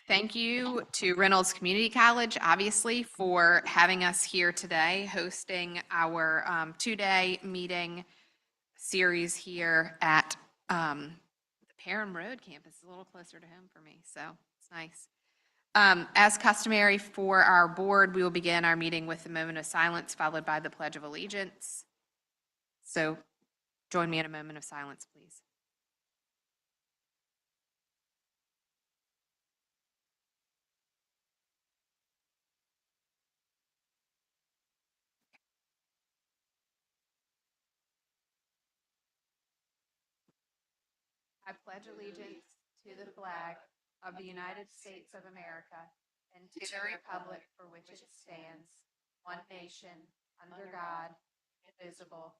Thank you to Reynolds Community College, obviously, for having us here today, hosting our two-day meeting series here at the Parham Road campus, a little closer to home for me, so it's nice. As customary for our board, we will begin our meeting with a moment of silence, followed by the Pledge of Allegiance. So join me in a moment of silence, please. I pledge allegiance to the flag of the United States of America and to the republic for which it stands, one nation, under God, indivisible,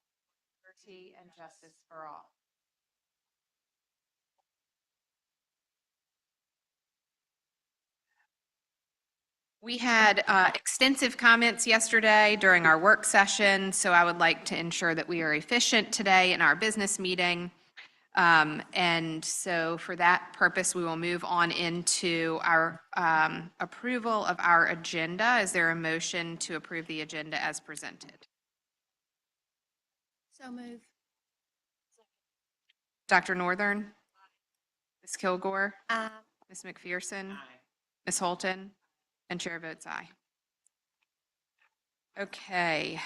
liberty and justice for all. We had extensive comments yesterday during our work session, so I would like to ensure that we are efficient today in our business meeting. And so for that purpose, we will move on into our approval of our agenda. Is there a motion to approve the agenda as presented? So move. Dr. Northern? Ms. Kilgore? Aye. Ms. McPherson? Ms. Holton? And chair votes aye. Okay,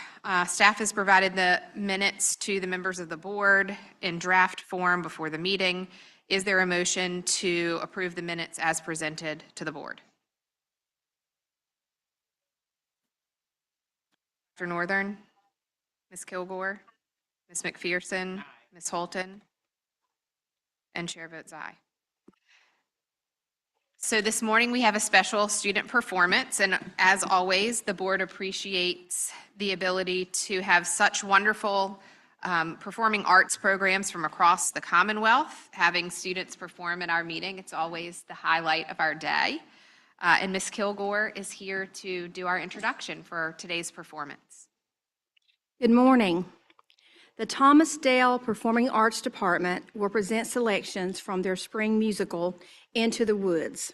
staff has provided the minutes to the members of the board in draft form before the meeting. Is there a motion to approve the minutes as presented to the board? Dr. Northern? Ms. Kilgore? Ms. McPherson? Ms. Holton? And chair votes aye. So this morning we have a special student performance, and as always, the board appreciates the ability to have such wonderful performing arts programs from across the Commonwealth. Having students perform at our meeting, it's always the highlight of our day. And Ms. Kilgore is here to do our introduction for today's performance. Good morning. The Thomas Dale Performing Arts Department will present selections from their spring musical, Into the Woods.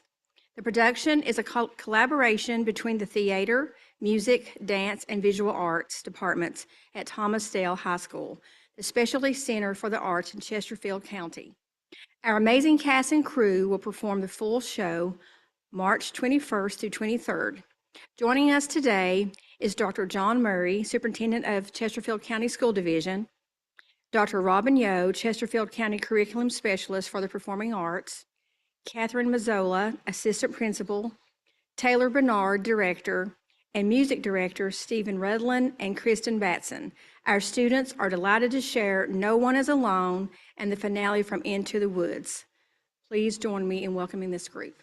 The production is a collaboration between the theater, music, dance, and visual arts departments at Thomas Dale High School, the Specialty Center for the Arts in Chesterfield County. Our amazing cast and crew will perform the full show March 21st through 23rd. Joining us today is Dr. John Murray, Superintendent of Chesterfield County School Division, Dr. Robin Yo, Chesterfield County Curriculum Specialist for the Performing Arts, Catherine Mazzola, Assistant Principal, Taylor Bernard, Director, and Music Director Stephen Rudlin and Kristen Batson. Our students are delighted to share No One Is Alone and the finale from Into the Woods. Please join me in welcoming this group.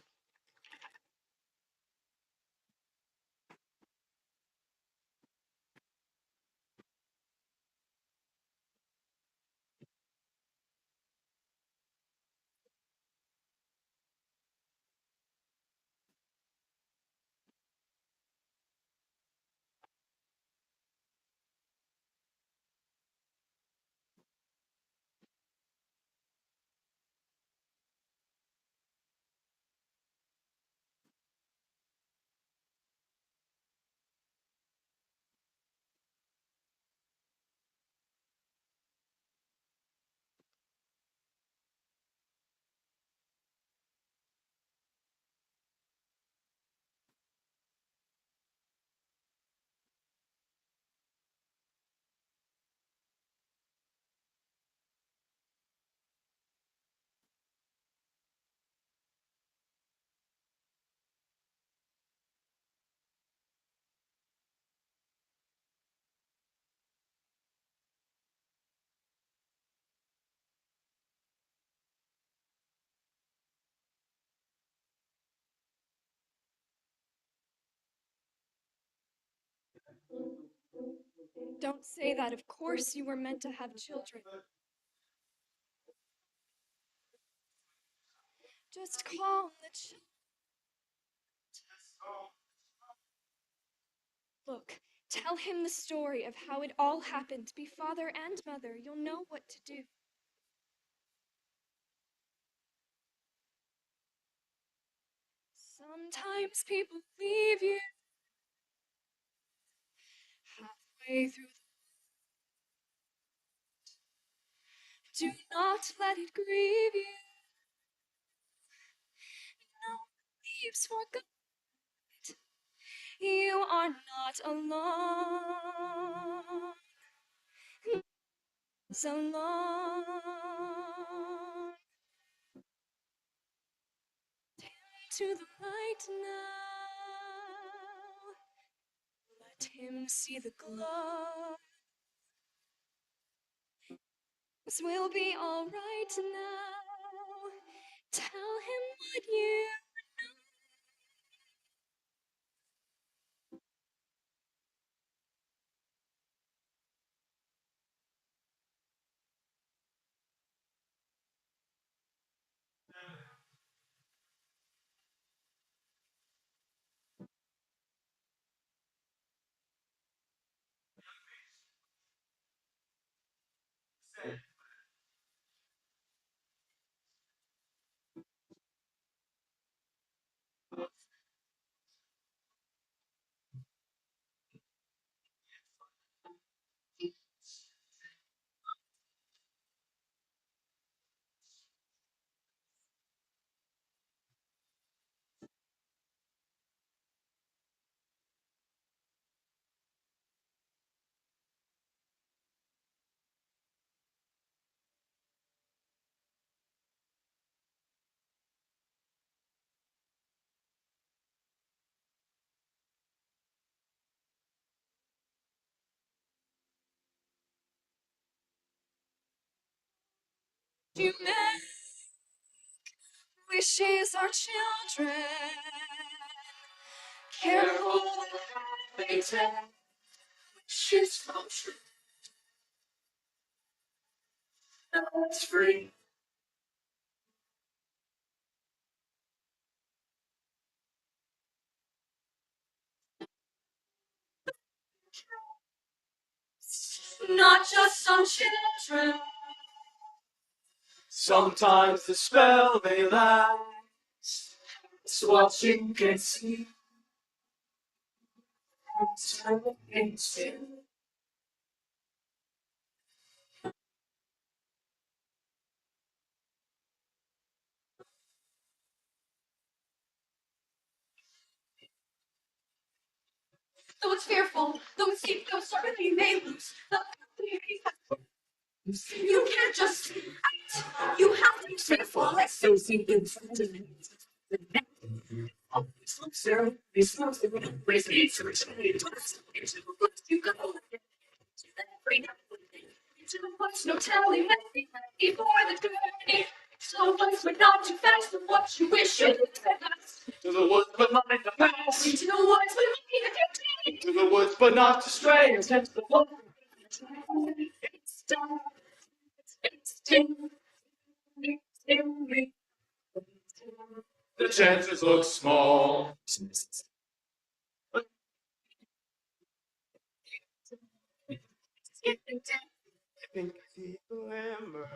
Don't say that. Of course you were meant to have children. Just calm the child. Look, tell him the story of how it all happened. Be father and mother. You'll know what to do. Sometimes people leave you halfway through. Do not let it grieve you. No leaves for good. You are not alone. So long. To the light now. Let him see the glow. This will be all right now. Tell him what you make wishes are children. Careful that they take wishes come true. No one's free. Not just some children. Sometimes the spell may last. It's what you can see. Turn into Though it's fearful, though it's deep, though certainly may lose. You can't just act. You have to be fearful. so simple. You go. To the woods, no telling anything before the journey. So once but not too fast of what you wish you had. To the woods, but not in the past. Into the woods, but not in the future. To the woods, but not to stray. Attempt to the water. It's done. It's still. It's still me. The chances look small. I think I see a glimmer.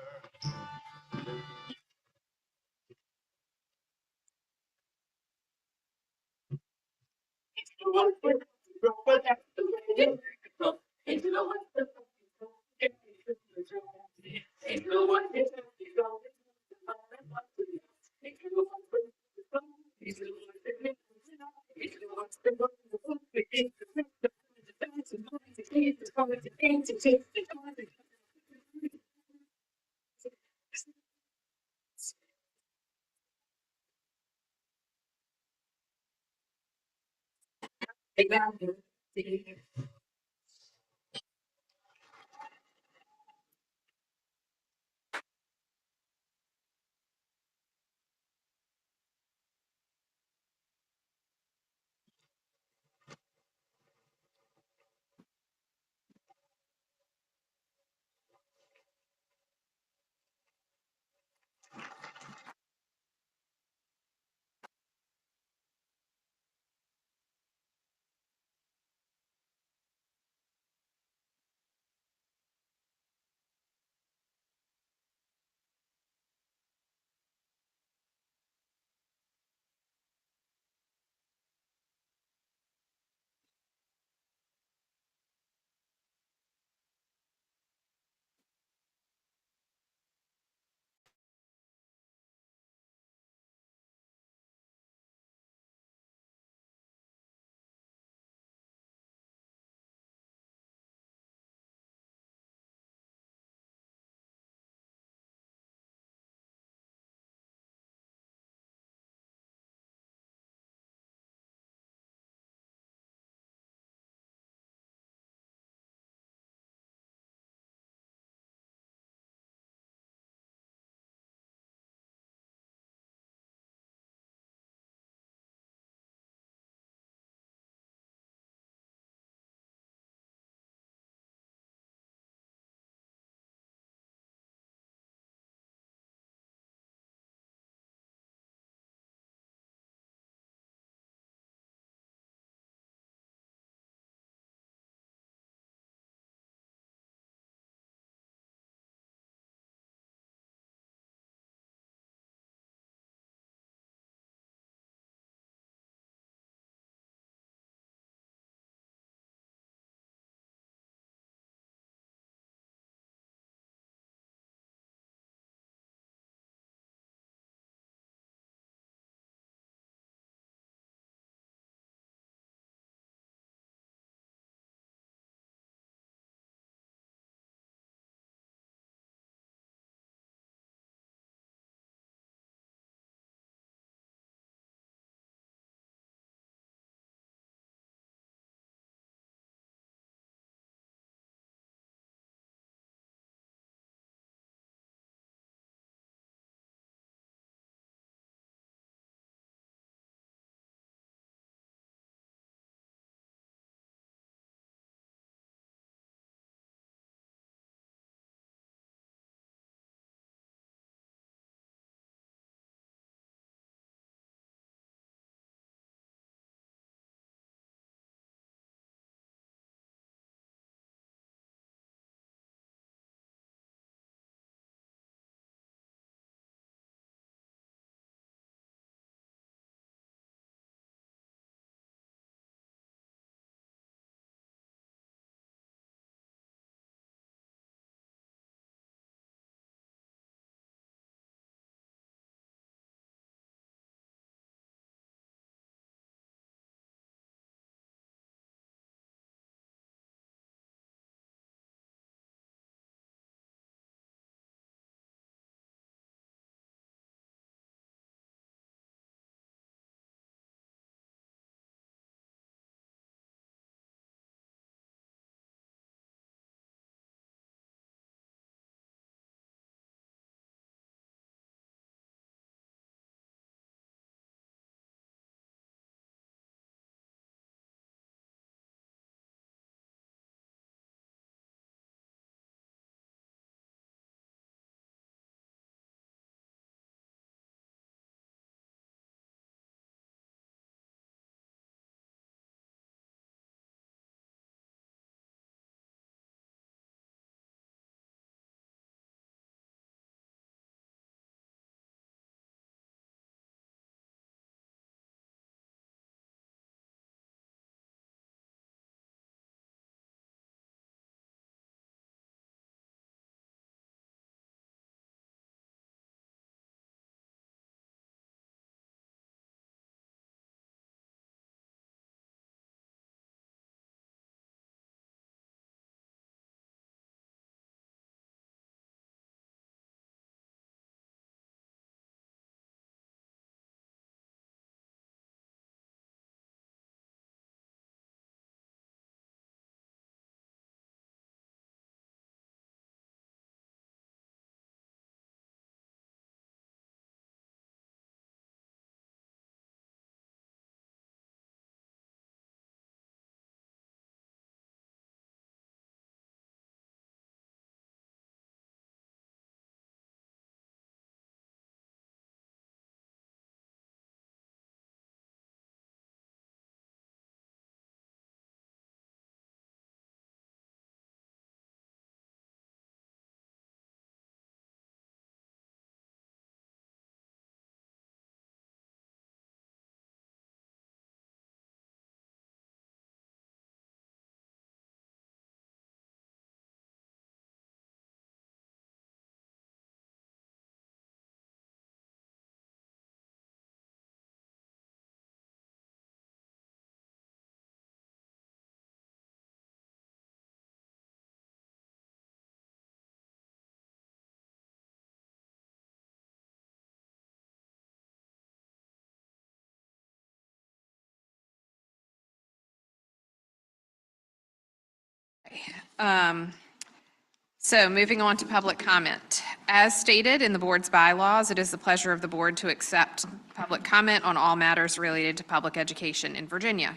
So moving on to public comment. As stated in the board's bylaws, it is the pleasure of the board to accept public comment on all matters related to public education in Virginia.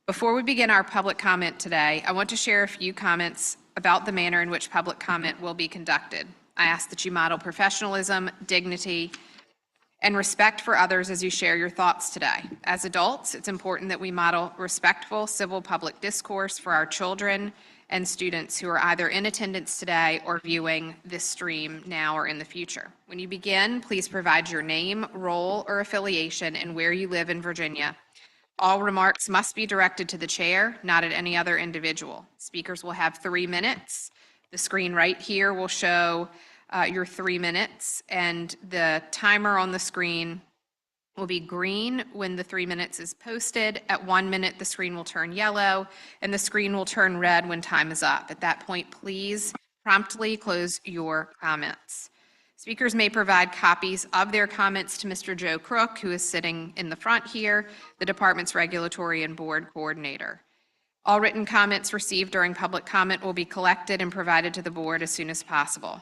Before we begin our public comment today, I want to share a few comments about the manner in which public comment will be conducted. I ask that you model professionalism, dignity, and respect for others as you share your thoughts today. As adults, it's important that we model respectful civil public discourse for our children and students who are either in attendance today or viewing this stream now or in the future. When you begin, please provide your name, role, or affiliation and where you live in Virginia. All remarks must be directed to the chair, not at any other individual. Speakers will have 3 minutes. The screen right here will show your 3 minutes, and the timer on the screen will be green when the 3 minutes is posted. At 1 minute, the screen will turn yellow, and the screen will turn red when time is up. At that point, please promptly close your comments. Speakers may provide copies of their comments to Mr. Joe Crook, who is sitting in the front here, the department's regulatory and board coordinator. All written comments received during public comment will be collected and provided to the board as soon as possible.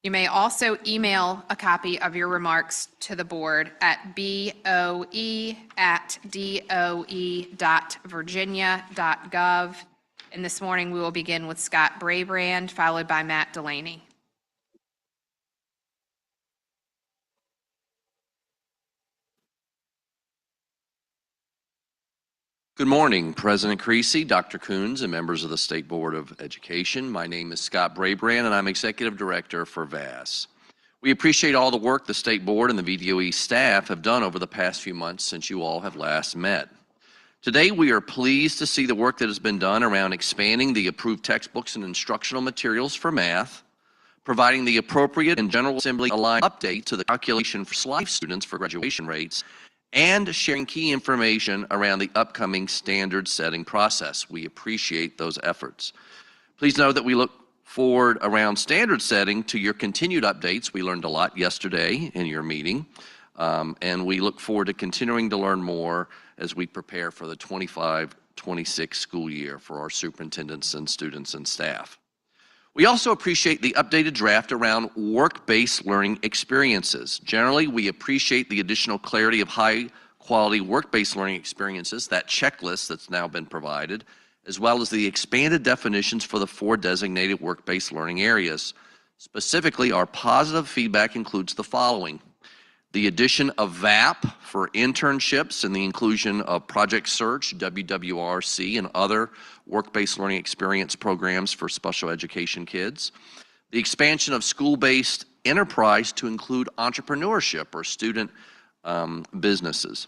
You may also email a copy of your remarks to the board at boe@doe.virginia.gov. And this morning, we will begin with Scott Braybrand, followed by Matt Delaney. Good morning, President Creasy, Dr. Coons, and members of the State Board of Education. My name is Scott Braybrand, and I'm Executive Director for VAS. We appreciate all the work the State Board and the VDOE staff have done over the past few months since you all have last met. Today, we are pleased to see the work that has been done around expanding the approved textbooks and instructional materials for math, providing the appropriate and General Assembly aligned update to the calculation for SLIFE students for graduation rates, and sharing key information around the upcoming standard setting process. We appreciate those efforts. Please know that we look forward around standard setting to your continued updates. We learned a lot yesterday in your meeting, and we look forward to continuing to learn more as we prepare for the 25-26 school year for our superintendents and students and staff. We also appreciate the updated draft around work-based learning experiences. Generally, we appreciate the additional clarity of high-quality work-based learning experiences, that checklist that's now been provided, as well as the expanded definitions for the 4 designated work-based learning areas. Specifically, our positive feedback includes the following: the addition of VAP for internships and the inclusion of Project Search, WWRC, and other work-based learning experience programs for special education kids. The expansion of school-based enterprise to include entrepreneurship or student businesses.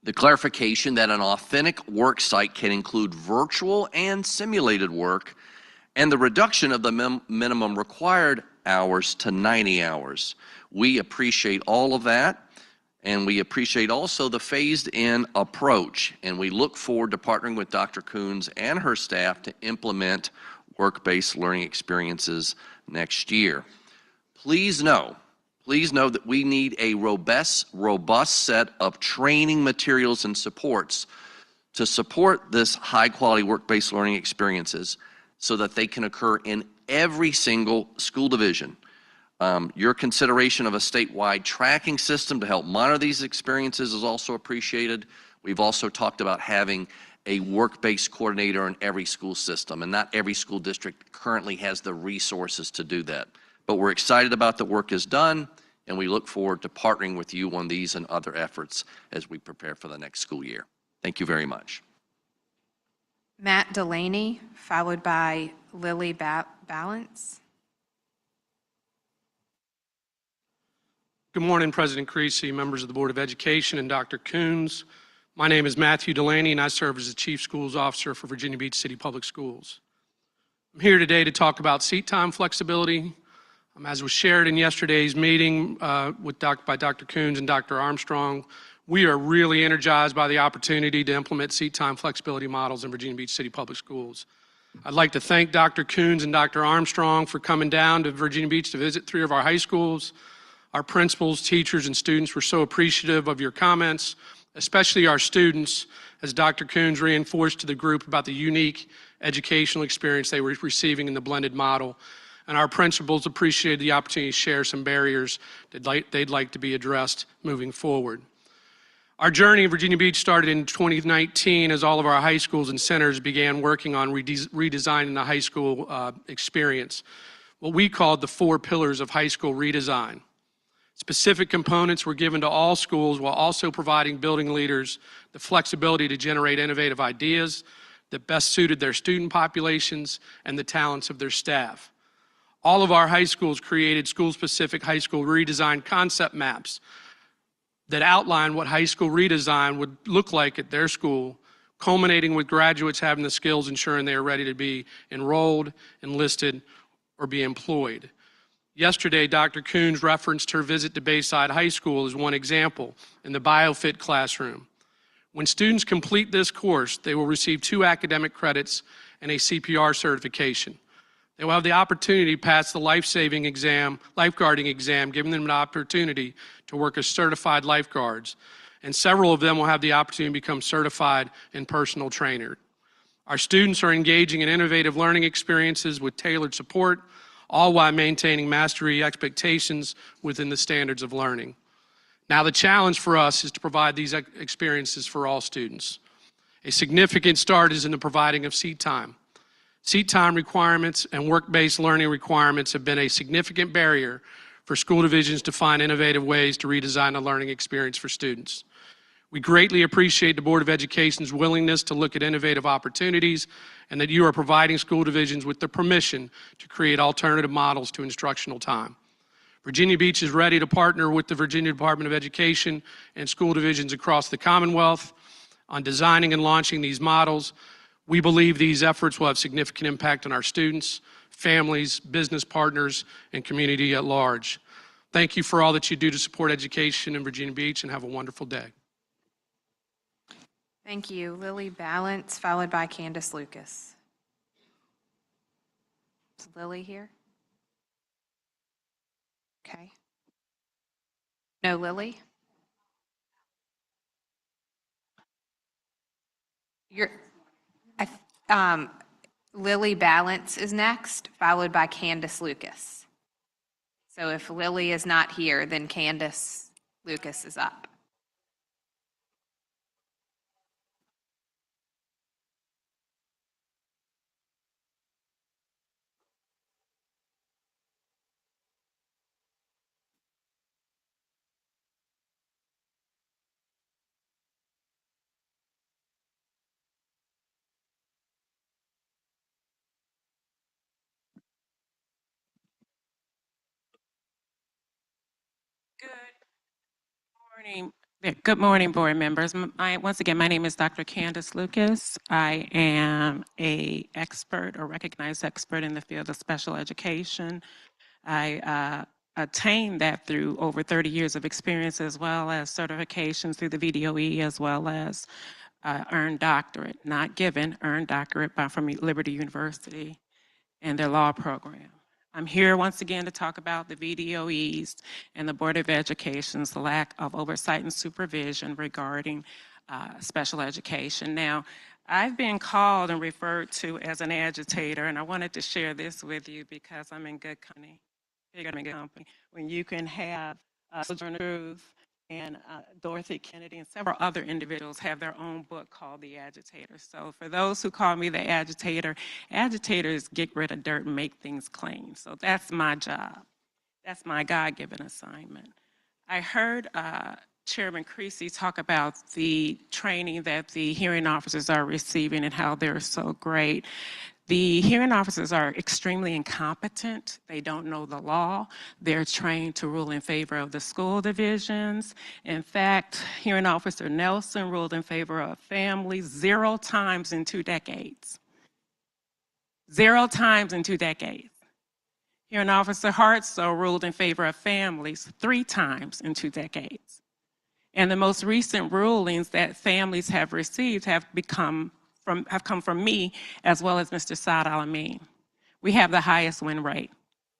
The clarification that an authentic work site can include virtual and simulated work, and the reduction of the minimum required hours to 90 hours. We appreciate all of that, and we appreciate also the phased-in approach, and we look forward to partnering with Dr. Coons and her staff to implement work-based learning experiences next year. Please know that we need a robust set of training materials and supports to support this high-quality work-based learning experiences so that they can occur in every single school division. Your consideration of a statewide tracking system to help monitor these experiences is also appreciated. We've also talked about having a work-based coordinator in every school system, and not every school district currently has the resources to do that. But we're excited about the work is done, and we look forward to partnering with you on these and other efforts as we prepare for the next school year. Thank you very much. Matt Delaney, followed by Lily Balance. Good morning, President Creasy, members of the Board of Education, and Dr. Coons. My name is Matthew Delaney, and I serve as the Chief Schools Officer for Virginia Beach City Public Schools. I'm here today to talk about seat time flexibility. As was shared in yesterday's meeting by Dr. Coons and Dr. Armstrong, we are really energized by the opportunity to implement seat time flexibility models in Virginia Beach City Public Schools. I'd like to thank Dr. Coons and Dr. Armstrong for coming down to Virginia Beach to visit 3 of our high schools. Our principals, teachers, and students were so appreciative of your comments, especially our students, as Dr. Coons reinforced to the group about the unique educational experience they were receiving in the blended model. And our principals appreciated the opportunity to share some barriers that they'd like to be addressed moving forward. Our journey in Virginia Beach started in 2019 as all of our high schools and centers began working on redesigning the high school experience, what we called the 4 pillars of high school redesign. Specific components were given to all schools while also providing building leaders the flexibility to generate innovative ideas that best suited their student populations and the talents of their staff. All of our high schools created school-specific high school redesign concept maps that outline what high school redesign would look like at their school, culminating with graduates having the skills ensuring they are ready to be enrolled, enlisted, or be employed. Yesterday, Dr. Coons referenced her visit to Bayside High School as one example in the BioFit classroom. When students complete this course, they will receive 2 academic credits and a CPR certification. They will have the opportunity to pass the lifeguarding exam, giving them an opportunity to work as certified lifeguards. And several of them will have the opportunity to become certified and personal trainer. Our students are engaging in innovative learning experiences with tailored support, all while maintaining mastery expectations within the standards of learning. Now, the challenge for us is to provide these experiences for all students. A significant start is in the providing of seat time. Seat time requirements and work-based learning requirements have been a significant barrier for school divisions to find innovative ways to redesign the learning experience for students. We greatly appreciate the Board of Education's willingness to look at innovative opportunities and that you are providing school divisions with the permission to create alternative models to instructional time. Virginia Beach is ready to partner with the Virginia Department of Education and school divisions across the Commonwealth on designing and launching these models. We believe these efforts will have significant impact on our students, families, business partners, and community at large. Thank you for all that you do to support education in Virginia Beach, and have a wonderful day. Thank you. Lily Balance, followed by Candace Lucas. Is Lily here? Okay. No Lily? Lily Balance is next, followed by Candace Lucas. So if Lily is not here, then Candace Lucas is up. Good morning, board members. Once again, my name is Dr. Candace Lucas. I am a expert or recognized expert in the field of special education. I attained that through over 30 years of experience, as well as certifications through the VDOE, as well as earned doctorate, not given, earned doctorate from Liberty University and their law program. I'm here once again to talk about the VDOEs and the Board of Education's lack of oversight and supervision regarding special education. Now, I've been called and referred to as an agitator, and I wanted to share this with you because I'm in good company. I'm in good company. When you can have Sojourner Truth and Dorothy Kennedy and several other individuals have their own book called The Agitator. So for those who call me the agitator, agitators get rid of dirt and make things clean. So that's my job. That's my God-given assignment. I heard Chairman Creasy talk about the training that the hearing officers are receiving and how they're so great. The hearing officers are extremely incompetent. They don't know the law. They're trained to rule in favor of the school divisions. In fact, hearing officer Nelson ruled in favor of families 0 times in 2 decades. 0 times in 2 decades. Hearing officer Hartzell ruled in favor of families 3 times in 2 decades. And the most recent rulings that families have received have come from me, as well as Mr. Saad Al-Amin. We have the highest win rate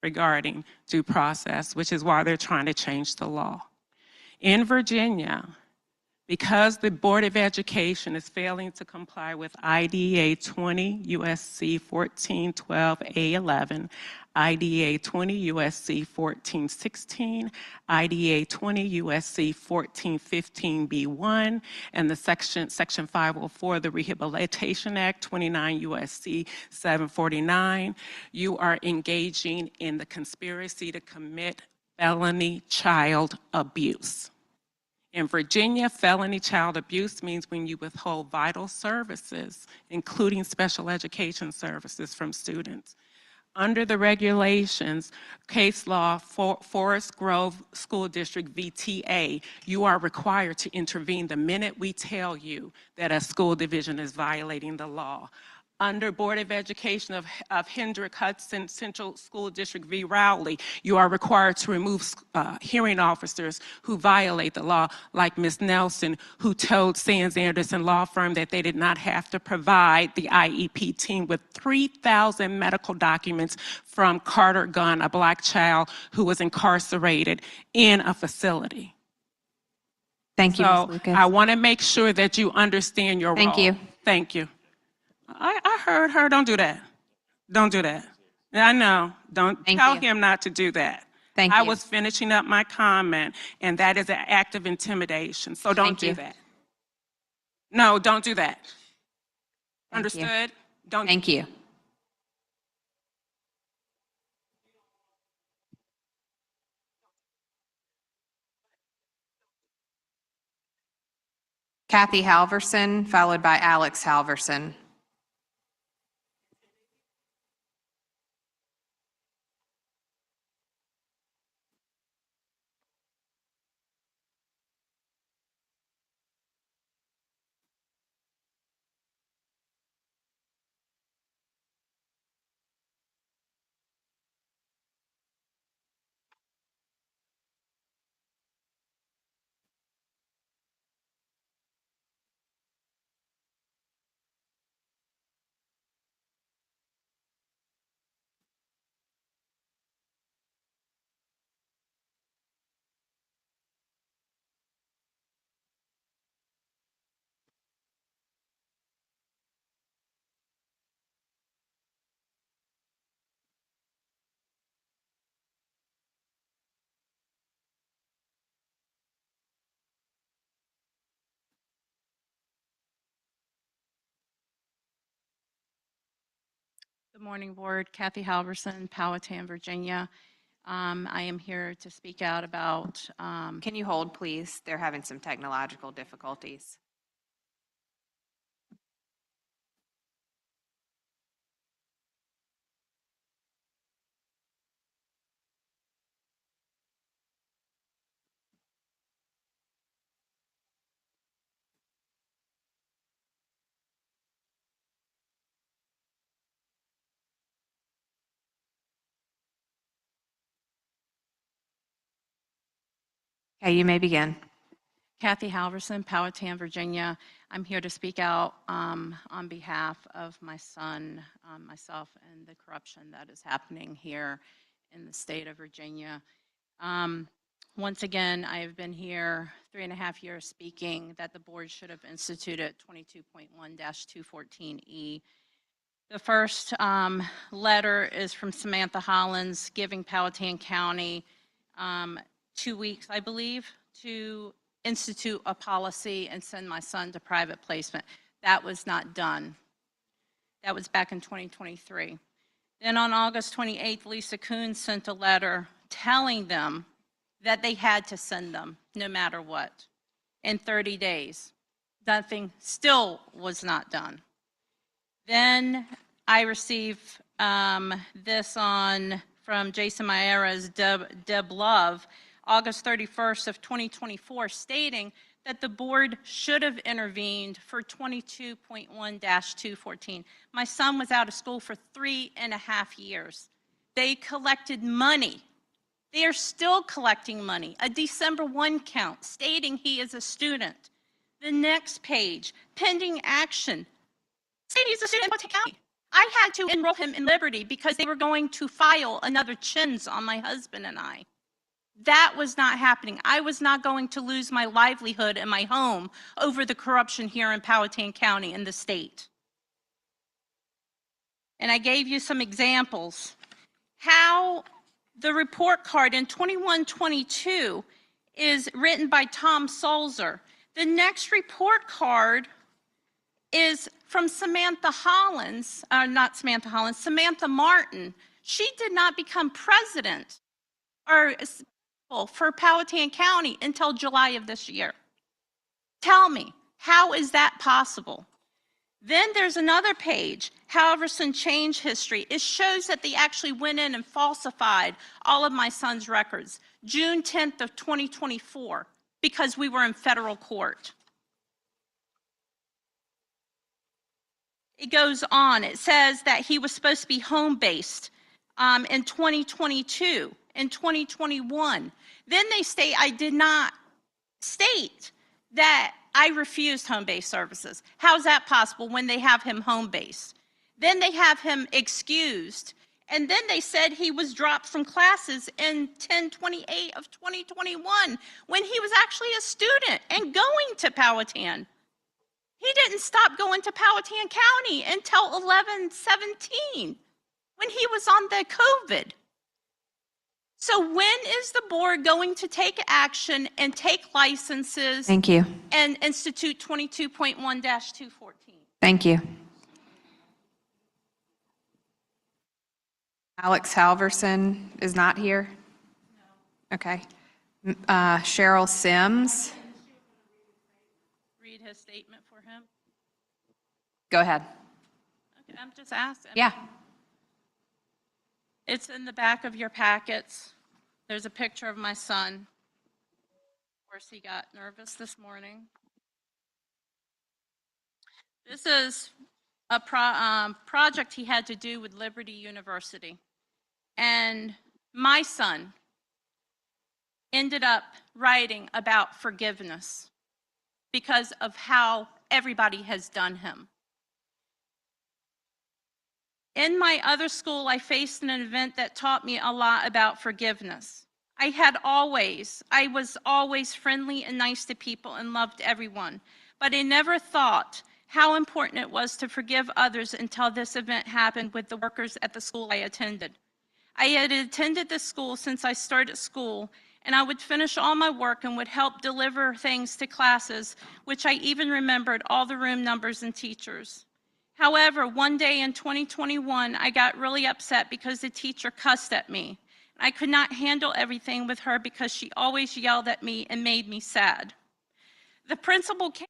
regarding due process, which is why they're trying to change the law. In Virginia, Because the Board of Education is failing to comply with IDEA 20 USC 1412A11, IDEA 20 USC 1416, IDEA 20 USC 1415B1, and the Section 504 of the Rehabilitation Act 29 USC 749, you are engaging in the conspiracy to commit felony child abuse. In Virginia, felony child abuse means when you withhold vital services, including special education services from students. Under the regulations, case law, Forest Grove School District VTA, you are required to intervene the minute we tell you that a school division is violating the law. Under Board of Education of Hendrick Hudson Central School District v. Rowley, you are required to remove hearing officers who violate the law, like Ms. Nelson, who told Sands Anderson Law Firm that they did not have to provide the IEP team with 3,000 medical documents from Carter Gunn, a Black child who was incarcerated in a facility. Thank you, So Ms. Lucas. I want to make sure that you understand your role. Thank you. Thank you. I heard her. Don't do that. Don't do that. I know. Don't Thank tell you. him not to do that. Thank I you. was finishing up my comment, and that is an act of intimidation. So don't Thank do you. that. No, don't do that. Thank you. Understood? Don't. Thank you. Kathy Halverson, followed by Alex Halverson. Good morning, Board. Kathy Halverson, Powhatan, Virginia. I am here to speak out about, Can you hold, please? They're having some technological difficulties. Okay, you may begin. Kathy Halverson, Powhatan, Virginia. I'm here to speak out on behalf of my son, myself, and the corruption that is happening here in the state of Virginia. Once again, I have been here 3.5 years speaking that the board should have instituted 22.1-214E. The first letter is from Samantha Hollins giving Powhatan County 2 weeks, I believe, to institute a policy and send my son to private placement. That was not done. That was back in 2023. Then on August 28th, Lisa Coons sent a letter telling them that they had to send them no matter what in 30 days. Nothing still was not done. Then I received this from Jason Maera's Deb Love, August 31st of 2024, stating that the board should have intervened for 22.1-214. My son was out of school for 3.5 years. They collected money. They are still collecting money. A December 1 count stating he is a student. The next page, pending action, stating he's a student in Powhatan County. I had to enroll him in Liberty because they were going to file another CHINS on my husband and I. That was not happening. I was not going to lose my livelihood and my home over the corruption here in Powhatan County in the state. And I gave you some examples. How the report card in 2122 is written by Tom Sulzer. The next report card is from Samantha Hollins, not Samantha Hollins, Samantha Martin. She did not become president or for Powhatan County until July of this year. Tell me, how is that possible? Then there's another page, Halverson change history. It shows that they actually went in and falsified all of my son's records, June 10th of 2024, because we were in federal court. It goes on. It says that he was supposed to be home-based in 2022, in 2021. Then they state I did not state that I refused home-based services. How is that possible when they have him home-based? Then they have him excused, and then they said he was dropped from classes in 10/28 of 2021 when he was actually a student and going to Powhatan. He didn't stop going to Powhatan County until 11/17 when he was on the COVID. So when is the board going to take action and take licenses? Thank you. And institute 22.1-214? Thank you. Alex Halverson is not here? No. Okay. Cheryl Sims, Read his statement for him. go ahead. Okay, I'm just asking. Yeah. It's in the back of your packets. There's a picture of my son. Of course, he got nervous this morning. This is a project he had to do with Liberty University. And my son ended up writing about forgiveness because of how everybody has done him. In my other school, I faced an event that taught me a lot about forgiveness. I was always friendly and nice to people and loved everyone, but I never thought how important it was to forgive others until this event happened with the workers at the school I attended. I had attended this school since I started school, and I would finish all my work and would help deliver things to classes, which I even remembered all the room numbers and teachers. However, one day in 2021, I got really upset because the teacher cussed at me. I could not handle everything with her because she always yelled at me and made me sad. The principal came.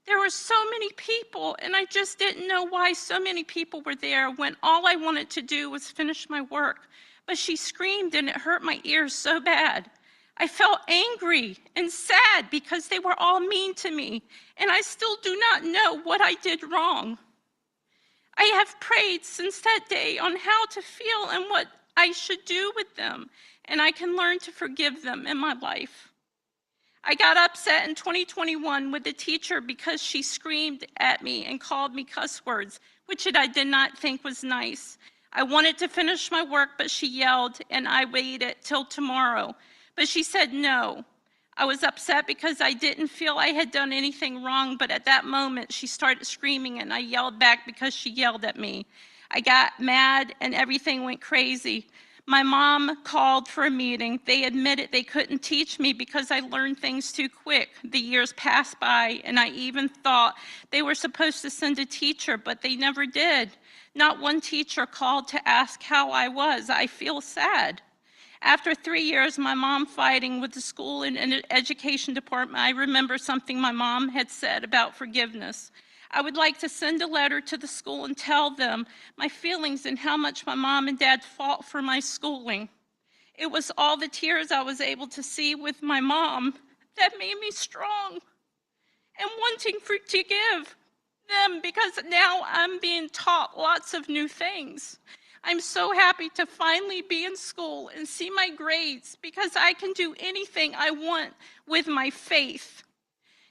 There were so many people, and I just didn't know why so many people were there when all I wanted to do was finish my work. But she screamed, and it hurt my ears so bad. I felt angry and sad because they were all mean to me, and I still do not know what I did wrong. I have prayed since that day on how to feel and what I should do with them, and I can learn to forgive them in my life. I got upset in 2021 with the teacher because she screamed at me and called me cuss words, which I did not think was nice. I wanted to finish my work, but she yelled, and I waited till tomorrow. But she said no. I was upset because I didn't feel I had done anything wrong, but at that moment she started screaming and I yelled back because she yelled at me. I got mad and everything went crazy. My mom called for a meeting. They admitted they couldn't teach me because I learned things too quick. The years passed by, and I even thought they were supposed to send a teacher, but they never did. Not one teacher called to ask how I was. I feel sad. After 3 years, my mom fighting with the school and education department, I remember something my mom had said about forgiveness. I would like to send a letter to the school and tell them my feelings and how much my mom and dad fought for my schooling. It was all the tears I was able to see with my mom that made me strong and wanting to give them, because now I'm being taught lots of new things. I'm so happy to finally be in school and see my grades because I can do anything I want with my faith.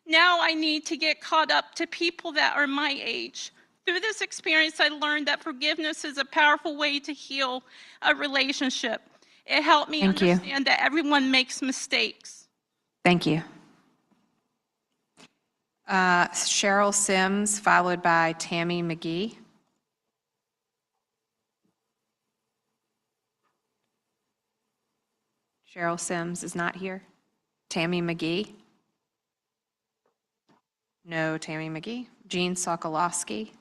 Now I need to get caught up to people that are my age. Through this experience, I learned that forgiveness is a powerful way to heal a relationship. It helped me Thank you. understand that everyone makes mistakes. Thank you. Cheryl Sims, followed by Tammy McGee. Cheryl Sims is not here. Tammy McGee? No Tammy McGee. Jean Sokolowski?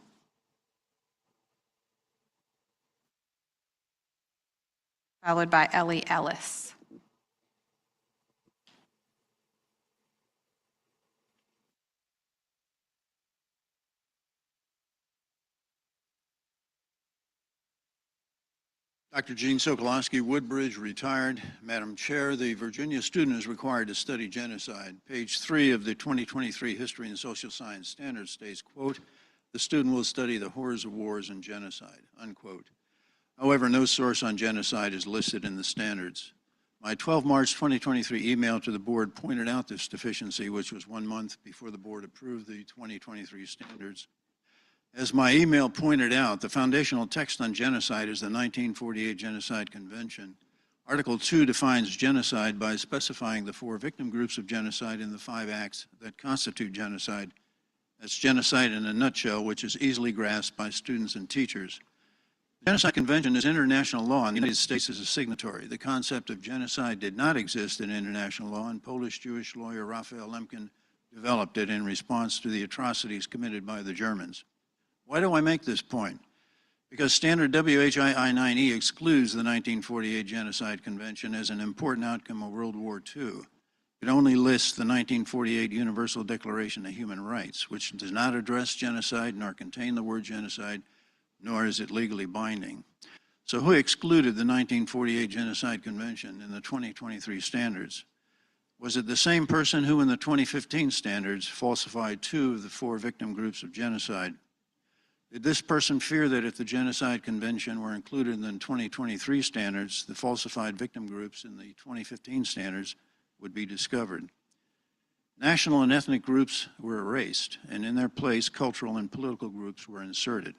Followed by Ellie Ellis. Dr. Jean Sokolowski, Woodbridge, retired. Madam Chair, the Virginia student is required to study genocide. Page 3 of the 2023 History and Social Science Standards states, quote, "The student will study the horrors of wars and genocide," unquote. However, no source on genocide is listed in the standards. My 12 March 2023 email to the board pointed out this deficiency, which was 1 month before the board approved the 2023 standards. As my email pointed out, the foundational text on genocide is the 1948 Genocide Convention. Article 2 defines genocide by specifying the 4 victim groups of genocide in the 5 acts that constitute genocide. That's genocide in a nutshell, which is easily grasped by students and teachers. The Genocide Convention is international law, and the United States is a signatory. The concept of genocide did not exist in international law, and Polish Jewish lawyer Raphael Lemkin developed it in response to the atrocities committed by the Germans. Why do I make this point? Because standard WHI-I-9E excludes the 1948 Genocide Convention as an important outcome of World War II. It only lists the 1948 Universal Declaration of Human Rights, which does not address genocide nor contain the word genocide, nor is it legally binding. So who excluded the 1948 Genocide Convention in the 2023 standards? Was it the same person who in the 2015 standards falsified 2 of the 4 victim groups of genocide? Did this person fear that if the Genocide Convention were included in the 2023 standards, the falsified victim groups in the 2015 standards would be discovered? National and ethnic groups were erased, and in their place, cultural and political groups were inserted.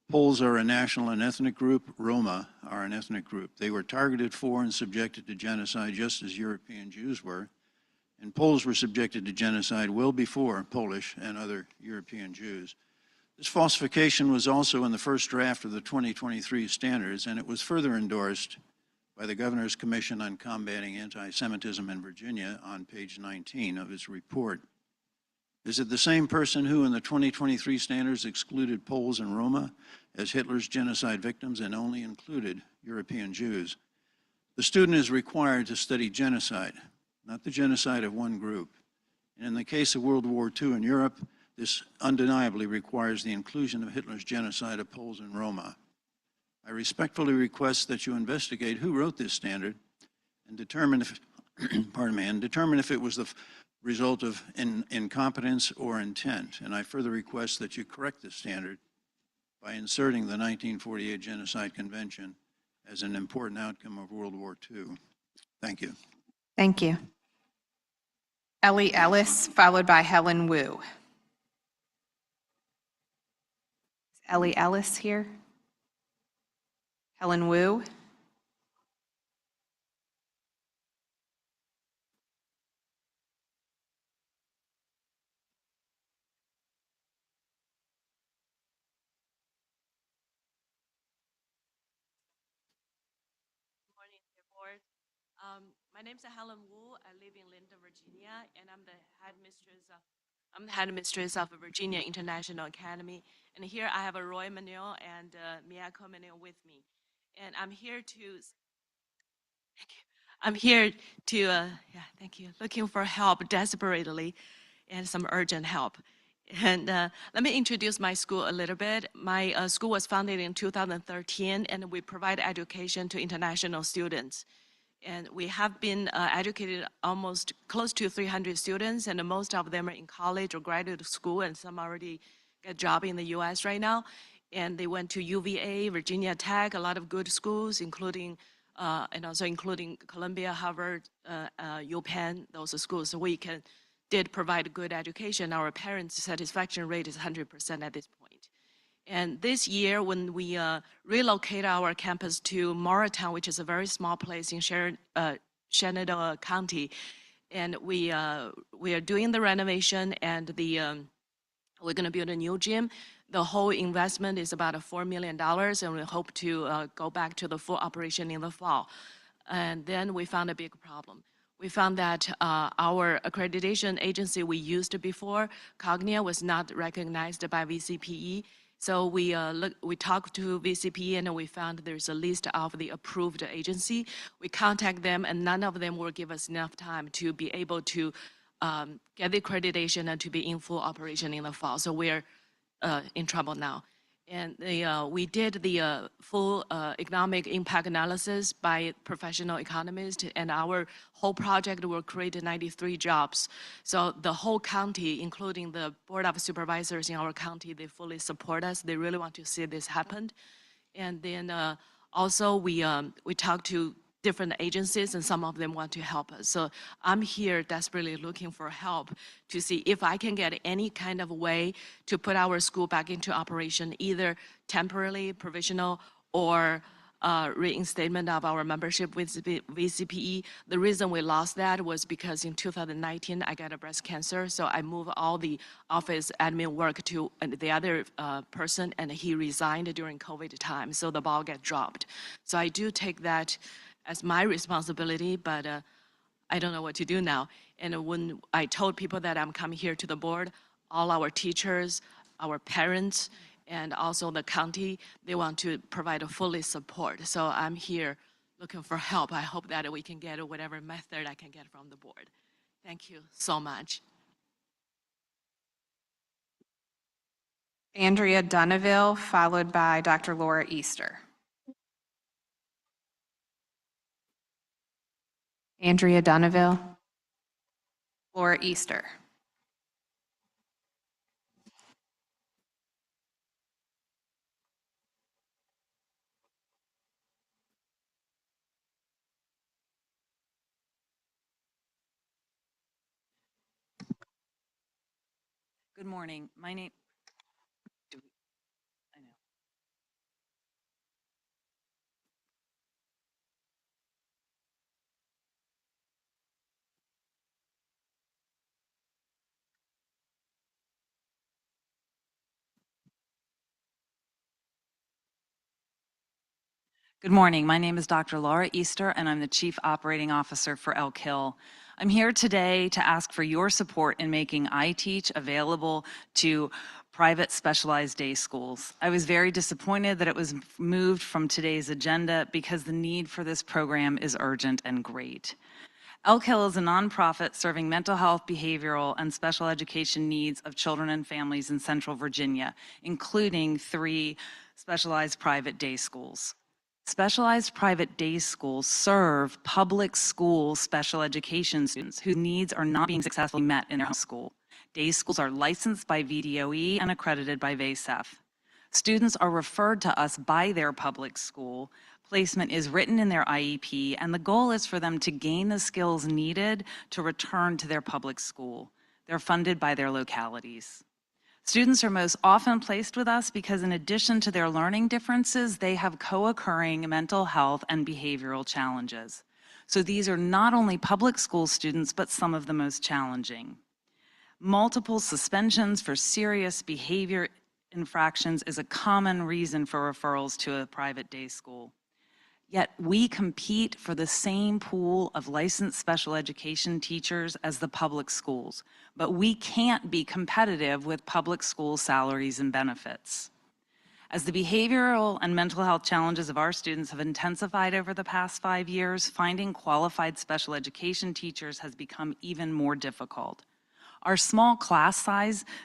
Poles are a national and ethnic group. Roma are an ethnic group. They were targeted for and subjected to genocide just as European Jews were, and Poles were subjected to genocide well before Polish and other European Jews. This falsification was also in the first draft of the 2023 standards, and it was further endorsed by the Governor's Commission on Combating Anti-Semitism in Virginia on page 19 of its report. Is it the same person who in the 2023 standards excluded Poles and Roma as Hitler's genocide victims and only included European Jews? The student is required to study genocide, not the genocide of one group. And in the case of World War II in Europe, this undeniably requires the inclusion of Hitler's genocide of Poles and Roma. I respectfully request that you investigate who wrote this standard and determine if, determine if it was the result of incompetence or intent. And I further request that you correct this standard by inserting the 1948 Genocide Convention as an important outcome of World War II. Thank you. Thank you. Ellie Ellis, followed by Helen Wu. Is Ellie Ellis here? Helen Wu? Morning, dear board. My name is Helen Wu. I live in Linden, Virginia, and I'm the headmistress of Virginia International Academy. And here I have a Roy Manuel and Miyako Manuel with me. And I'm here to, thank you, looking for help desperately and some urgent help. And let me introduce my school a little bit. My school was founded in 2013, and we provide education to international students. And we have been educated almost close to 300 students, and most of them are in college or graduate school, and some already get a job in the US right now. And they went to UVA, Virginia Tech, a lot of good schools, including, and also including Columbia, Harvard, UPenn, those are schools. So we did provide good education. Our parents' satisfaction rate is 100% at this point. And this year, when we relocate our campus to Morristown, which is a very small place in Shenandoah County, and we are doing the renovation, and we're going to build a new gym. The whole investment is about $4 million, and we hope to go back to the full operation in the fall. And then we found a big problem. We found that our accreditation agency we used before, Cognia, was not recognized by VCPE. So we talked to VCPE, and we found there's a list of the approved agency. We contact them, and none of them will give us enough time to be able to get the accreditation and to be in full operation in the fall. So we're in trouble now. And we did the full economic impact analysis by professional economists, and our whole project will create 93 jobs. So the whole county, including the Board of Supervisors in our county, they fully support us. They really want to see this happen. And then also we talked to different agencies, and some of them want to help us. So I'm here desperately looking for help to see if I can get any kind of way to put our school back into operation, either temporarily, provisional, or reinstatement of our membership with VCPE. The reason we lost that was because in 2019, I got a breast cancer, so I moved all the office admin work to the other person, and he resigned during COVID time, so the ball got dropped. So I do take that as my responsibility, but I don't know what to do now. And when I told people that I'm coming here to the board, all our teachers, our parents, and also the county, they want to provide a fully support. So I'm here looking for help. I hope that we can get whatever method I can get from the board. Thank you so much. Andrea Dunaville, followed by Dr. Laura Easter. Andrea Dunaville. Laura Easter. Good morning. My name. I know. Good morning. My name is Dr. Laura Easter, and I'm the Chief Operating Officer for Elk Hill. I'm here today to ask for your support in making iTeach available to private specialized day schools. I was very disappointed that it was moved from today's agenda because the need for this program is urgent and great. Elk Hill is a nonprofit serving mental health, behavioral, and special education needs of children and families in Central Virginia, including 3 specialized private day schools. Specialized private day schools serve public school special education students whose needs are not being successfully met in their home school. Day schools are licensed by VDOE and accredited by VASEF. Students are referred to us by their public school. Placement is written in their IEP, and the goal is for them to gain the skills needed to return to their public school. They're funded by their localities. Students are most often placed with us because in addition to their learning differences, they have co-occurring mental health and behavioral challenges. So these are not only public school students, but some of the most challenging. Multiple suspensions for serious behavior infractions is a common reason for referrals to a private day school. Yet we compete for the same pool of licensed special education teachers as the public schools, but we can't be competitive with public school salaries and benefits. As the behavioral and mental health challenges of our students have intensified over the past 5 years, finding qualified special education teachers has become even more difficult. Our small class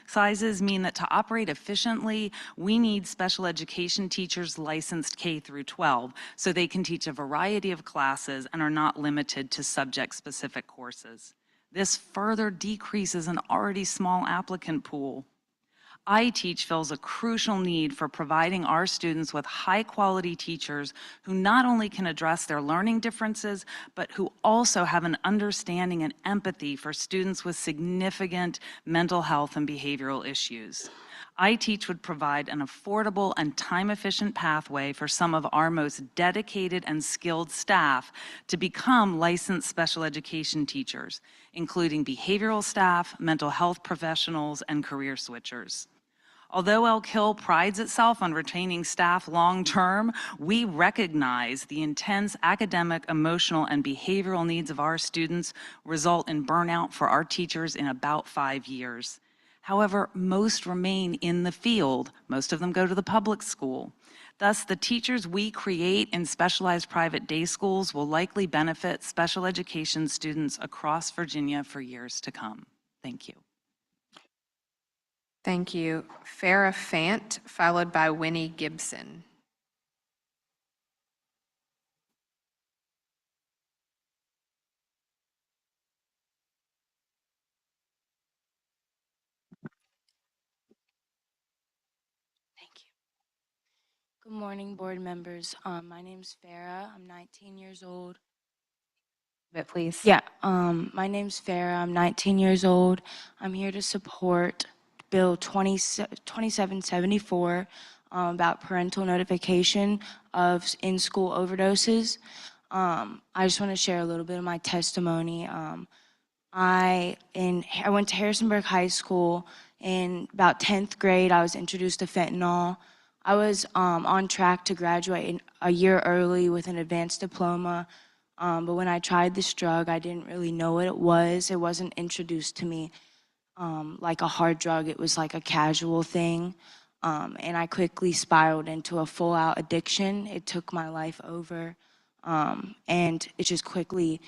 sizes mean that to operate efficiently, we need special education teachers licensed K through 12, so they can teach a variety of classes and are not limited to subject-specific courses. This further decreases an already small applicant pool. iTeach fills a crucial need for providing our students with high-quality teachers who not only can address their learning differences, but who also have an understanding and empathy for students with significant mental health and behavioral issues. iTeach would provide an affordable and time-efficient pathway for some of our most dedicated and skilled staff to become licensed special education teachers, including behavioral staff, mental health professionals, and career switchers. Although Elk Hill prides itself on retaining staff long-term, we recognize the intense academic, emotional, and behavioral needs of our students result in burnout for our teachers in about 5 years. However, most remain in the field. Most of them go to the public school. Thus, the teachers we create in specialized private day schools will likely benefit special education students across Virginia for years to come. Thank you. Thank you. Farah Fant, followed by Winnie Gibson. Thank you. Good morning, board members. My name's Farah. I'm 19 years old. But please. Yeah, my name's Farah. I'm 19 years old. I'm here to support Bill 2774 about parental notification of in-school overdoses. I just want to share a little bit of my testimony. I went to Harrisonburg High School. In about 10th grade, I was introduced to fentanyl. I was on track to graduate a year early with an advanced diploma. But when I tried this drug, I didn't really know what it was. It wasn't introduced to me like a hard drug. It was like a casual thing. And I quickly spiraled into a full-out addiction. It took my life over. And it just quickly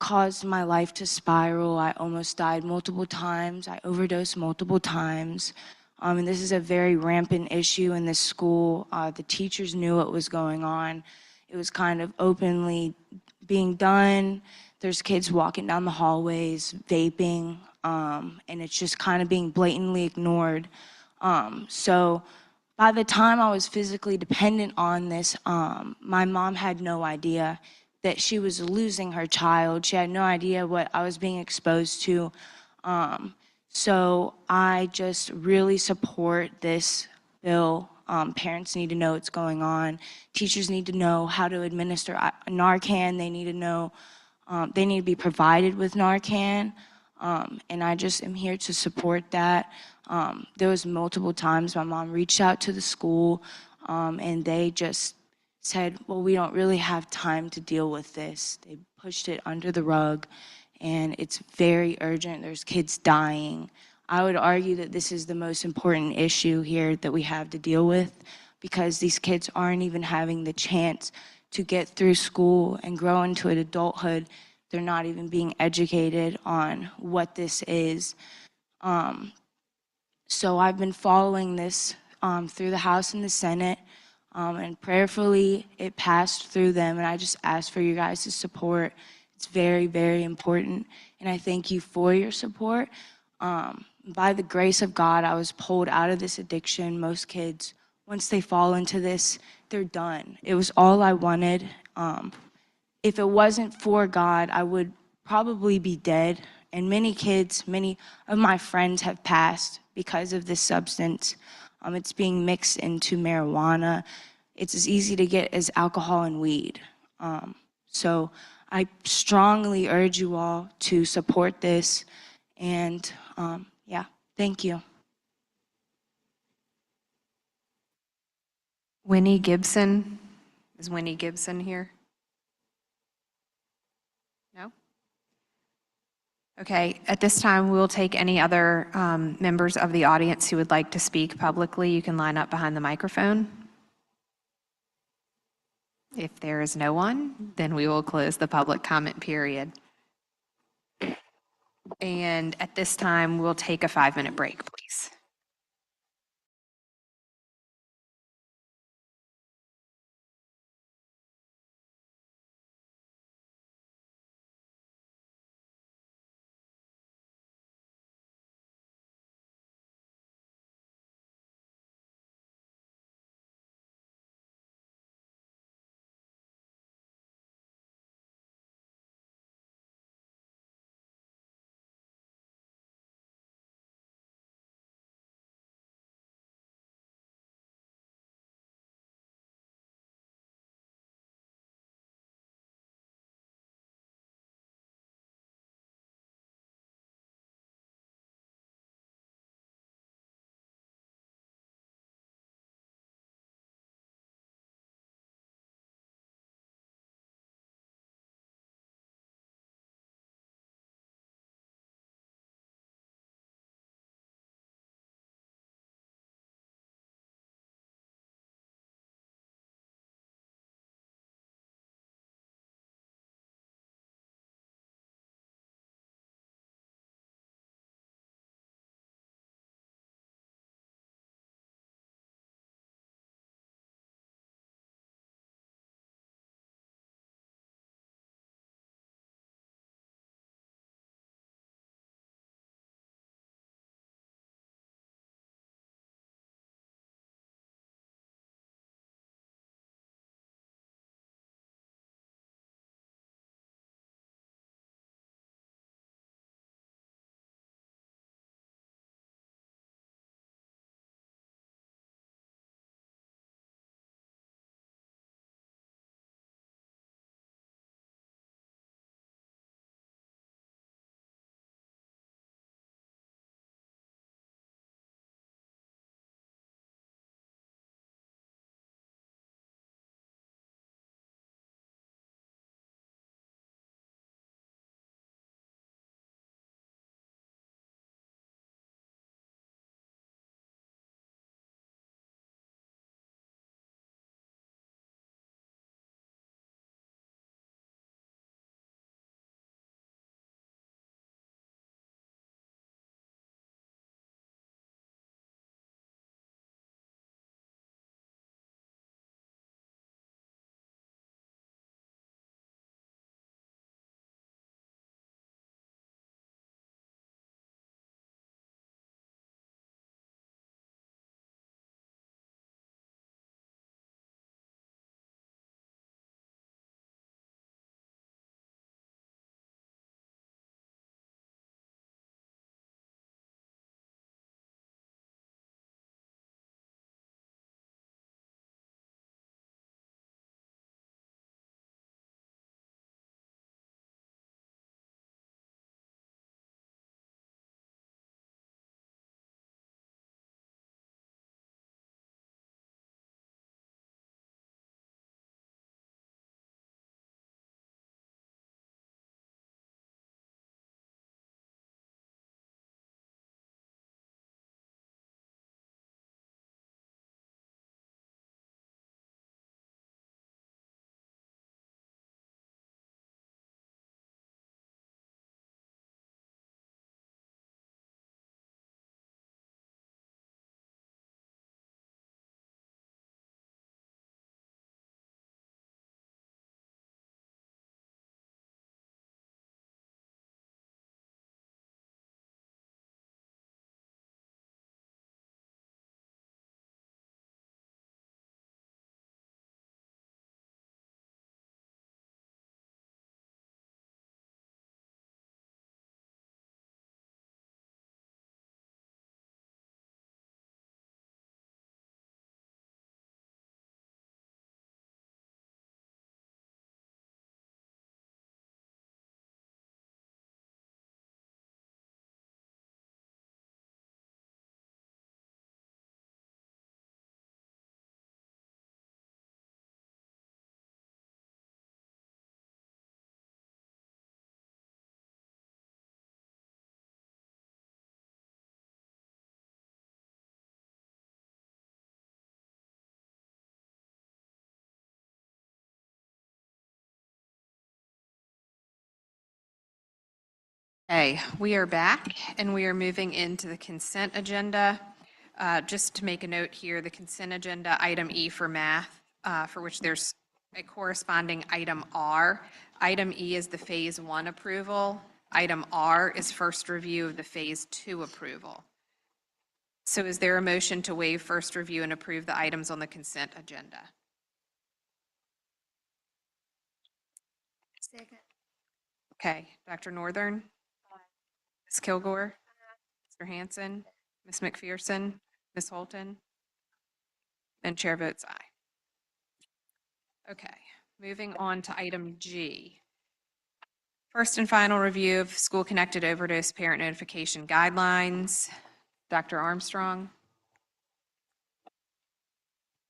caused my life to spiral. I almost died multiple times. I overdosed multiple times. And this is a very rampant issue in this school. The teachers knew what was going on. It was kind of openly being done. There's kids walking down the hallways, vaping, and it's just kind of being blatantly ignored. So by the time I was physically dependent on this, my mom had no idea that she was losing her child. She had no idea what I was being exposed to. So I just really support this bill. Parents need to know what's going on. Teachers need to know how to administer Narcan. They need to know, they need to be provided with Narcan. And I just am here to support that. There was multiple times my mom reached out to the school and they just said, well, we don't really have time to deal with this. They pushed it under the rug and it's very urgent. There's kids dying. I would argue that this is the most important issue here that we have to deal with because these kids aren't even having the chance to get through school and grow into an adulthood. They're not even being educated on what this is. So I've been following this through the House and the Senate, and prayerfully it passed through them, and I just ask for you guys' support. It's very, very important, and I thank you for your support. By the grace of God, I was pulled out of this addiction. Most kids, once they fall into this, they're done. It was all I wanted. If it wasn't for God, I would probably be dead. And many kids, many of my friends have passed because of this substance. It's being mixed into marijuana. It's as easy to get as alcohol and weed. So I strongly urge you all to support this. And yeah, thank you. Winnie Gibson. Is Winnie Gibson here? No? Okay, at this time, we'll take any other members of the audience who would like to speak publicly. You can line up behind the microphone. If there is no one, then we will close the public comment period. And at this time, we'll take a 5-minute break, please. Okay, we are back and we are moving into the consent agenda. Just to make a note here, the consent agenda, item E for math, for which there's a corresponding item R. Item E is the Phase 1 approval. Item R is first review of the Phase 2 approval. So is there a motion to waive first review and approve the items on the consent agenda? Second. Okay, Dr. Northern? Ms. Kilgore? Mr. Hanson? Ms. McPherson? Ms. Holton? And chair votes aye. Okay, moving on to item G. First and final review of school-connected overdose parent notification guidelines. Dr. Armstrong?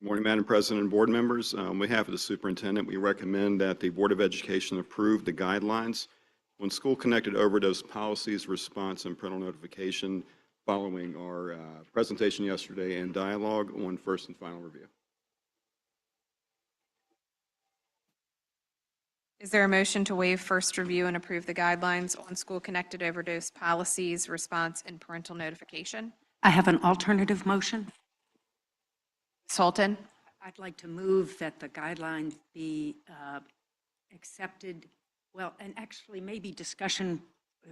Good morning, Madam President and board members. On behalf of the superintendent, we recommend that the Board of Education approve the guidelines on school-connected overdose policies, response, and parental notification following our presentation yesterday and dialogue on first and final review. Is there a motion to waive first review and approve the guidelines on school-connected overdose policies, response, and parental notification? I have an alternative motion. Ms. Holton? I'd like to move that the guidelines be accepted. Well, and actually maybe discussion,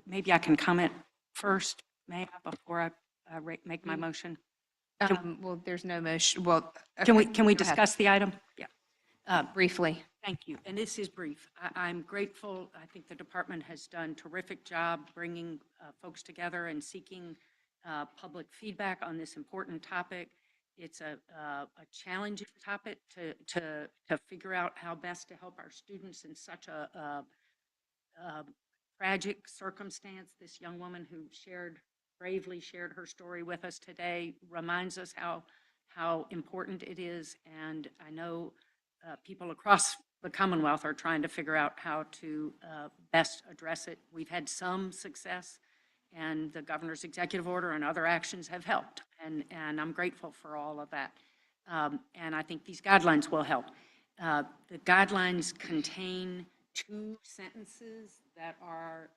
maybe I can comment first, may I, before I make my motion? Well, there's no motion. Well, Can we go ahead. discuss the item? Yeah. Briefly. Thank you. And this is brief. I'm grateful. I think the department has done a terrific job bringing folks together and seeking public feedback on this important topic. It's a challenging topic to figure out how best to help our students in such a tragic circumstance. This young woman who bravely shared her story with us today reminds us how important it is. And I know people across the Commonwealth are trying to figure out how to best address it. We've had some success, and the governor's executive order and other actions have helped. And I'm grateful for all of that. And I think these guidelines will help. The guidelines contain 2 sentences that are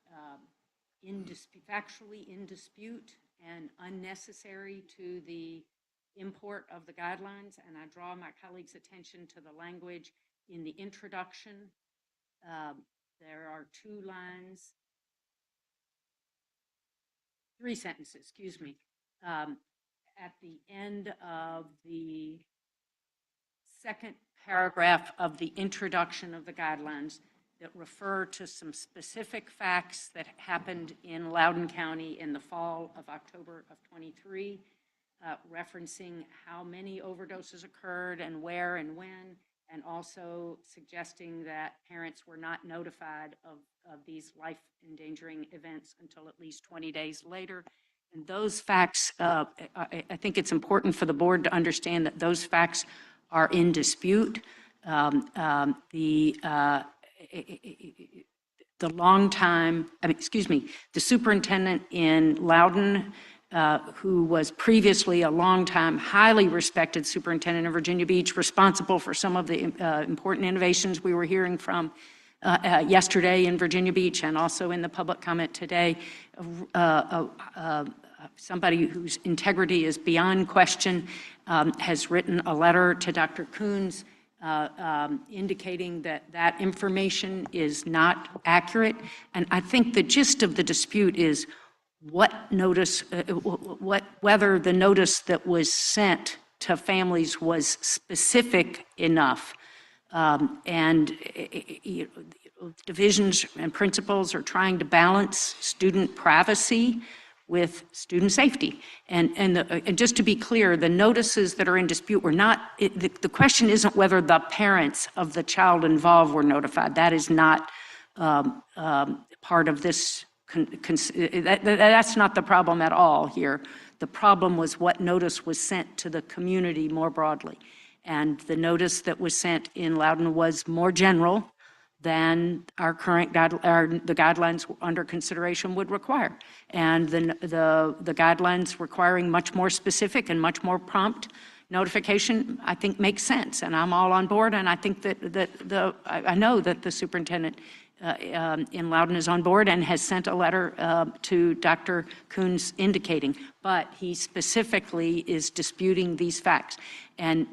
factually in dispute and unnecessary to the import of the guidelines. And I draw my colleagues' attention to the language in the introduction. There are 2 lines, 3 sentences, excuse me, at the end of the second paragraph of the introduction of the guidelines that refer to some specific facts that happened in Loudoun County in the fall of October of 23, referencing how many overdoses occurred and where and when, and also suggesting that parents were not notified of these life-endangering events until at least 20 days later. And those facts, I think it's important for the board to understand that those facts are in dispute. The superintendent in Loudoun, who was previously a longtime, highly respected superintendent in Virginia Beach, responsible for some of the important innovations we were hearing from yesterday in Virginia Beach and also in the public comment today, somebody whose integrity is beyond question, has written a letter to Dr. Coons indicating that information is not accurate. And I think the gist of the dispute is whether the notice that was sent to families was specific enough. Divisions and principals are trying to balance student privacy with student safety. And just to be clear, the notices that are in dispute were not, the question isn't whether the parents of the child involved were notified. That is not part of this, that's not the problem at all here. The problem was what notice was sent to the community more broadly. And the notice that was sent in Loudoun was more general than our current the guidelines under consideration would require. And the guidelines requiring much more specific and much more prompt notification, I think makes sense. And I'm all on board. And I think that I know that the superintendent in Loudon is on board and has sent a letter to Dr. Coons indicating, but he specifically is disputing these facts. And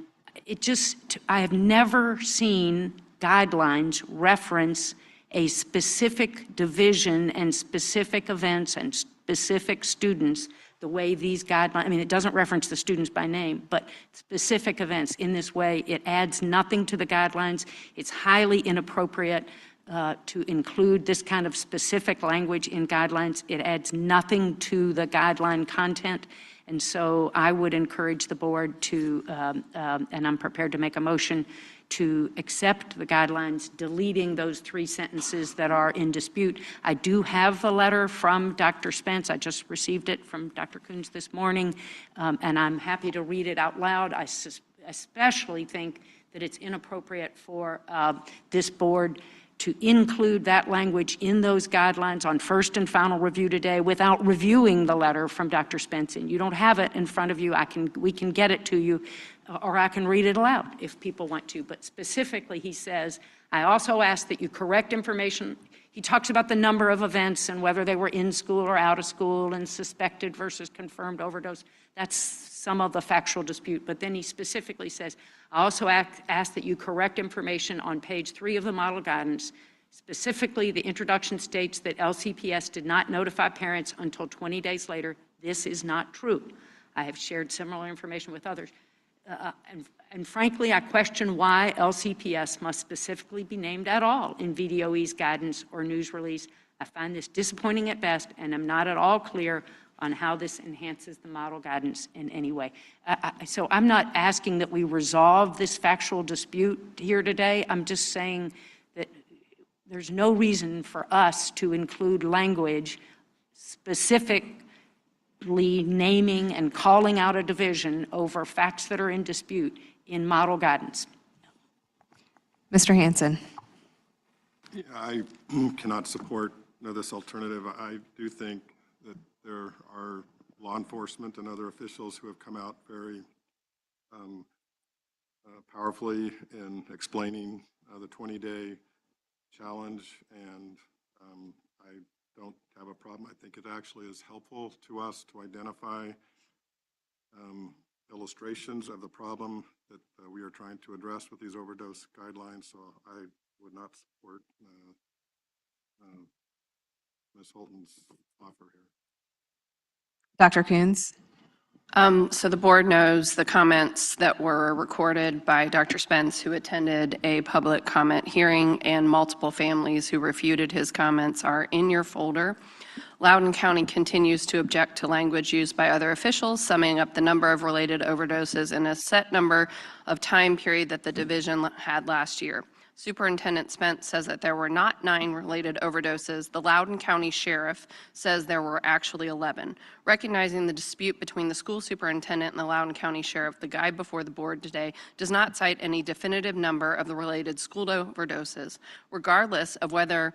I have never seen guidelines reference a specific division and specific events and specific students the way these guidelines, I mean, it doesn't reference the students by name, but specific events in this way, it adds nothing to the guidelines. It's highly inappropriate to include this kind of specific language in guidelines. It adds nothing to the guideline content. And so I would encourage the board to, and I'm prepared to make a motion to accept the guidelines, deleting those 3 sentences that are in dispute. I do have the letter from Dr. Spence. I just received it from Dr. Coons this morning, and I'm happy to read it out loud. I especially think that it's inappropriate for this board to include that language in those guidelines on first and final review today without reviewing the letter from Dr. Spence. And you don't have it in front of you. We can get it to you, or I can read it aloud if people want to. But specifically, he says, I also ask that you correct information. He talks about the number of events and whether they were in school or out of school and suspected versus confirmed overdose. That's some of the factual dispute. But then he specifically says, I also ask that you correct information on page 3 of the model guidance. Specifically, the introduction states that LCPS did not notify parents until 20 days later. This is not true. I have shared similar information with others. And frankly, I question why LCPS must specifically be named at all in VDOE's guidance or news release. I find this disappointing at best, and am not at all clear on how this enhances the model guidance in any way. So I'm not asking that we resolve this factual dispute here today. I'm just saying that there's no reason for us to include language specifically naming and calling out a division over facts that are in dispute in model guidance. Mr. Hanson. Yeah, I cannot support this alternative. I do think that there are law enforcement and other officials who have come out very powerfully in explaining the 20-day challenge, and I don't have a problem. I think it actually is helpful to us to identify illustrations of the problem that we are trying to address with these overdose guidelines, so I would not support Ms. Holton's offer here. Dr. Coons. So the board knows the comments that were recorded by Dr. Spence, who attended a public comment hearing, and multiple families who refuted his comments are in your folder. Loudoun County continues to object to language used by other officials, summing up the number of related overdoses in a set number of time period that the division had last year. Superintendent Spence says that there were not 9 related overdoses. The Loudoun County Sheriff says there were actually 11. Recognizing the dispute between the school superintendent and the Loudoun County Sheriff, the guide before the board today does not cite any definitive number of the related school overdoses. Regardless of whether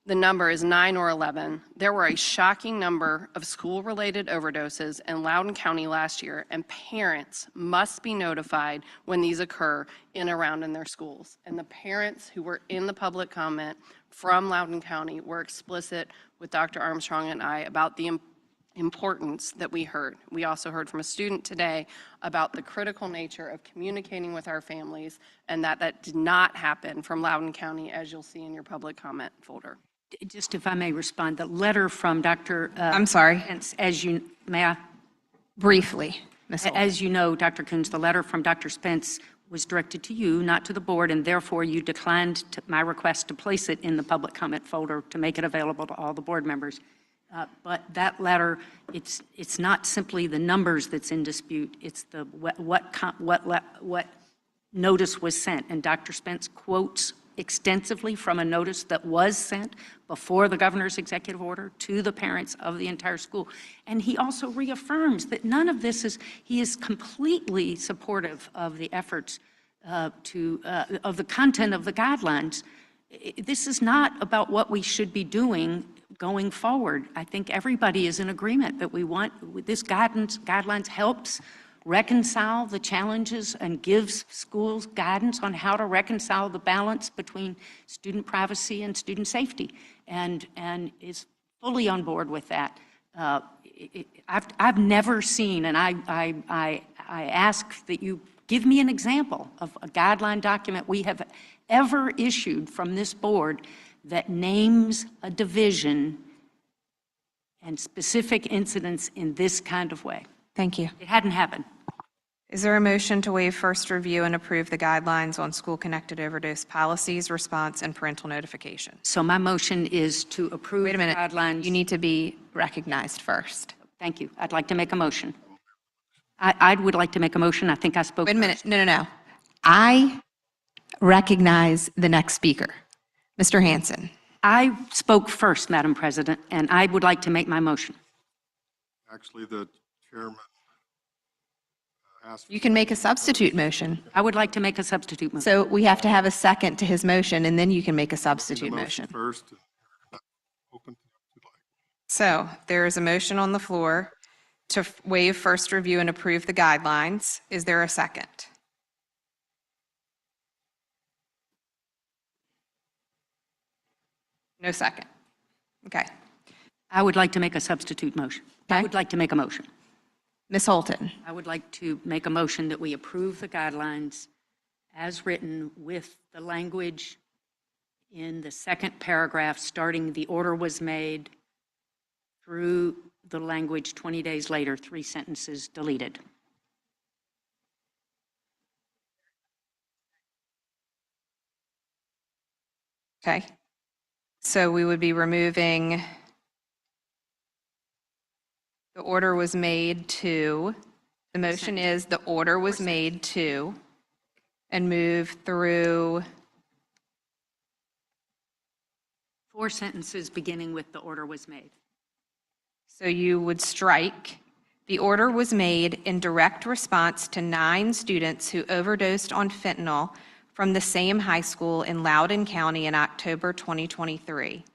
the number is 9 or 11, there were a shocking number of school-related overdoses in Loudoun County last year, and parents must be notified when these occur in their schools. And the parents who were in the public comment from Loudoun County were explicit with Dr. Armstrong and I about the importance that we heard. We also heard from a student today about the critical nature of communicating with our families, and that did not happen from Loudoun County, as you'll see in your public comment folder. Just if I may respond, the letter from Dr. I'm sorry. As you, may I? Briefly, Ms. Holton. As you know, Dr. Coons, the letter from Dr. Spence was directed to you, not to the board, and therefore you declined my request to place it in the public comment folder to make it available to all the board members. But that letter, it's not simply the numbers that's in dispute, it's the what notice was sent. And Dr. Spence quotes extensively from a notice that was sent before the governor's executive order to the parents of the entire school. And he also reaffirms that none of this he is completely supportive of the efforts of the content of the guidelines. This is not about what we should be doing going forward. I think everybody is in agreement that we want, this guidelines helps reconcile the challenges and gives schools guidance on how to reconcile the balance between student privacy and student safety, and is fully on board with that. I've never seen, and I ask that you give me an example of a guideline document we have ever issued from this board that names a division and specific incidents in this kind of way. Thank you. It hadn't happened. Is there a motion to waive first review and approve the guidelines on school-connected overdose policies, response, and parental notification? So my motion is to approve Wait a minute. guidelines. You need to be recognized first. Thank you. I'd like to make a motion. I would like to make a motion. I think I spoke Wait a minute. first. No. I recognize the next speaker. Mr. Hanson. I spoke first, Madam President, and I would like to make my motion. Actually, the chairman asked. You can make a substitute motion. I would like to make a substitute motion. So we have to have a second to his motion, and then you can make a substitute The motion. First. Open. So there is a motion on the floor to waive first review and approve the guidelines. Is there a second? No second. Okay. I would like to make a substitute motion. I Okay. would like to make a motion. Ms. Holton. I would like to make a motion that we approve the guidelines as written with the language in the second paragraph, starting the order was made through the language 20 days later, 3 sentences deleted. Okay. So we would be removing, the order was made to, the motion is the order was made to, and move through, 4 sentences beginning with the order was made. so you would strike, the order was made in direct response to 9 students who overdosed on fentanyl from the same high school in Loudoun County in October 2023.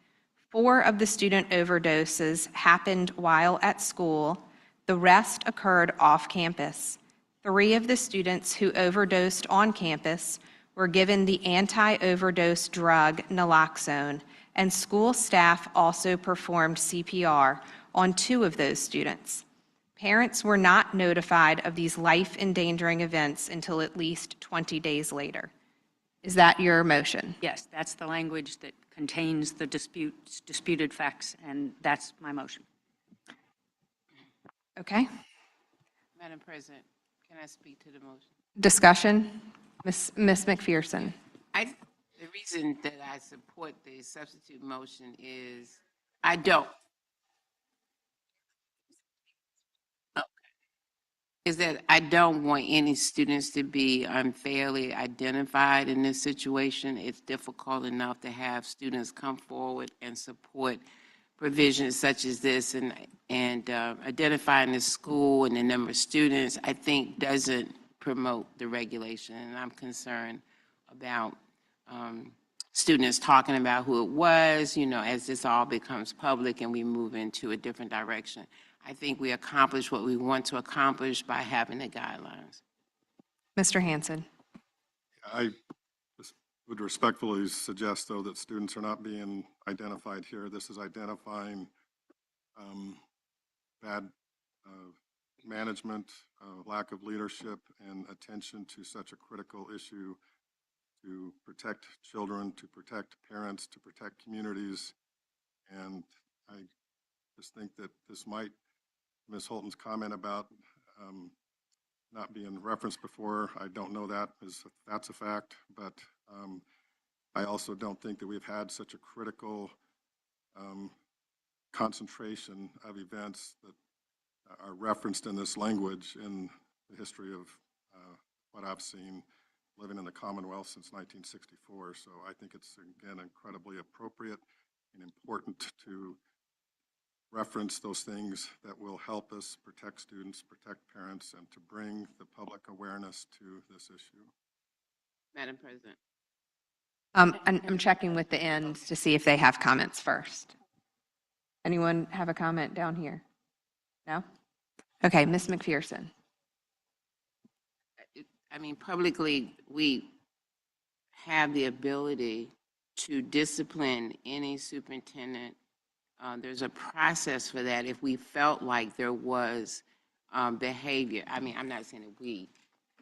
4 of the student overdoses happened while at school. The rest occurred off campus. 3 of the students who overdosed on campus were given the anti-overdose drug naloxone, and school staff also performed CPR on 2 of those students. Parents were not notified of these life-endangering events until at least 20 days later. Is that your motion? Yes, that's the language that contains the disputed facts, and that's my motion. Okay. Madam President, can I speak to the motion? Discussion? Ms. McPherson. The reason that I support the substitute motion is I don't. Is that I don't want any students to be unfairly identified in this situation. It's difficult enough to have students come forward and support provisions such as this, and identifying the school and the number of students, I think, doesn't promote the regulation. And I'm concerned about students talking about who it was, as this all becomes public and we move into a different direction. I think we accomplish what we want to accomplish by having the guidelines. Mr. Hanson. I would respectfully suggest, though, that students are not being identified here. This is identifying bad management, lack of leadership, and attention to such a critical issue to protect children, to protect parents, to protect communities. And I just think that this might, Ms. Holton's comment about not being referenced before, I don't know that that's a fact, but I also don't think that we've had such a critical concentration of events that are referenced in this language in the history of what I've seen living in the Commonwealth since 1964. So I think it's, again, incredibly appropriate and important to reference those things that will help us protect students, protect parents, and to bring the public awareness to this issue. Madam President. I'm checking with the end to see if they have comments first. Anyone have a comment down here? No? Okay, Ms. McPherson. I mean, publicly, we have the ability to discipline any superintendent. There's a process for that if we felt like there was behavior. I mean, I'm not saying that we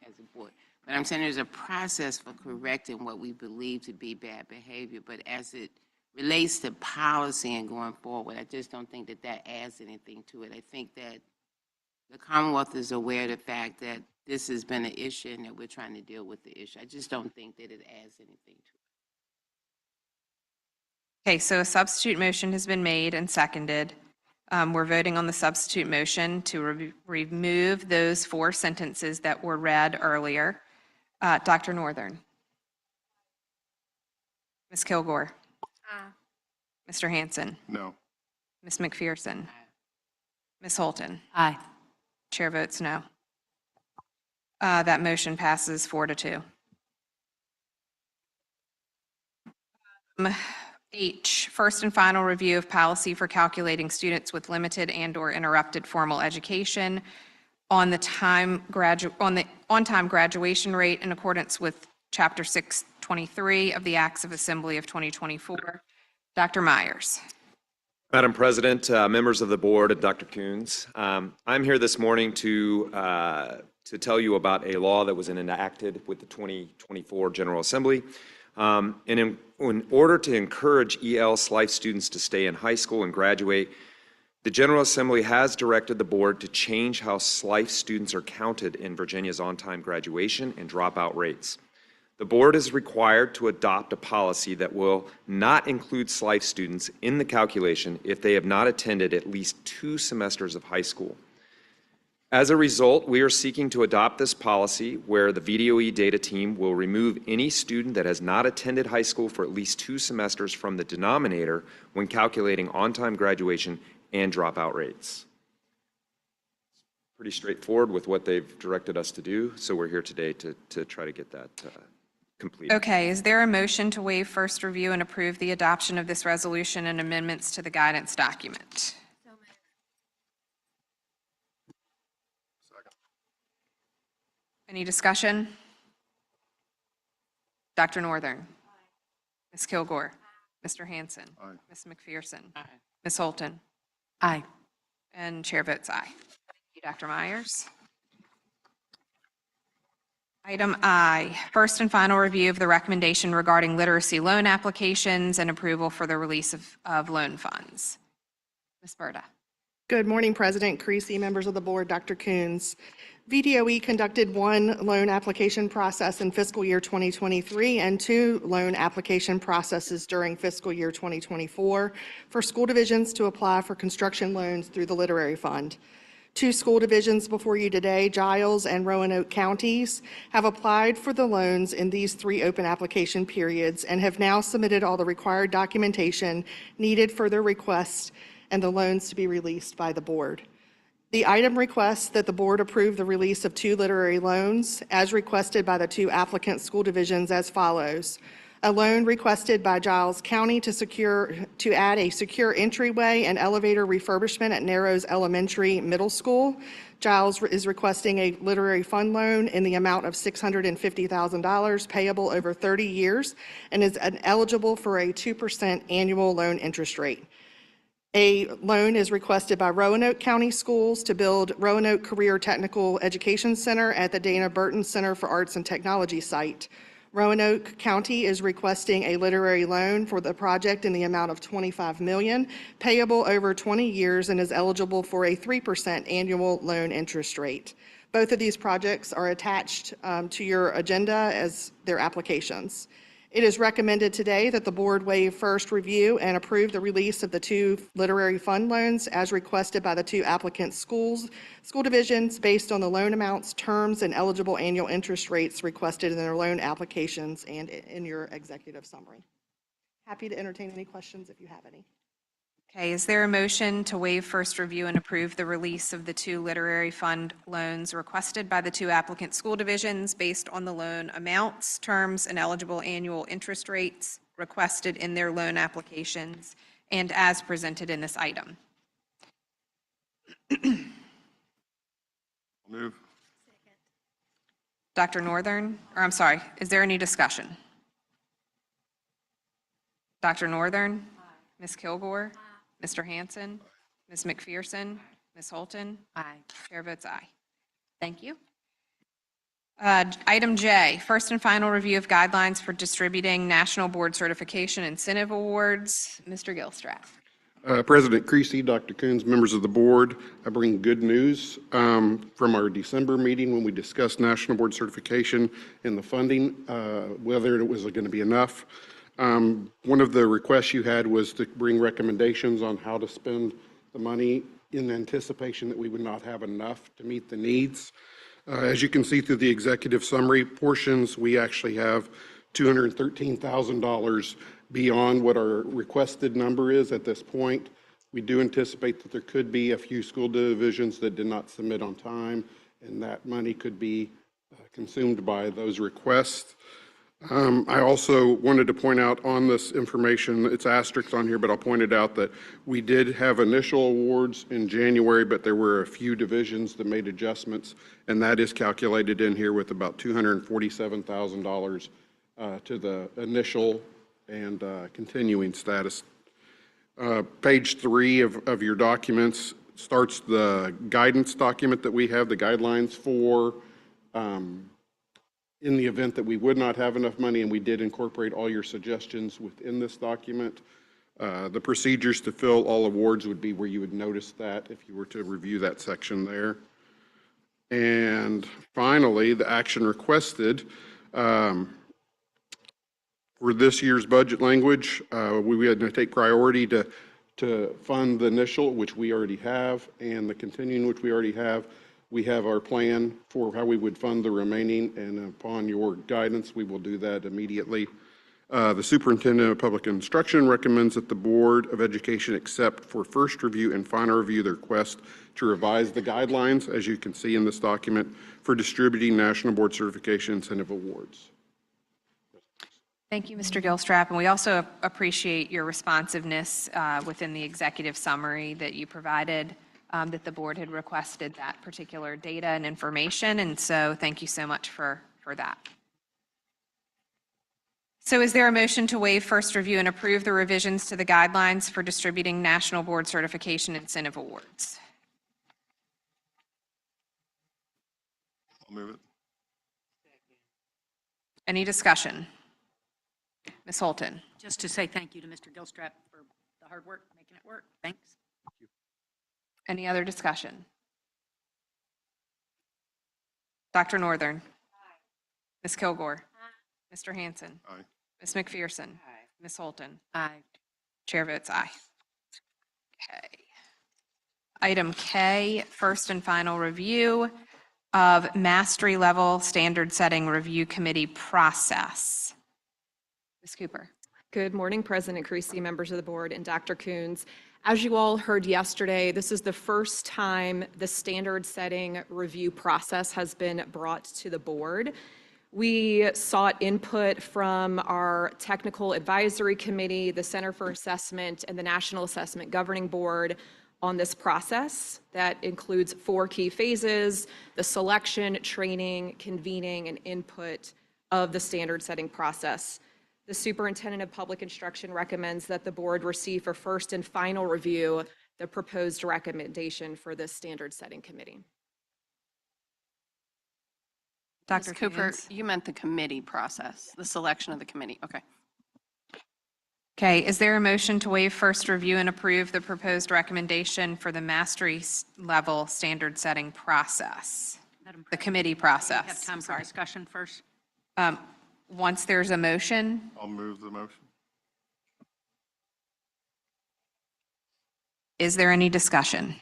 as a board, but I'm saying there's a process for correcting what we believe to be bad behavior. But as it relates to policy and going forward, I just don't think that that adds anything to it. I think that the Commonwealth is aware of the fact that this has been an issue and that we're trying to deal with the issue. I just don't think that it adds anything to it. Okay, so a substitute motion has been made and seconded. We're voting on the substitute motion to remove those 4 sentences that were read earlier. Dr. Northern. Ms. Kilgore. Mr. Hanson. No. Ms. McPherson. Ms. Holton. Aye. Chair votes no. That motion passes 4-2. H, first and final review of policy for calculating students with limited and/or interrupted formal education on the on-time graduation rate in accordance with Chapter 623 of the Acts of Assembly of 2024. Dr. Myers. Madam President, members of the board, and Dr. Coons, I'm here this morning to tell you about a law that was enacted with the 2024 General Assembly. And in order to encourage EL SLIFE students to stay in high school and graduate, the General Assembly has directed the board to change how SLIFE students are counted in Virginia's on-time graduation and dropout rates. The board is required to adopt a policy that will not include SLIFE students in the calculation if they have not attended at least 2 semesters of high school. As a result, we are seeking to adopt this policy where the VDOE data team will remove any student that has not attended high school for at least 2 semesters from the denominator when calculating on-time graduation and dropout rates. Pretty straightforward with what they've directed us to do, so we're here today to try to get that completed. Okay, is there a motion to waive first review and approve the adoption of this resolution and amendments to the guidance document? Any discussion? Dr. Northern. Ms. Kilgore. Mr. Hanson. Ms. McPherson. Ms. Holton. Aye. And chair votes aye. Thank you, Dr. Myers. Item I, first and final review of the recommendation regarding literacy loan applications and approval for the release of loan funds. Ms. Berta. Good morning, President Creasy, members of the board, Dr. Coons. VDOE conducted 1 loan application process in fiscal year 2023 and 2 loan application processes during fiscal year 2024 for school divisions to apply for construction loans through the Literary Fund. 2 school divisions before you today, Giles and Roanoke counties, have applied for the loans in these 3 open application periods and have now submitted all the required documentation needed for their requests and the loans to be released by the board. The item requests that the board approve the release of 2 literary loans as requested by the 2 applicant school divisions as follows. A loan requested by Giles County to add a secure entryway and elevator refurbishment at Narrows Elementary Middle School. Giles is requesting a literary fund loan in the amount of $650,000 payable over 30 years and is eligible for a 2% annual loan interest rate. A loan is requested by Roanoke County Schools to build Roanoke Career Technical Education Center at the Dana Burton Center for Arts and Technology site. Roanoke County is requesting a literary loan for the project in the amount of $25 million, payable over 20 years, and is eligible for a 3% annual loan interest rate. Both of these projects are attached to your agenda as their applications. It is recommended today that the board waive first review and approve the release of the 2 literary fund loans as requested by the 2 applicant school divisions based on the loan amounts, terms, and eligible annual interest rates requested in their loan applications and in your executive summary. Happy to entertain any questions if you have any. Okay, is there a motion to waive first review and approve the release of the 2 literary fund loans requested by the 2 applicant school divisions based on the loan amounts, terms, and eligible annual interest rates requested in their loan applications and as presented in this item? Move. Dr. Northern, or I'm sorry, is there any discussion? Dr. Northern? Ms. Kilgore? Mr. Hanson? Ms. McPherson? Ms. Holton? Aye. Chair votes aye. Thank you. Item J, first and final review of guidelines for distributing National Board Certification Incentive Awards. Mr. Gilstrap. President Creasy, Dr. Coons, members of the board, I bring good news from our December meeting when we discussed National Board Certification and the funding, whether it was going to be enough. One of the requests you had was to bring recommendations on how to spend the money in anticipation that we would not have enough to meet the needs. As you can see through the executive summary portions, we actually have $213,000 beyond what our requested number is at this point. We do anticipate that there could be a few school divisions that did not submit on time, and that money could be consumed by those requests. I also wanted to point out on this information, it's asterisked on here, but I'll point it out that we did have initial awards in January, but there were a few divisions that made adjustments, and that is calculated in here with about $247,000 to the initial and continuing status. Page 3 of your documents starts the guidance document that we have, the guidelines for in the event that we would not have enough money, and we did incorporate all your suggestions within this document. The procedures to fill all awards would be where you would notice that if you were to review that section there. And finally, the action requested for this year's budget language, we had to take priority to fund the initial, which we already have, and the continuing, which we already have. We have our plan for how we would fund the remaining, and upon your guidance, we will do that immediately. The Superintendent of Public Instruction recommends that the Board of Education accept for first review and final review the request to revise the guidelines, as you can see in this document, for distributing National Board Certification Incentive Awards. Thank you, Mr. Gilstrap, and we also appreciate your responsiveness within the executive summary that you provided, that the board had requested that particular data and information, and so thank you so much for that. So is there a motion to waive first review and approve the revisions to the guidelines for distributing National Board Certification Incentive Awards? I'll move it. Any discussion? Ms. Holton. Just to say thank you to Mr. Gilstrap for the hard work, making it work. Thanks. Any other discussion? Dr. Northern. Ms. Kilgore. Mr. Hanson. Aye. Ms. McPherson. Ms. Holton. Aye. Chair votes aye. Okay. Item K, first and final review of mastery level standard setting review committee process. Ms. Cooper. Good morning, President Creasy, members of the board, and Dr. Coons. As you all heard yesterday, this is the first time the standard setting review process has been brought to the board. We sought input from our technical advisory committee, the Center for Assessment, and the National Assessment Governing Board on this process that includes 4 key phases: the selection, training, convening, and input of the standard setting process. The Superintendent of Public Instruction recommends that the board receive for first and final review the proposed recommendation for the standard setting committee. Dr. Cooper, you meant the committee process, the selection of the committee. Okay. Okay, is there a motion to waive first review and approve the proposed recommendation for the mastery level standard setting process? The committee process. We have time for discussion first. Once there's a motion, I'll move the motion. is there any discussion?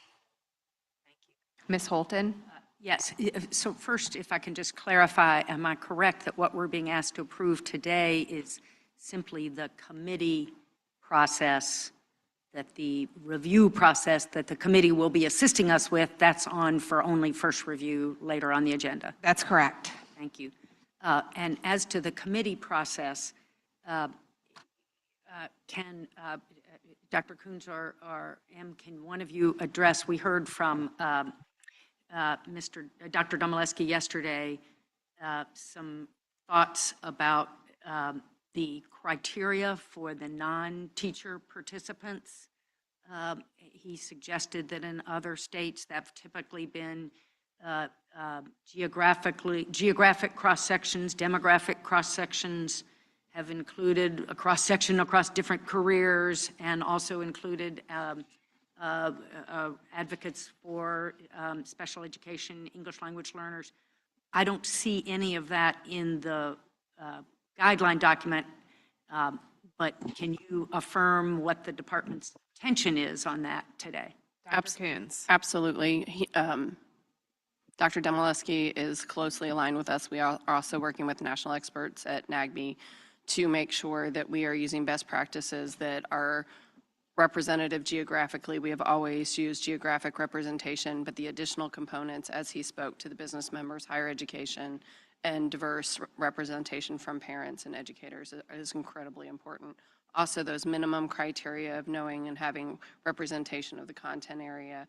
Ms. Holton? Yes. So first, if I can just clarify, am I correct that what we're being asked to approve today is simply the committee process, that the review process that the committee will be assisting us with, that's on for only first review later on the agenda? That's correct. Thank you. And as to the committee process, can Dr. Coons or M, can one of you address, we heard from Dr. Domaleski yesterday some thoughts about the criteria for the non-teacher participants. He suggested that in other states that's typically been geographic cross-sections, demographic cross-sections have included a cross-section across different careers and also included advocates for special education, English language learners. I don't see any of that in the guideline document, but can you affirm what the department's intention is on that today? Absolutely. Dr. Demolewski is closely aligned with us. We are also working with national experts at NAGME to make sure that we are using best practices that are representative geographically. We have always used geographic representation, but the additional components, as he spoke to the business members, higher education, and diverse representation from parents and educators is incredibly important. Also, those minimum criteria of knowing and having representation of the content area,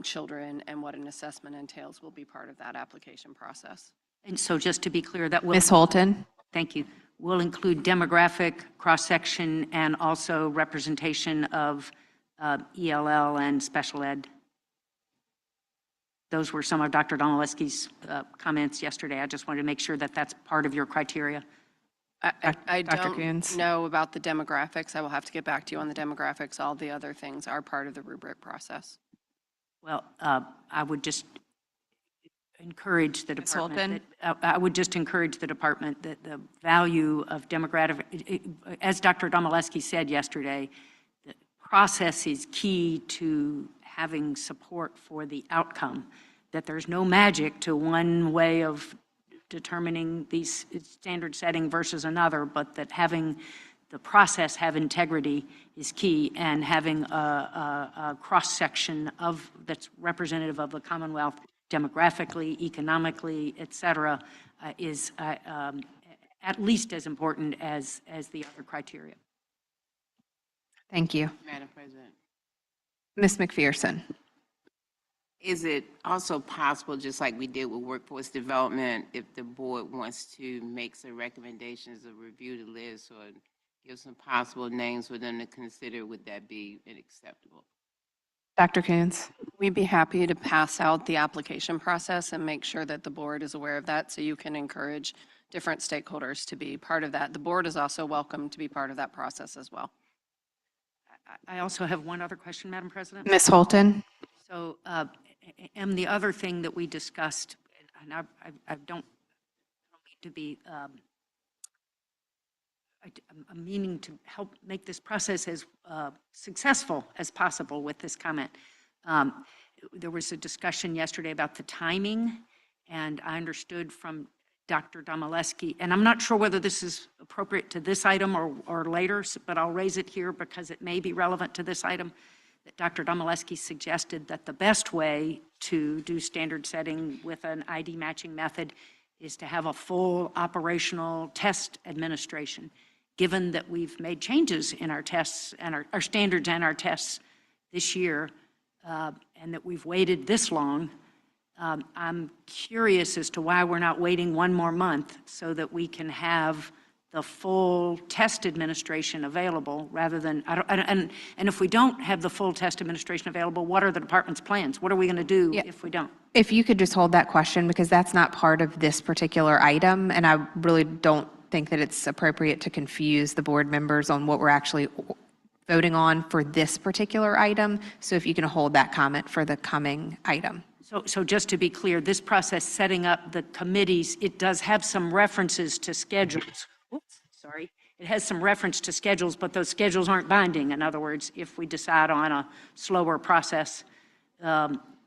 children, and what an assessment entails will be part of that application process. And so just to be clear, that will... Ms. Holton? Thank you. Will include demographic cross-section and also representation of ELL and special ed. Those were some of Dr. Domolewski's comments yesterday. I just wanted to make sure that that's part of your criteria. I don't know about the demographics. I will have to get back to you on the demographics. All the other things are part of the rubric process. Well, I would just encourage the department. I would just encourage the department that the value of demographic, as Dr. Domolewski said yesterday, the process is key to having support for the outcome. That there's no magic to one way of determining these standard setting versus another, but that having the process have integrity is key, and having a cross-section of that's representative of the Commonwealth demographically, economically, et cetera, is at least as important as the other criteria. Thank you. Madam President. Ms. McPherson? Is it also possible, just like we did with workforce development, if the board wants to make some recommendations or review the list or give some possible names for them to consider, would that be acceptable? Dr. Coons? We'd be happy to pass out the application process and make sure that the board is aware of that so you can encourage different stakeholders to be part of that. The board is also welcome to be part of that process as well. I also have one other question, Madam President. Ms. Holton? So, and the other thing that we discussed, and I don't mean to be, I'm meaning to help make this process as successful as possible with this comment. There was a discussion yesterday about the timing, and I understood from Dr. Domolewski, and I'm not sure whether this is appropriate to this item or later, but I'll raise it here because it may be relevant to this item, that Dr. Domolewski suggested that the best way to do standard setting with an ID matching method is to have a full operational test administration. Given that we've made changes in our tests and our standards and our tests this year, and that we've waited this long, I'm curious as to why we're not waiting one more month so that we can have the full test administration available rather than, and if we don't have the full test administration available, what are the department's plans? What are we going to do if we don't? If you could just hold that question, because that's not part of this particular item, and I really don't think that it's appropriate to confuse the board members on what we're actually voting on for this particular item. So if you can hold that comment for the coming item. So just to be clear, this process setting up the committees, it does have some references to schedules. Oops, sorry. It has some reference to schedules, but those schedules aren't binding. In other words, if we decide on a slower process,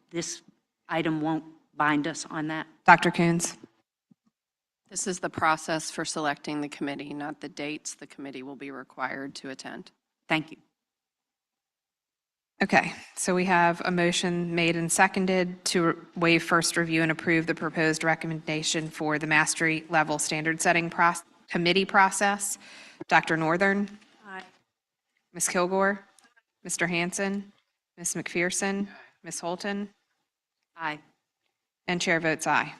this item won't bind us on that. Dr. Coons? This is the process for selecting the committee, not the dates the committee will be required to attend. Thank you. Okay, so we have a motion made and seconded to waive first review and approve the proposed recommendation for the mastery level standard setting committee process. Dr. Northern? Aye. Ms. Kilgore? Mr. Hanson? Ms. McPherson? Ms. Holton? Aye. And chair votes aye.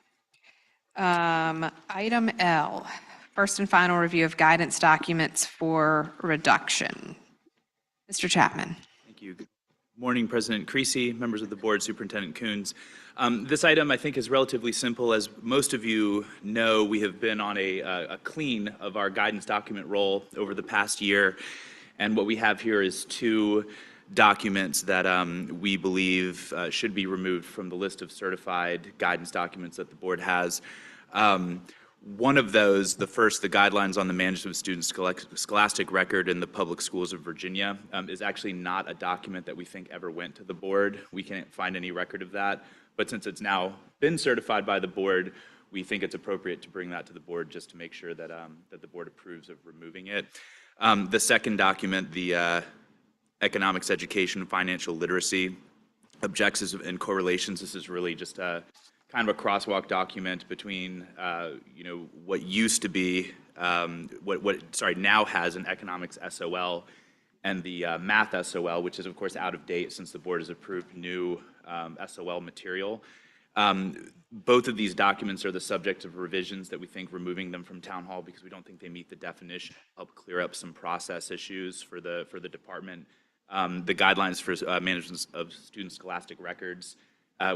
Item L, first and final review of guidance documents for reduction. Mr. Chapman. Thank you. Good morning, President Creasy, members of the board, Superintendent Coons. This item, I think, is relatively simple. As most of you know, we have been on a clean of our guidance document roll over the past year. And what we have here is two documents that we believe should be removed from the list of certified guidance documents that the board has. One of those, the first, the guidelines on the management of student scholastic record in the public schools of Virginia, is actually not a document that we think ever went to the board. We can't find any record of that. But since it's now been certified by the board, we think it's appropriate to bring that to the board just to make sure that, that the board approves of removing it. The second document, the economics education and financial literacy objectives and correlations, this is really just a kind of a crosswalk document between what used to be now has an economics SOL and the math SOL, which is of course out of date since the board has approved new SOL material. Both of these documents are the subject of revisions that we think removing them from Town Hall because we don't think they meet the definition, help clear up some process issues for the department. The guidelines for management of student scholastic records,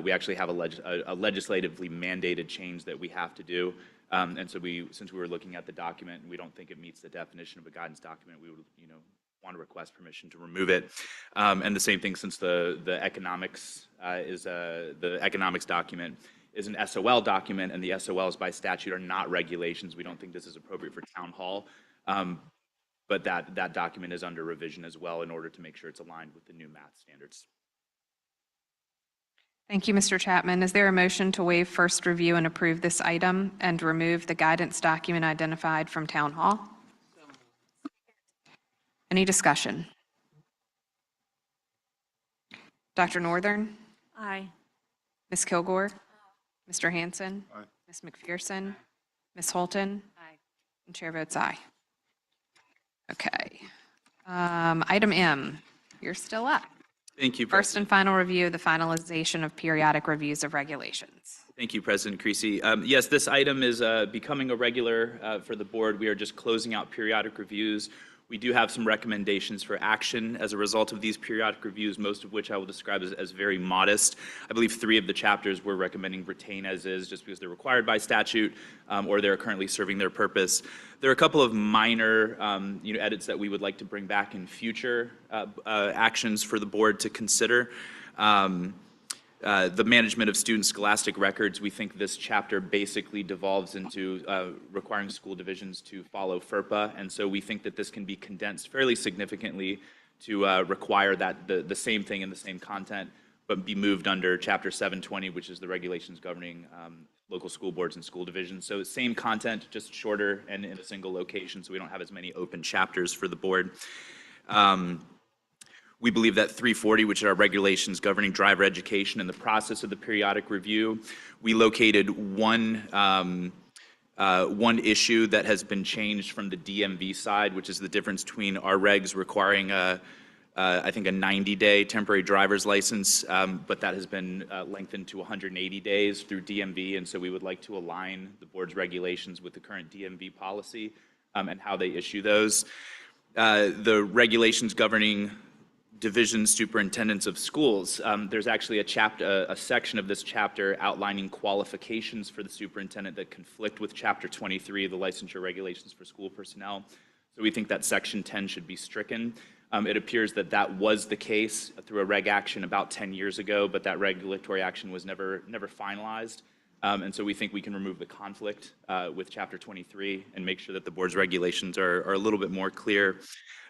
we actually have a legislatively mandated change that we have to do. And so since we were looking at the document and we don't think it meets the definition of a guidance document, we would want to request permission to remove it. And the same thing, since the economics the economics document is an SOL document, and the SOLs by statute are not regulations. We don't think this is appropriate for Town Hall. But that document is under revision as well in order to make sure it's aligned with the new math standards. Thank you, Mr. Chapman. Is there a motion to waive first review and approve this item and remove the guidance document identified from Town Hall? Any discussion? Dr. Northern? Aye. Ms. Kilgore? Mr. Hanson? Aye. Ms. McPherson? Ms. Holton? Aye. And chair votes aye. Okay. Item M, you're still up. Thank you, First and final review of the finalization of periodic reviews of regulations. Thank you, President Creasy. Yes, this item is becoming a regular for the board. We are just closing out periodic reviews. We do have some recommendations for action as a result of these periodic reviews, most of which I will describe as very modest. I believe 3 of the chapters we're recommending retain as is just because they're required by statute or they're currently serving their purpose. There are a couple of minor edits that we would like to bring back in future actions for the board to consider. The management of student scholastic records, we think this chapter basically devolves into requiring school divisions to follow FERPA, and so we think that this can be condensed fairly significantly to require that the same thing in the same content, but be moved under Chapter 720, which is the regulations governing local school boards and school divisions. So same content, just shorter and in a single location, so we don't have as many open chapters for the board. We believe that 340, which are our regulations governing driver education, in the process of the periodic review, we located one issue that has been changed from the DMV side, which is the difference between our regs requiring I think a 90-day temporary driver's license, but that has been lengthened to 180 days through DMV, and so we would like to align the board's regulations with the current DMV policy and how they issue those. The regulations governing division superintendents of schools, there's actually a section of this chapter outlining qualifications for the superintendent that conflict with Chapter 23, the licensure regulations for school personnel. So we think that Section 10 should be stricken. It appears that that was the case through a reg action about 10 years ago, but that regulatory action was never finalized. And so we think we can remove the conflict with Chapter 23 and make sure that the board's regulations are a little bit more clear.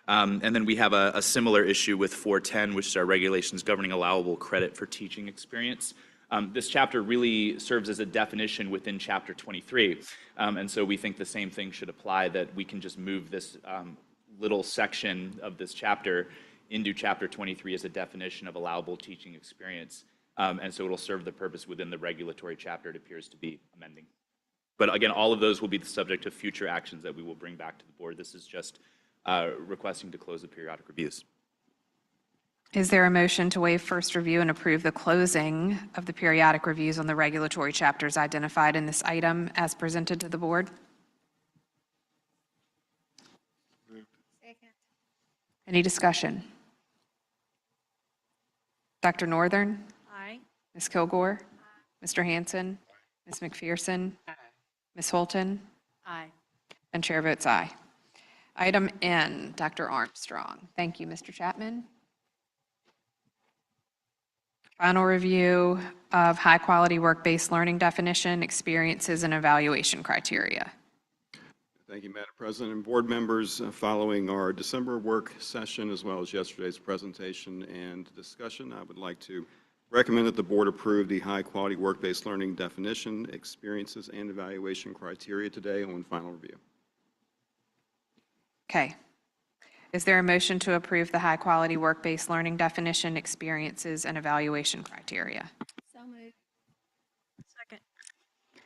And then we have a similar issue with 410, which is our regulations governing allowable credit for teaching experience. This chapter really serves as a definition within Chapter 23. And so we think the same thing should apply, that we can just move this little section of this chapter into Chapter 23 as a definition of allowable teaching experience. And so it'll serve the purpose within the regulatory chapter it appears to be amending. But again, all of those will be the subject of future actions that we will bring back to the board. This is just requesting to close the periodic reviews. Is there a motion to waive first review and approve the closing of the periodic reviews on the regulatory chapters identified in this item as presented to the board? Any discussion? Dr. Northern? Aye. Ms. Kilgore? Mr. Hanson? Ms. McPherson? Ms. Holton? Aye. And chair votes aye. Item N, Dr. Armstrong. Thank you, Mr. Chapman. Final review of high-quality work-based learning definition, experiences, and evaluation criteria. Thank you, Madam President and board members. Following our December work session, as well as yesterday's presentation and discussion, I would like to recommend that the board approve the high-quality work-based learning definition, experiences, and evaluation criteria today on final review. Okay. Is there a motion to approve the high-quality work-based learning definition, experiences, and evaluation criteria? So moved. Second.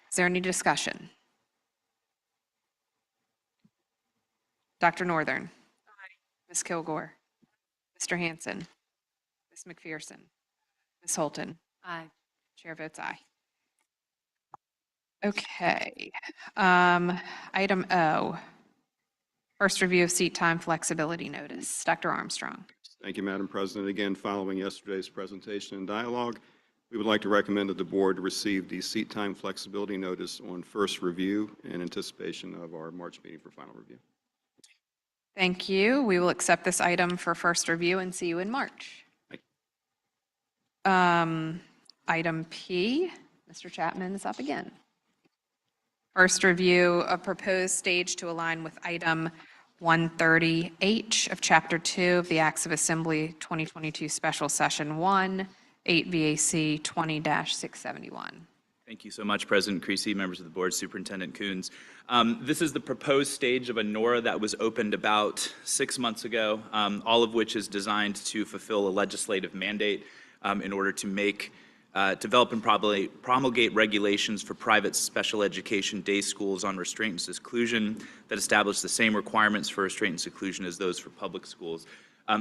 Is there any discussion? Dr. Northern? Aye. Ms. Kilgore? Mr. Hanson? Ms. McPherson? Ms. Holton? Aye. Chair votes aye. Okay. Item O, first review of seat time flexibility notice. Dr. Armstrong. Thank you, Madam President. Again, following yesterday's presentation and dialogue, we would like to recommend that the board receive the seat time flexibility notice on first review in anticipation of our March meeting for final review. Thank you. We will accept this item for first review and see you in March. Item P, Mr. Chapman is up again. First review of proposed stage to align with item 130H of Chapter 2 of the Acts of Assembly 2022 Special Session 1, 8 VAC 20-671. Thank you so much, President Creasy, members of the board, Superintendent Coons. This is the proposed stage of a NORA that was opened about 6 months ago, all of which is designed to fulfill a legislative mandate in order to make, develop and promulgate regulations for private special education day schools on restraint and seclusion that establish the same requirements for restraint and seclusion as those for public schools.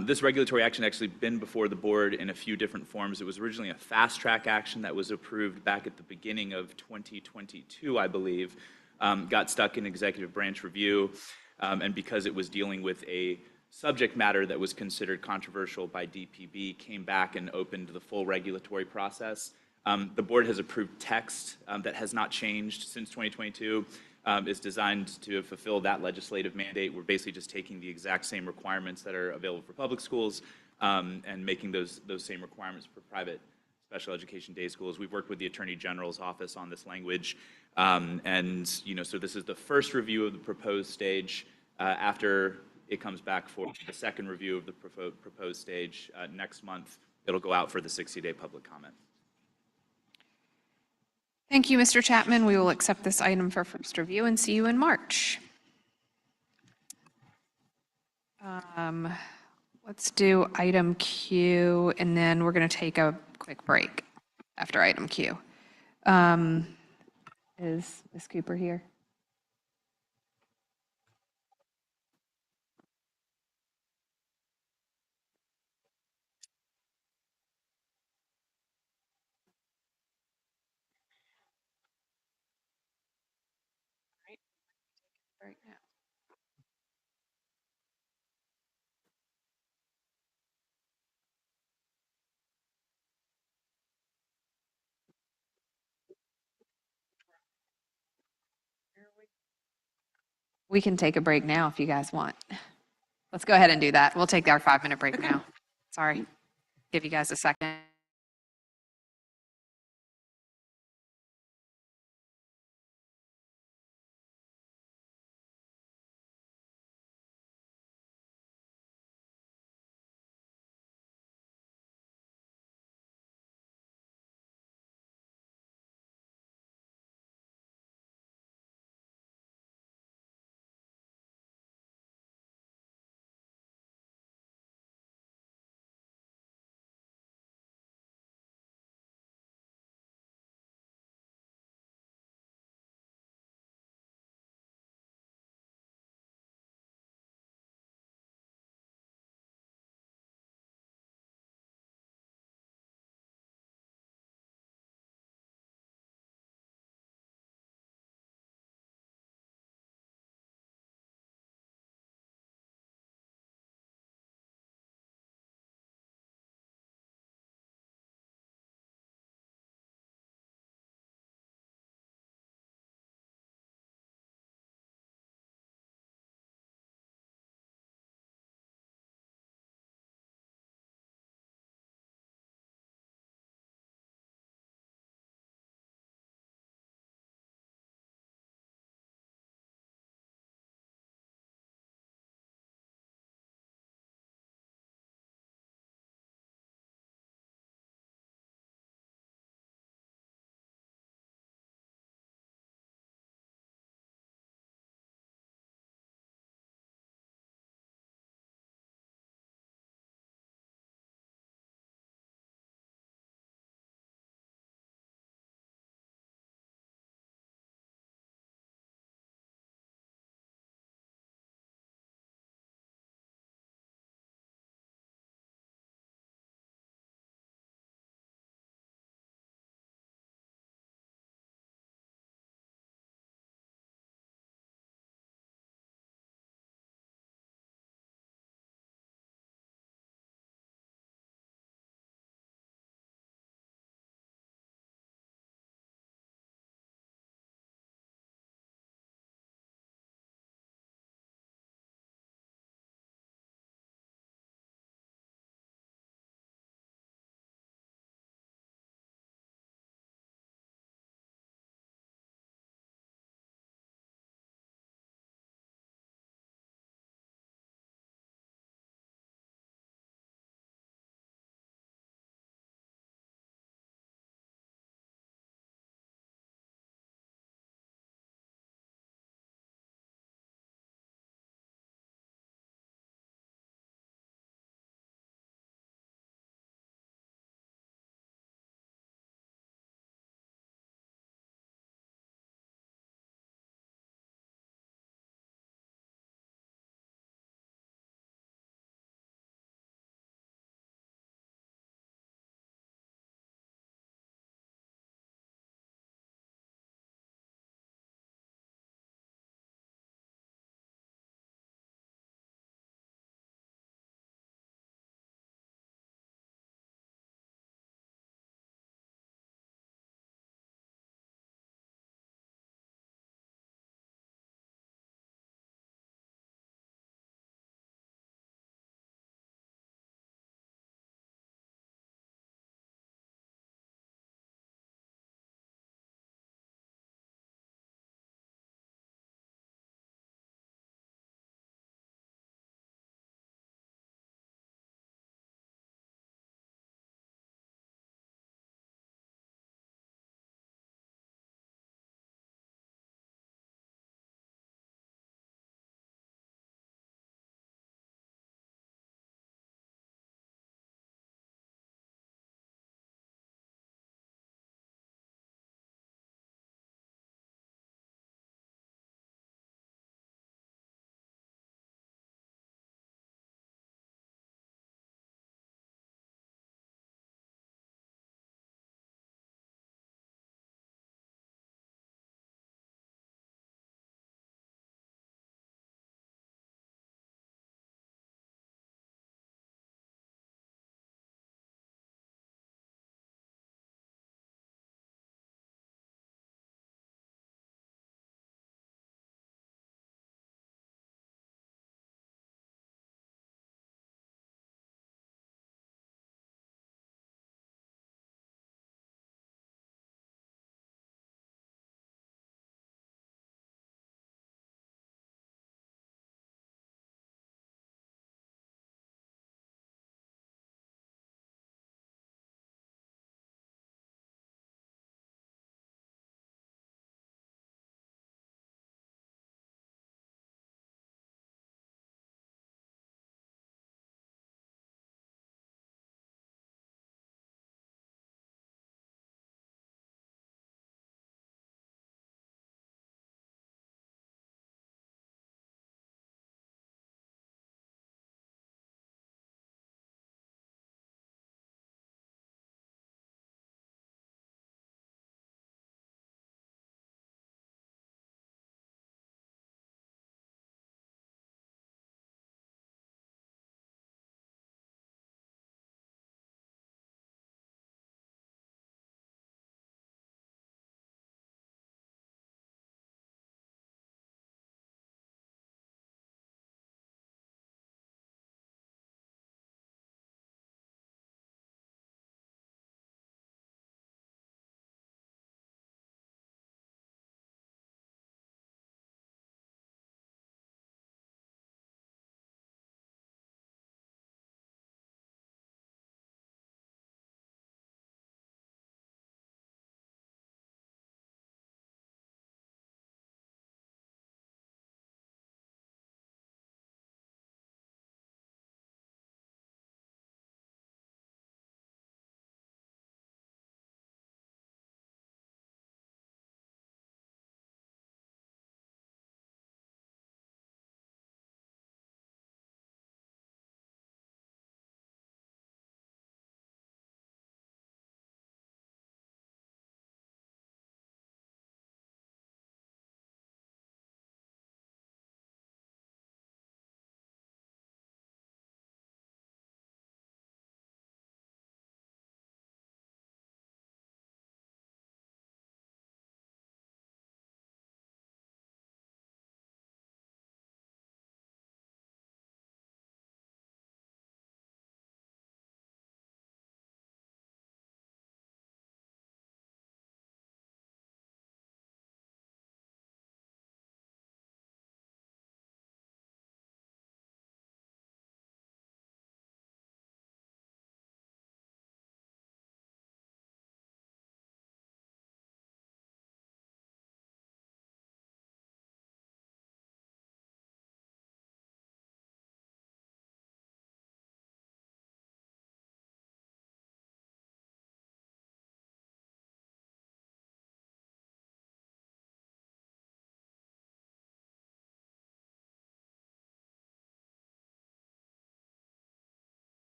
This regulatory action actually been before the board in a few different forms. It was originally a fast track action that was approved back at the beginning of 2022, I believe, got stuck in executive branch review, and because it was dealing with a subject matter that was considered controversial by DPB, came back and opened the full regulatory process. The board has approved text that has not changed since 2022. Is designed to fulfill that legislative mandate. We're basically just taking the exact same requirements that are available for public schools and making those same requirements for private special education day schools. We've worked with the Attorney General's office on this language, and so this is the first review of the proposed stage. After it comes back for the second review of the proposed stage next month, it'll go out for the 60-day public comment. Thank you, Mr. Chapman. We will accept this item for first review and see you in March. Let's do item Q, and then we're going to take a quick break after item Q. Is Ms. Cooper here? Right now. We can take a break now if you guys want. Let's go ahead and do that. We'll take our 5-minute break now. Sorry. Give you guys a second.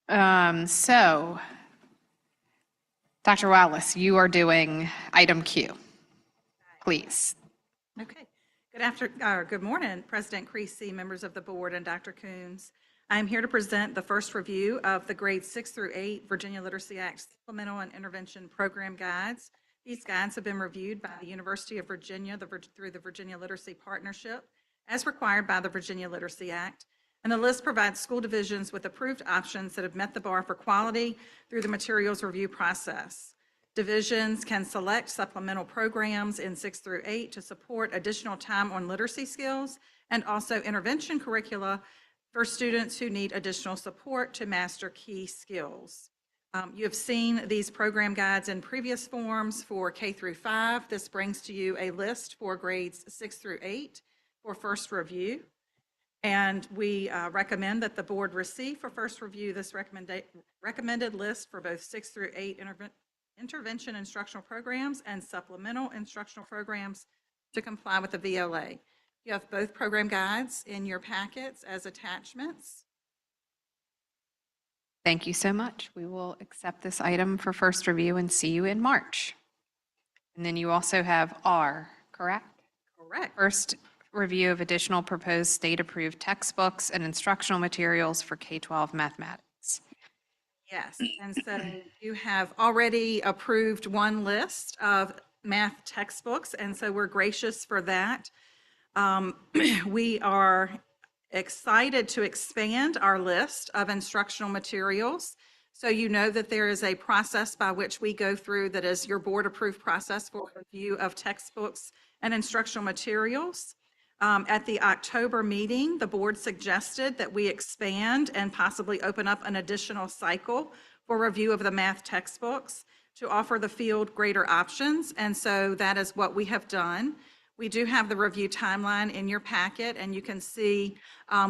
So, Dr. Wallace, you are doing item Q. Please. Okay. Good morning, President Creasy, members of the board, and Dr. Coons. I'm here to present the first review of the grades 6 through 8 Virginia Literacy Act Supplemental and Intervention Program Guides. These guides have been reviewed by the University of Virginia through the Virginia Literacy Partnership as required by the Virginia Literacy Act. And the list provides school divisions with approved options that have met the bar for quality through the materials review process. Divisions can select supplemental programs in 6 through 8 to support additional time on literacy skills and also intervention curricula for students who need additional support to master key skills. You have seen these program guides in previous forms for K through 5. This brings to you a list for grades 6 through 8 for first review. And we recommend that the board receive for first review this recommended list for both 6 through 8 intervention instructional programs and supplemental instructional programs to comply with the VLA. You have both program guides in your packets as attachments. Thank you so much. We will accept this item for first review and see you in March. And then you also have R, correct? Correct. First review of additional proposed state-approved textbooks and instructional materials for K-12 mathematics. Yes, and so you have already approved one list of math textbooks, and so we're gracious for that. We are excited to expand our list of instructional materials. So you know that there is a process by which we go through that is your board-approved process for review of textbooks and instructional materials. At the October meeting, the board suggested that we expand and possibly open up an additional cycle for review of the math textbooks to offer the field greater options, and so that is what we have done. We do have the review timeline in your packet, and you can see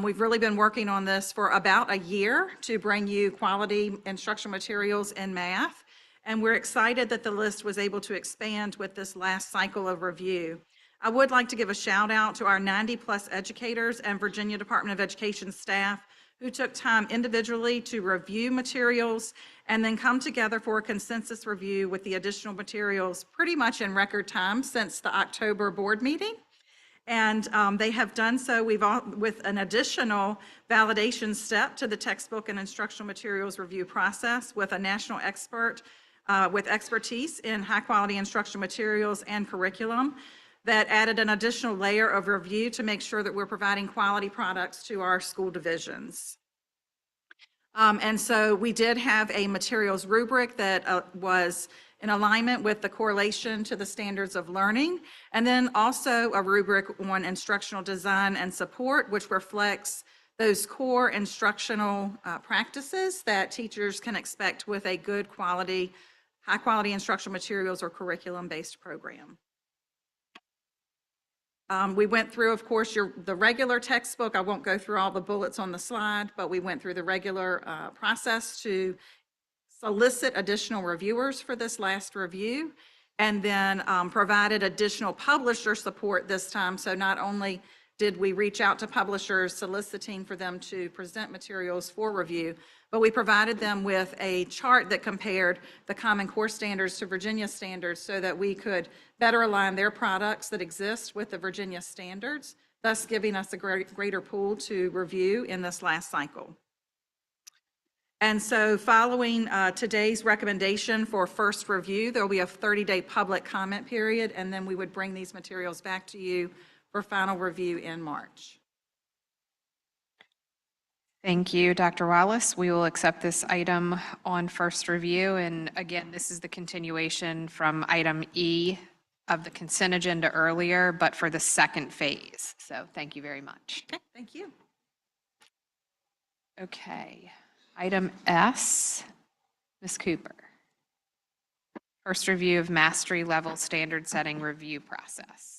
we've really been working on this for about a year to bring you quality instructional materials in math, and we're excited that the list was able to expand with this last cycle of review. I would like to give a shout out to our 90+ educators and Virginia Department of Education staff who took time individually to review materials and then come together for a consensus review with the additional materials pretty much in record time since the October board meeting. And they have done so with an additional validation step to the textbook and instructional materials review process with a national expert with expertise in high quality instructional materials and curriculum that added an additional layer of review to make sure that we're providing quality products to our school divisions. And so we did have a materials rubric that was in alignment with the correlation to the standards of learning, and then also a rubric on instructional design and support, which reflects those core instructional practices that teachers can expect with a good quality, high quality instructional materials or curriculum-based program. We went through, of course, the regular textbook. I won't go through all the bullets on the slide, but we went through the regular process to solicit additional reviewers for this last review, and then provided additional publisher support this time. So not only did we reach out to publishers soliciting for them to present materials for review, but we provided them with a chart that compared the Common Core standards to Virginia standards so that we could better align their products that exist with the Virginia standards, thus giving us a greater pool to review in this last cycle. And so following today's recommendation for first review, there will be a 30-day public comment period, and then we would bring these materials back to you for final review in March. Thank you, Dr. Wallace. We will accept this item on first review. And again, this is the continuation from item E of the consent agenda earlier, but for the second phase. So thank you very much. Okay, thank you. Okay, item S, Ms. Cooper. First review of mastery level standard setting review process.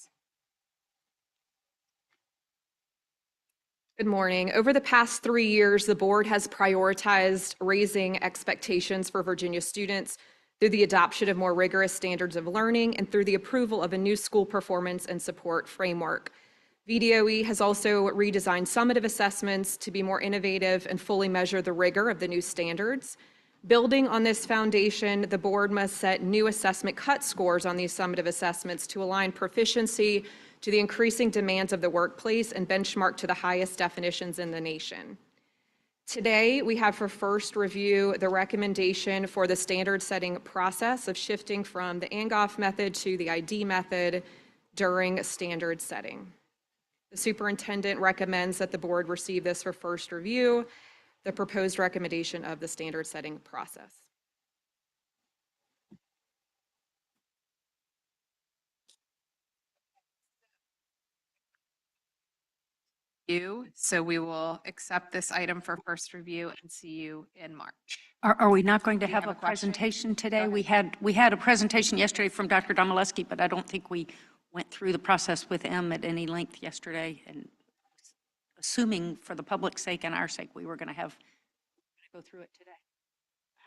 Good morning. Over the past 3 years, the board has prioritized raising expectations for Virginia students through the adoption of more rigorous standards of learning and through the approval of a new school performance and support framework. VDOE has also redesigned summative assessments to be more innovative and fully measure the rigor of the new standards. Building on this foundation, the board must set new assessment cut scores on these summative assessments to align proficiency to the increasing demands of the workplace and benchmark to the highest definitions in the nation. Today, we have for first review the recommendation for the standard setting process of shifting from the Angoff method to the ID method during standard setting. The superintendent recommends that the board receive this for first review, the proposed recommendation of the standard setting process. So we will accept this item for first review and see you in March. Are we not going to Do you have have a a question? presentation today? We had a presentation yesterday from Dr. Domaleski, but I don't think we went through the process with M at any length yesterday. And assuming for the public's sake and our sake, we were going to go through it today.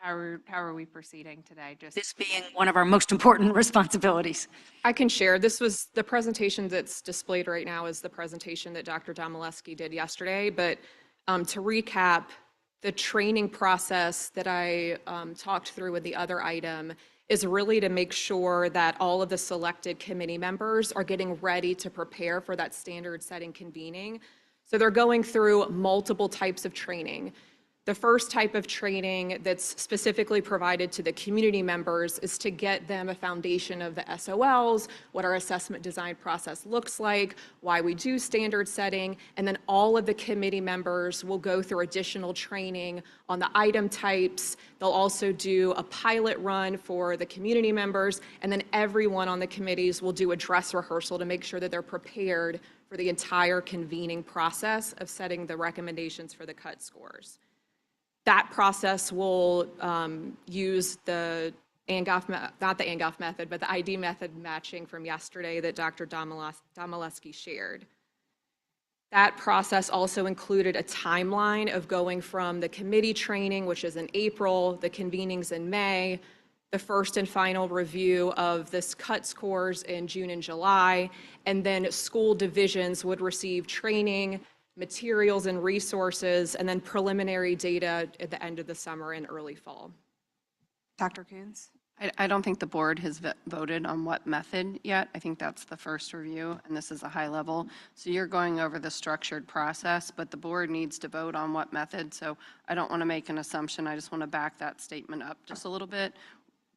How are we proceeding today? Just This being one of our most important responsibilities. I can share. This was the presentation that's displayed right now is the presentation that Dr. Domaleski did yesterday. But to recap, the training process that I talked through with the other item is really to make sure that all of the selected committee members are getting ready to prepare for that standard setting convening. So they're going through multiple types of training. The first type of training that's specifically provided to the community members is to get them a foundation of the SOLs, what our assessment design process looks like, why we do standard setting, and then all of the committee members will go through additional training on the item types. They'll also do a pilot run for the community members, and then everyone on the committees will do a dress rehearsal to make sure that they're prepared for the entire convening process of setting the recommendations for the cut scores. That process will use the Angoff, not the Angoff method, but the ID method matching from yesterday that Dr. Domaleski shared. That process also included a timeline of going from the committee training, which is in April, the convenings in May, the first and final review of this cut scores in June and July, and then school divisions would receive training, materials and resources, and then preliminary data at the end of the summer and early fall. Dr. Coons? I don't think the board has voted on what method yet. I think that's the first review, and this is a high level. So you're going over the structured process, but the board needs to vote on what method. So I don't want to make an assumption. I just want to back that statement up just a little bit.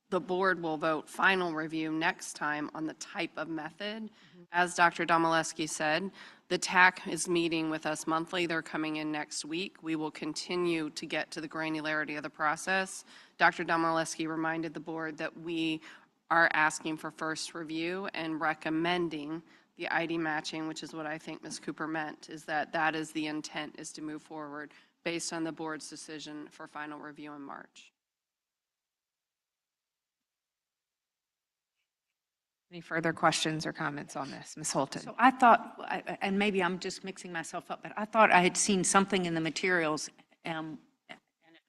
The board will vote final review next time on the type of method. As Dr. Domaleski said, the TAC is meeting with us monthly. They're coming in next week. We will continue to get to the granularity of the process. Dr. Domaleski reminded the board that we are asking for first review and recommending the ID matching, which is what I think Ms. Cooper meant, is that that is the intent, is to move forward based on the board's decision for final review in March. Any further questions or comments on this? Ms. Holton? So I thought, and maybe I'm just mixing myself up, but I thought I had seen something in the materials, and if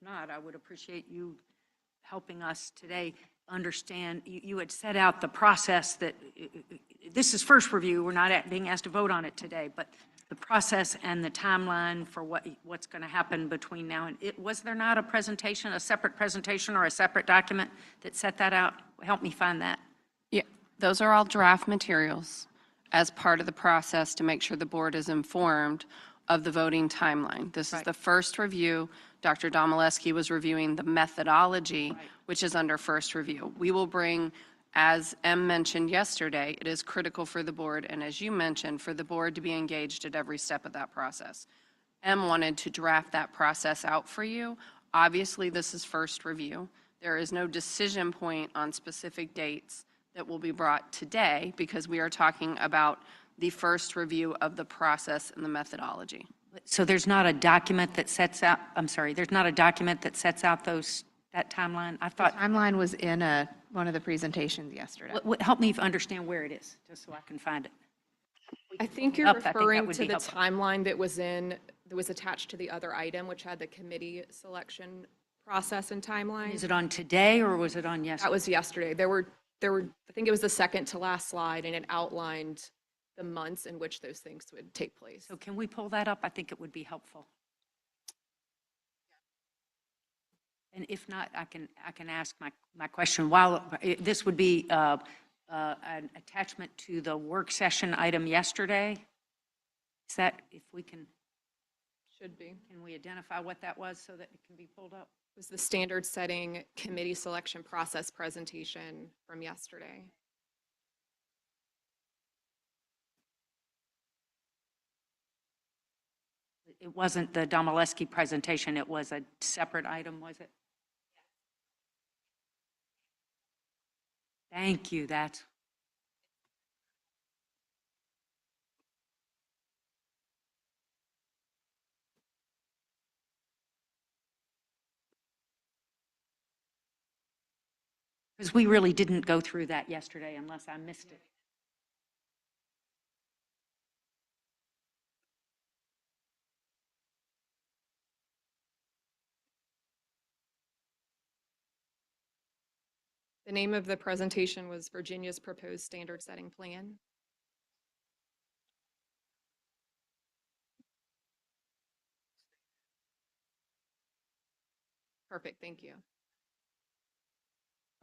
not, I would appreciate you helping us today understand. You had set out the process that, this is first review, we're not being asked to vote on it today, but the process and the timeline for what's going to happen between now and, was there not a presentation, a separate presentation or a separate document that set that out? Help me find that. Yeah, those are all draft materials as part of the process to make sure the board is informed of the voting timeline. This is the first review. Dr. Domaleski was reviewing the methodology, which is under first review. We will bring, as M mentioned yesterday, it is critical for the board, and as you mentioned, for the board to be engaged at every step of that process. M wanted to draft that process out for you. Obviously, this is first review. There is no decision point on specific dates that will be brought today because we are talking about the first review of the process and the methodology. So there's not a document that sets out, I'm sorry, there's not a document that sets out that timeline? I thought. The timeline was in one of the presentations yesterday. Help me understand where it is, just so I can find it. I think you're referring to the timeline that was attached to the other item, which had the committee selection process and timeline. Is it on today or was it on yesterday? That was yesterday. There were, I think it was the second to last slide, and it outlined the months in which those things would take place. So can we pull that up? I think it would be helpful. And if not, I can ask my question. While this would be an attachment to the work session item yesterday, is that, if we can, Should be. can we identify what that was so that it can be pulled up? It was the standard setting committee selection process presentation from yesterday. It wasn't the Domaleski presentation, it was a separate item, was it? Thank you, that's. Because we really didn't go through that yesterday unless I missed it. The name of the presentation was Virginia's Proposed Standard Setting Plan. Perfect, thank you.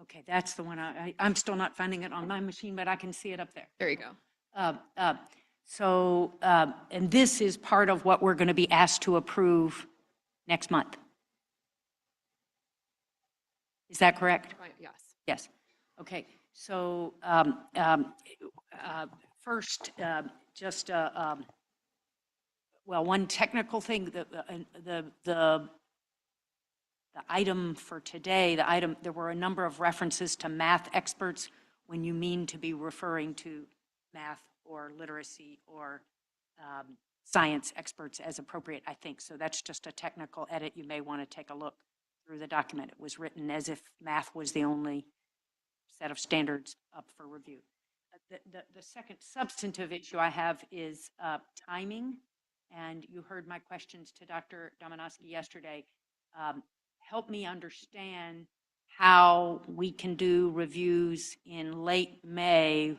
Okay, that's the one. I'm still not finding it on my machine, but I can see it up there. There you go. And this is part of what we're going to be asked to approve next month. Is that correct? Right, yes. Yes. Okay. So first, just well, one technical thing. The item for today, there were a number of references to math experts when you mean to be referring to math or literacy or science experts as appropriate, I think. So that's just a technical edit. You may want to take a look through the document. It was written as if math was the only set of standards up for review. The second substantive issue I have is timing. And you heard my questions to Dr. Domanowski yesterday. Help me understand how we can do reviews in late May.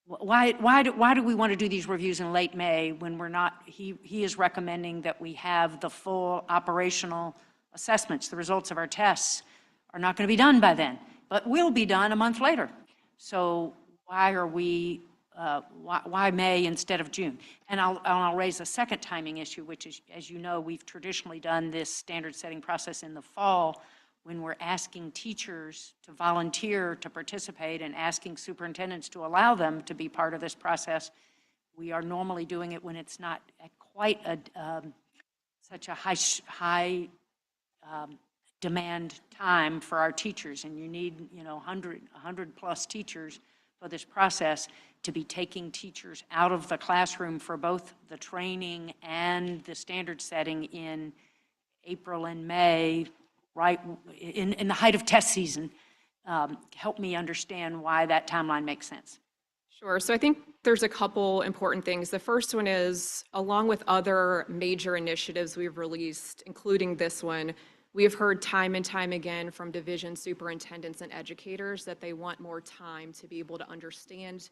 Why do we want to do these reviews in late May when we're not, he is recommending that we have the full operational assessments, the results of our tests are not going to be done by then, but will be done a month later. So why are we, why May instead of June? And I'll raise a second timing issue, which is, as you know, we've traditionally done this standard setting process in the fall when we're asking teachers to volunteer to participate and asking superintendents to allow them to be part of this process. We are normally doing it when it's not at quite such a high demand time for our teachers, and you need 100 plus teachers for this process to be taking teachers out of the classroom for both the training and the standard setting in April and May, right in the height of test season. Help me understand why that timeline makes sense. Sure. So I think there's a couple important things. The first one is, along with other major initiatives we've released, including this one, we have heard time and time again from division superintendents and educators that they want more time to be able to understand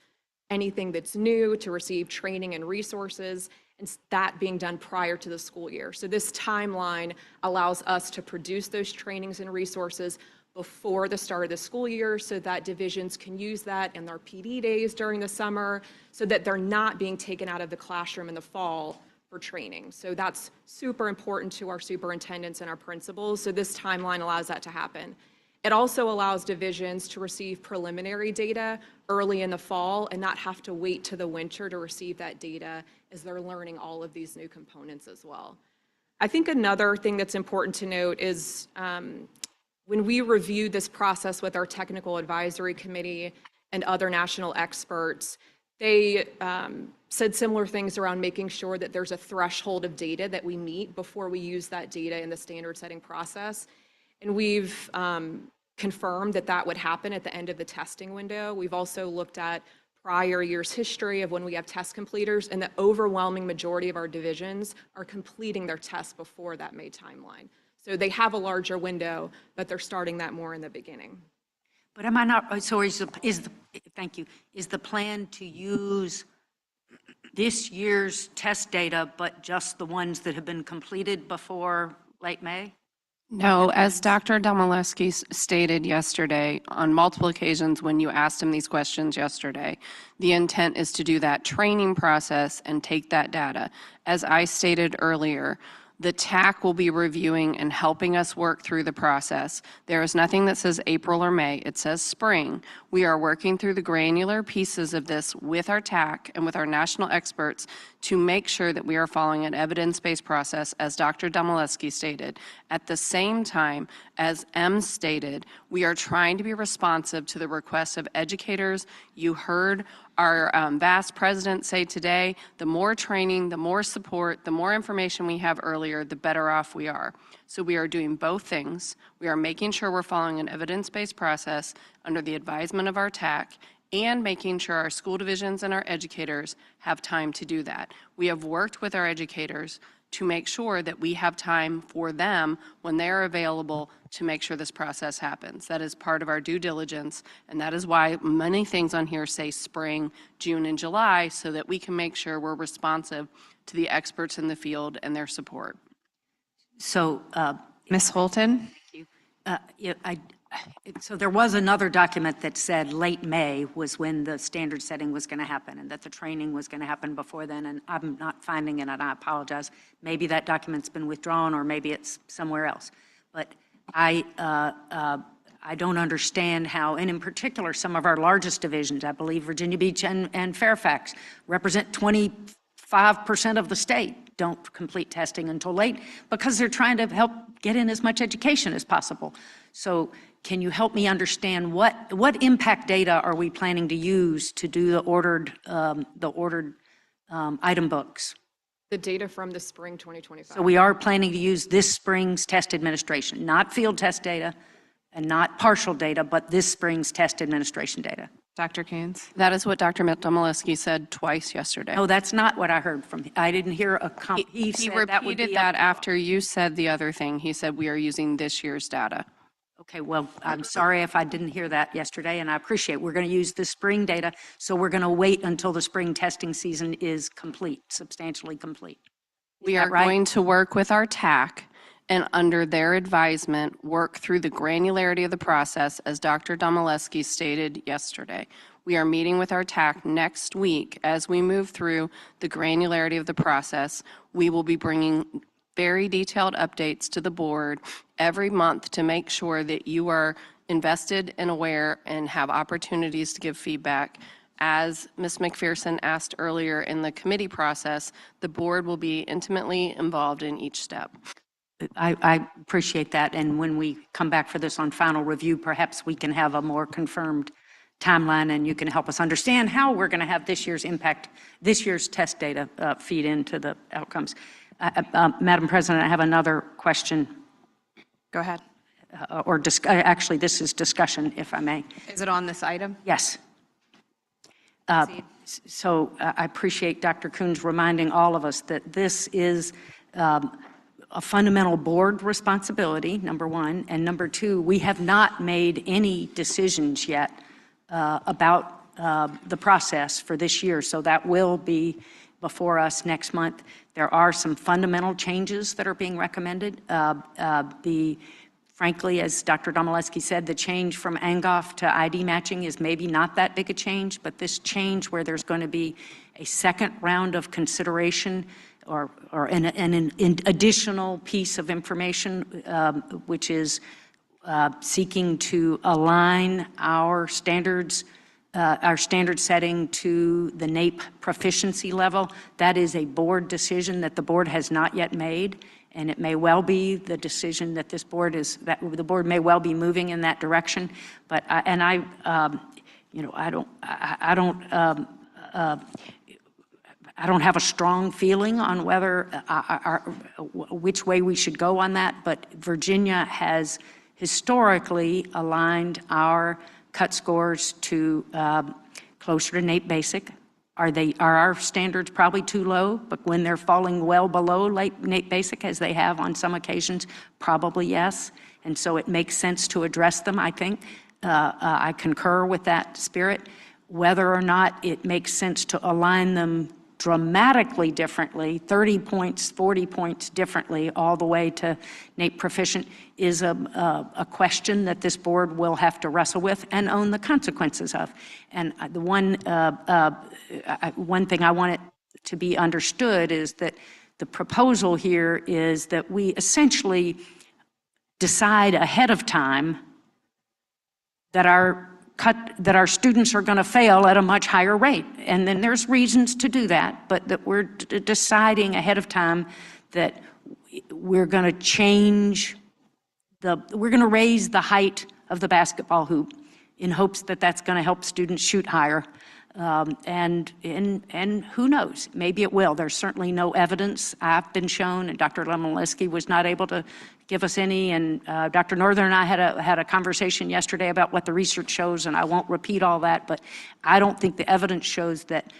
anything that's new, to receive training and resources, and that being done prior to the school year. So this timeline allows us to produce those trainings and resources before the start of the school year so that divisions can use that in their PD days during the summer so that they're not being taken out of the classroom in the fall for training. So that's super important to our superintendents and our principals. So this timeline allows that to happen. It also allows divisions to receive preliminary data early in the fall and not have to wait to the winter to receive that data as they're learning all of these new components as well. I think another thing that's important to note is when we reviewed this process with our technical advisory committee and other national experts, they said similar things around making sure that there's a threshold of data that we meet before we use that data in the standard setting process. And we've confirmed that that would happen at the end of the testing window. We've also looked at prior year's history of when we have test completers, and the overwhelming majority of our divisions are completing their tests before that May timeline. So they have a larger window, but they're starting that more in the beginning. But am I not, so thank you, is the plan to use this year's test data, but just the ones that have been completed before late May? No, as Dr. Domaleski stated yesterday, on multiple occasions when you asked him these questions yesterday, the intent is to do that training process and take that data. As I stated earlier, the TAC will be reviewing and helping us work through the process. There is nothing that says April or May. It says spring. We are working through the granular pieces of this with our TAC and with our national experts to make sure that we are following an evidence-based process, as Dr. Domaleski stated. At the same time, as M stated, we are trying to be responsive to the requests of educators. You heard our VAS president say today, the more training, the more support, the more information we have earlier, the better off we are. So we are doing both things. We are making sure we're following an evidence-based process under the advisement of our TAC, and making sure our school divisions and our educators have time to do that. We have worked with our educators to make sure that we have time for them when they're available to make sure this process happens. That is part of our due diligence, and that is why many things on here say spring, June, and July, so that we can make sure we're responsive to the experts in the field and their support. So, Ms. Holton? So there was another document that said late May was when the standard setting was going to happen, and that the training was going to happen before then, and I'm not finding it, and I apologize. Maybe that document's been withdrawn, or maybe it's somewhere else. But I don't understand how, and in particular, some of our largest divisions, I believe Virginia Beach and Fairfax, represent 25% of the state, don't complete testing until late because they're trying to help get in as much education as possible. So can you help me understand what impact data are we planning to use to do the ordered item books? The data from the spring 2025. So we are planning to use this spring's test administration, not field test data and not partial data, but this spring's test administration data. Dr. Coons? That is what Dr. Domaleski said twice yesterday. No, that's not what I heard from him. I didn't hear He said repeated that would be that after you said the other thing. He said we are using this year's data. Okay, well, I'm sorry if I didn't hear that yesterday, and I appreciate it. We're going to use the spring data, so we're going to wait until the spring testing season is complete, substantially complete. We are going to work with our TAC and under their advisement, work through the granularity of the process, as Dr. Domaleski stated yesterday. We are meeting with our TAC next week. As we move through the granularity of the process, we will be bringing very detailed updates to the board every month to make sure that you are invested and aware and have opportunities to give feedback. As Ms. McPherson asked earlier in the committee process, the board will be intimately involved in each step. I appreciate that, and when we come back for this on final review, perhaps we can have a more confirmed timeline, and you can help us understand how we're going to have this year's impact, this year's test data feed into the outcomes. Madam President, I have another question. Go ahead. Actually, this is discussion, if I may. Is it on this item? Yes. So I appreciate Dr. Coons reminding all of us that this is a fundamental board responsibility, number one, and number two, we have not made any decisions yet about the process for this year, so that will be before us next month. There are some fundamental changes that are being recommended. Frankly, as Dr. Domaleski said, the change from ANGOF to ID matching is maybe not that big a change, but this change where there's going to be a second round of consideration or an additional piece of information, which is seeking to align our standard setting to the NAEP proficiency level. That is a board decision that the board has not yet made, and it may well be the decision that this board is, that the board may well be moving in that direction. But I don't have a strong feeling on whether which way we should go on that, but Virginia has historically aligned our cut scores to closer to NAEP basic. Are our standards probably too low? But when they're falling well below NAEP basic, as they have on some occasions, probably yes. And so it makes sense to address them, I think. I concur with that spirit. Whether or not it makes sense to align them dramatically differently, 30 points, 40 points differently, all the way to NAEP proficient, is a question that this board will have to wrestle with and own the consequences of. And the one thing I want it to be understood is that the proposal here is that we essentially decide ahead of time that our students are going to fail at a much higher rate. And then there's reasons to do that, but that we're deciding ahead of time that we're going to we're going to raise the height of the basketball hoop in hopes that that's going to help students shoot higher. And who knows, maybe it will. There's certainly no evidence. I've been shown, and Dr. Lemaleski was not able to give us any, and Dr. Northern and I had a conversation yesterday about what the research shows, and I won't repeat all that, but I don't think the evidence shows that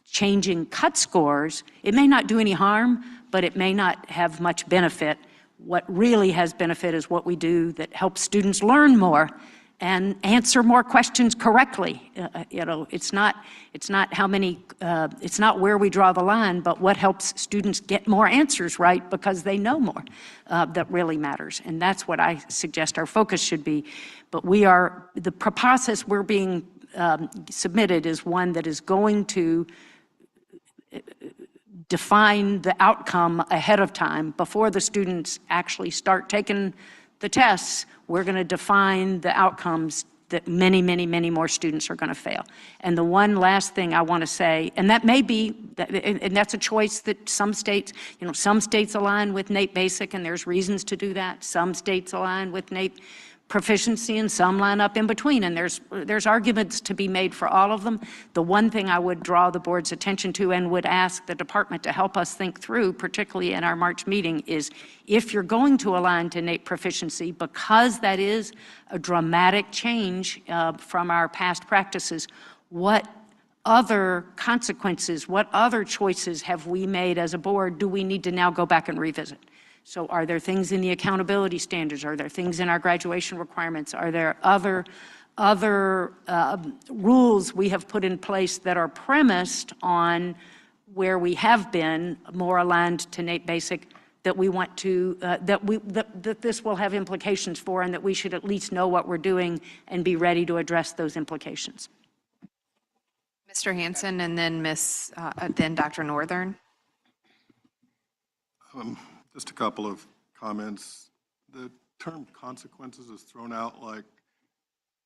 changing cut scores, it may not do any harm, but it may not have much benefit. What really has benefit is what we do that helps students learn more and answer more questions correctly. It's not how many, it's not where we draw the line, but what helps students get more answers right because they know more that really matters. And that's what I suggest our focus should be. But the process we're being submitted is one that is going to define the outcome ahead of time before the students actually start taking the tests. We're going to define the outcomes that many, many, many more students are going to fail. And the one last thing I want to say, and that may be, and that's a choice that some states align with NAEP Basic, and there's reasons to do that. Some states align with NAEP Proficiency, and some line up in between, and there's arguments to be made for all of them. The one thing I would draw the board's attention to and would ask the department to help us think through, particularly in our March meeting, is if you're going to align to NAEP Proficiency, because that is a dramatic change from our past practices, what other consequences, what other choices have we made as a board do we need to now go back and revisit? So are there things in the accountability standards? Are there things in our graduation requirements? Are there other rules we have put in place that are premised on where we have been more aligned to NAEP Basic that we want to, that this will have implications for, and that we should at least know what we're doing and be ready to address those implications? Mr. Hanson, and then then Dr. Northern. Just a couple of comments. The term consequences is thrown out like,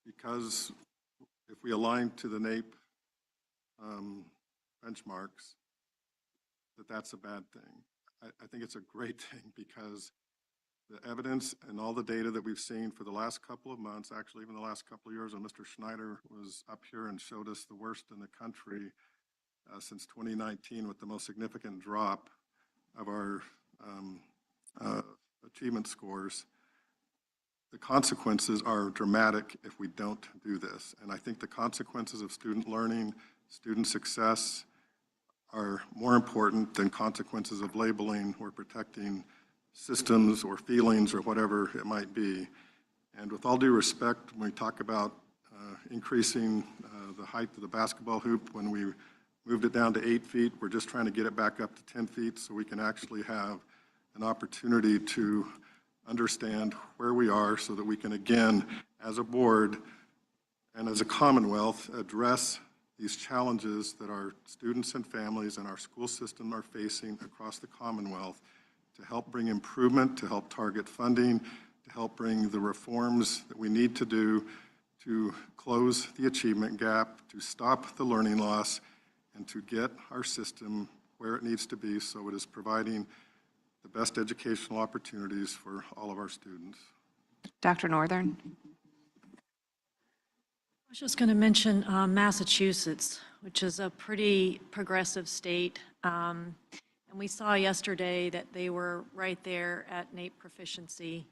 because if we align to the NAEP benchmarks, that's a bad thing. I think it's a great thing because the evidence and all the data that we've seen for the last couple of months, actually even the last couple of years when Mr. Schneider was up here and showed us the worst in the country since 2019 with the most significant drop of our achievement scores, the consequences are dramatic if we don't do this. And I think the consequences of student learning, student success are more important than consequences of labeling or protecting systems or feelings or whatever it might be. And with all due respect, when we talk about increasing the height of the basketball hoop, when we moved it down to 8 feet, we're just trying to get it back up to 10 feet so we can actually have an opportunity to understand where we are so that we can, again, as a board and as a Commonwealth, address these challenges that our students and families and our school system are facing across the Commonwealth, to help bring improvement, to help target funding, to help bring the reforms that we need to do to close the achievement gap, to stop the learning loss, and to get our system where it needs to be so it is providing the best educational opportunities for all of our students. Dr. Northern. I was just going to mention Massachusetts, which is a pretty progressive state. And we saw yesterday that they were right there at NAEP proficiency.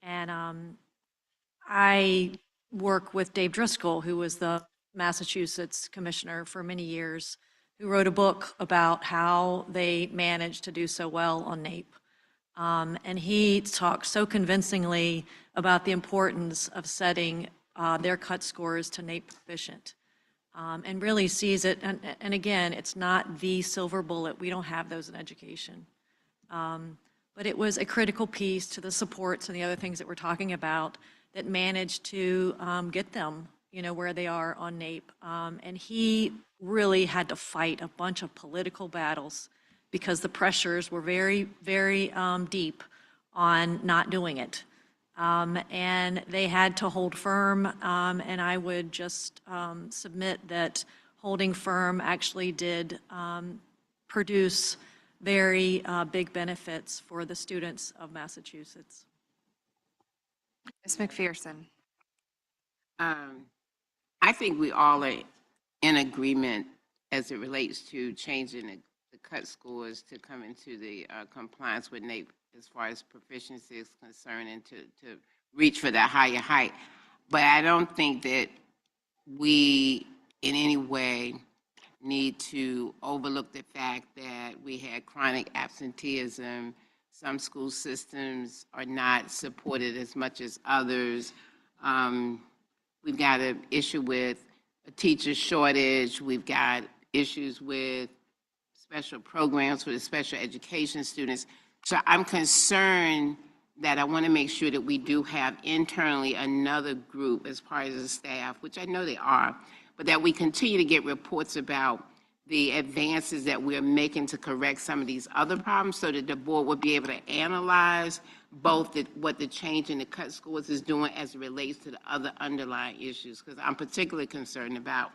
And I work with Dave Driscoll, who was the Massachusetts commissioner for many years, who wrote a book about how they managed to do so well on NAEP. And he talked so convincingly about the importance of setting their cut scores to NAEP proficient. and really sees it, and again, it's not the silver bullet. We don't have those in education. But it was a critical piece to the supports and the other things that we're talking about that managed to get them, where they are on NAEP. And he really had to fight a bunch of political battles because the pressures were very, very deep on not doing it. And they had to hold firm, and I would just submit that holding firm actually did produce very big benefits for the students of Massachusetts. Ms. McPherson. I think we all are in agreement as it relates to changing the cut scores to come into the compliance with NAEP as far as proficiency is concerned and to reach for that higher height. But I don't think that we in any way need to overlook the fact that we had chronic absenteeism. Some school systems are not supported as much as others. We've got an issue with a teacher shortage. We've got issues with special programs for the special education students. So I'm concerned that I want to make sure that we do have internally another group as part of the staff, which I know they are, but that we continue to get reports about the advances that we're making to correct some of these other problems so that the board will be able to analyze both what the change in the cut scores is doing as it relates to the other underlying issues. Because I'm particularly concerned about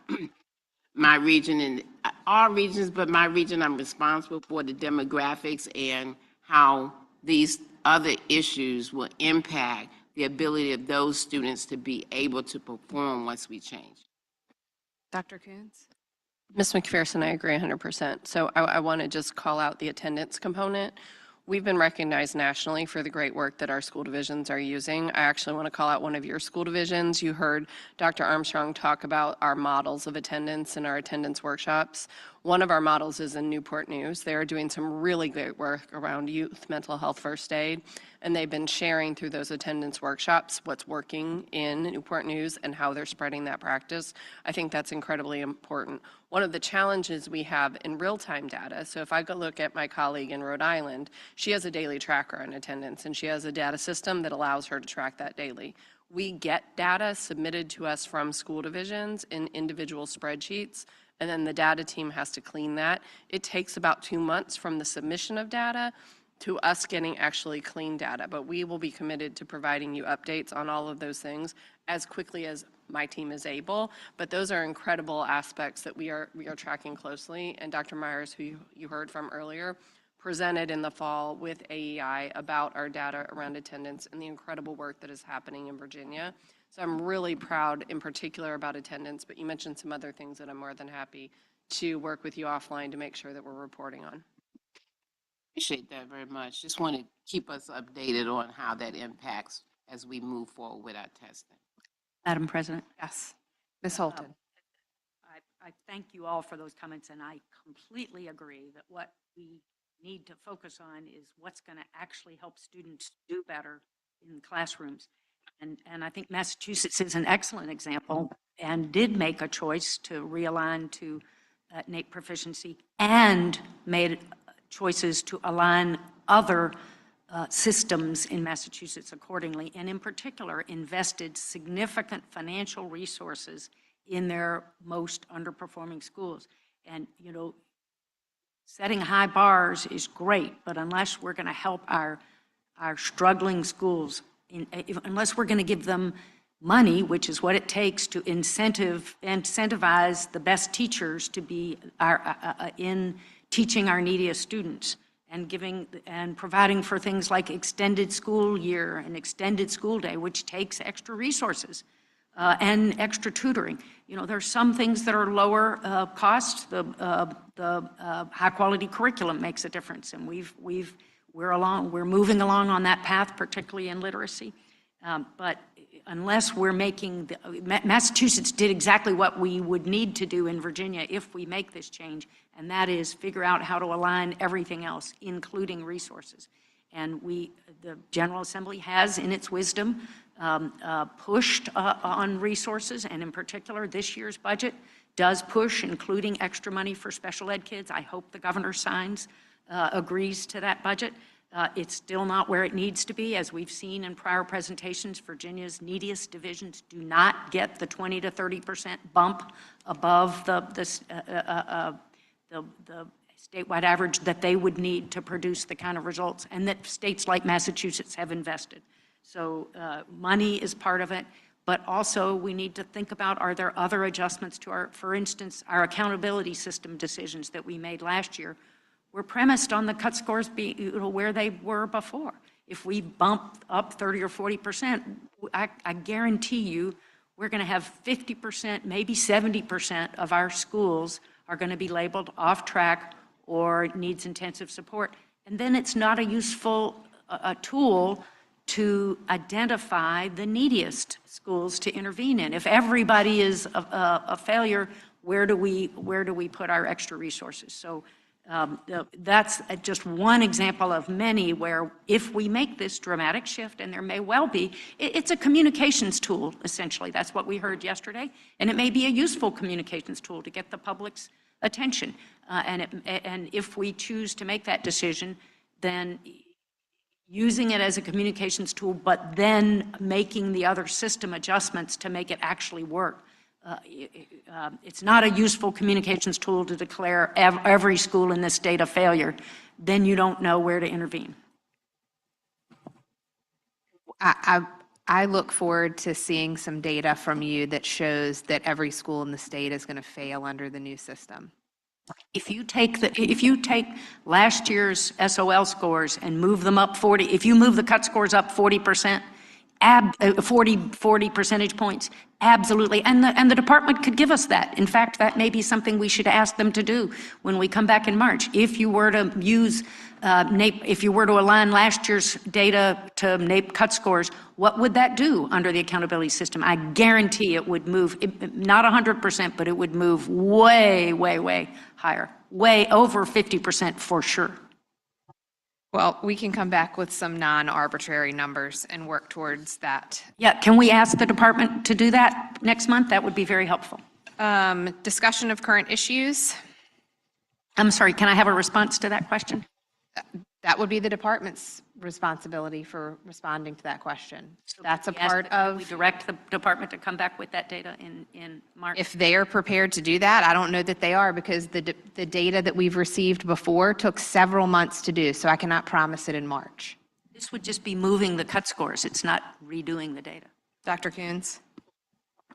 my region and all regions, but my region I'm responsible for the demographics and how these other issues will impact the ability of those students to be able to perform once we change. Dr. Coons? Ms. McPherson, I agree 100%. So I want to just call out the attendance component. We've been recognized nationally for the great work that our school divisions are using. I actually want to call out one of your school divisions. You heard Dr. Armstrong talk about our models of attendance in our attendance workshops. One of our models is in Newport News. They are doing some really great work around youth mental health first aid, and they've been sharing through those attendance workshops what's working in Newport News and how they're spreading that practice. I think that's incredibly important. One of the challenges we have in real-time data, so if I go look at my colleague in Rhode Island, she has a daily tracker on attendance, and she has a data system that allows her to track that daily. We get data submitted to us from school divisions in individual spreadsheets, and then the data team has to clean that. It takes about 2 months from the submission of data to us getting actually clean data, but we will be committed to providing you updates on all of those things as quickly as my team is able. But those are incredible aspects that we are tracking closely, and Dr. Myers, who you heard from earlier, presented in the fall with AEI about our data around attendance and the incredible work that is happening in Virginia. So I'm really proud in particular about attendance, but you mentioned some other things that I'm more than happy to work with you offline to make sure that we're reporting on. Appreciate that very much. Just want to keep us updated on how that impacts as we move forward with our testing. Madam President? Yes. Ms. Holton? I thank you all for those comments, and I completely agree that what we need to focus on is what's going to actually help students do better in classrooms. And I think Massachusetts is an excellent example and did make a choice to realign to NAEP proficiency and made choices to align other systems in Massachusetts accordingly, and in particular invested significant financial resources in their most underperforming schools. And, setting high bars is great, but unless we're going to help our struggling schools, unless we're going to give them money, which is what it takes to incentivize the best teachers to be in teaching our neediest students and providing for things like extended school year and extended school day, which takes extra resources and extra tutoring. There's some things that are lower cost. The high quality curriculum makes a difference, and we're moving along on that path, particularly in literacy. But unless we're making Massachusetts did exactly what we would need to do in Virginia if we make this change, and that is figure out how to align everything else, including resources. And the General Assembly has, in its wisdom, pushed on resources, and in particular, this year's budget does push, including extra money for special ed kids. I hope the governor agrees to that budget. It's still not where it needs to be. As we've seen in prior presentations, Virginia's neediest divisions do not get the 20 to 30% bump above the statewide average that they would need to produce the kind of results, and that states like Massachusetts have invested. So money is part of it, but also we need to think about, are there other adjustments to our, for instance, our accountability system decisions that we made last year were premised on the cut scores being where they were before. If we bump up 30 or 40%, I guarantee you we're going to have 50%, maybe 70% of our schools are going to be labeled off track or needs intensive support. And then it's not a useful tool to identify the neediest schools to intervene in. If everybody is a failure, where do we put our extra resources? So that's just one example of many where if we make this dramatic shift, and there may well be, it's a communications tool, essentially. That's what we heard yesterday. And it may be a useful communications tool to get the public's attention. And if we choose to make that decision, then using it as a communications tool, but then making the other system adjustments to make it actually work. It's not a useful communications tool to declare every school in this state a failure. Then you don't know where to intervene. I look forward to seeing some data from you that shows that every school in the state is going to fail under the new system. If you take last year's SOL scores and move them up 40, if you move the cut scores up 40%, 40 percentage points, absolutely. And the department could give us that. In fact, that may be something we should ask them to do when we come back in March. If you were to use NAEP, if you were to align last year's data to NAEP cut scores, what would that do under the accountability system? I guarantee it would move, not 100%, but it would move way, way, way higher, way over 50% for sure. Well, we can come back with some non-arbitrary numbers and work towards that. Yeah, can we ask the department to do that next month? That would be very helpful. Discussion of current issues. I'm sorry, can I have a response to that question? That would be the department's responsibility for responding to that question. So that's a part of. We direct the department to come back with that data in March. If they are prepared to do that, I don't know that they are, because the data that we've received before took several months to do, so I cannot promise it in March. This would just be moving the cut scores. It's not redoing the data. Dr. Coons?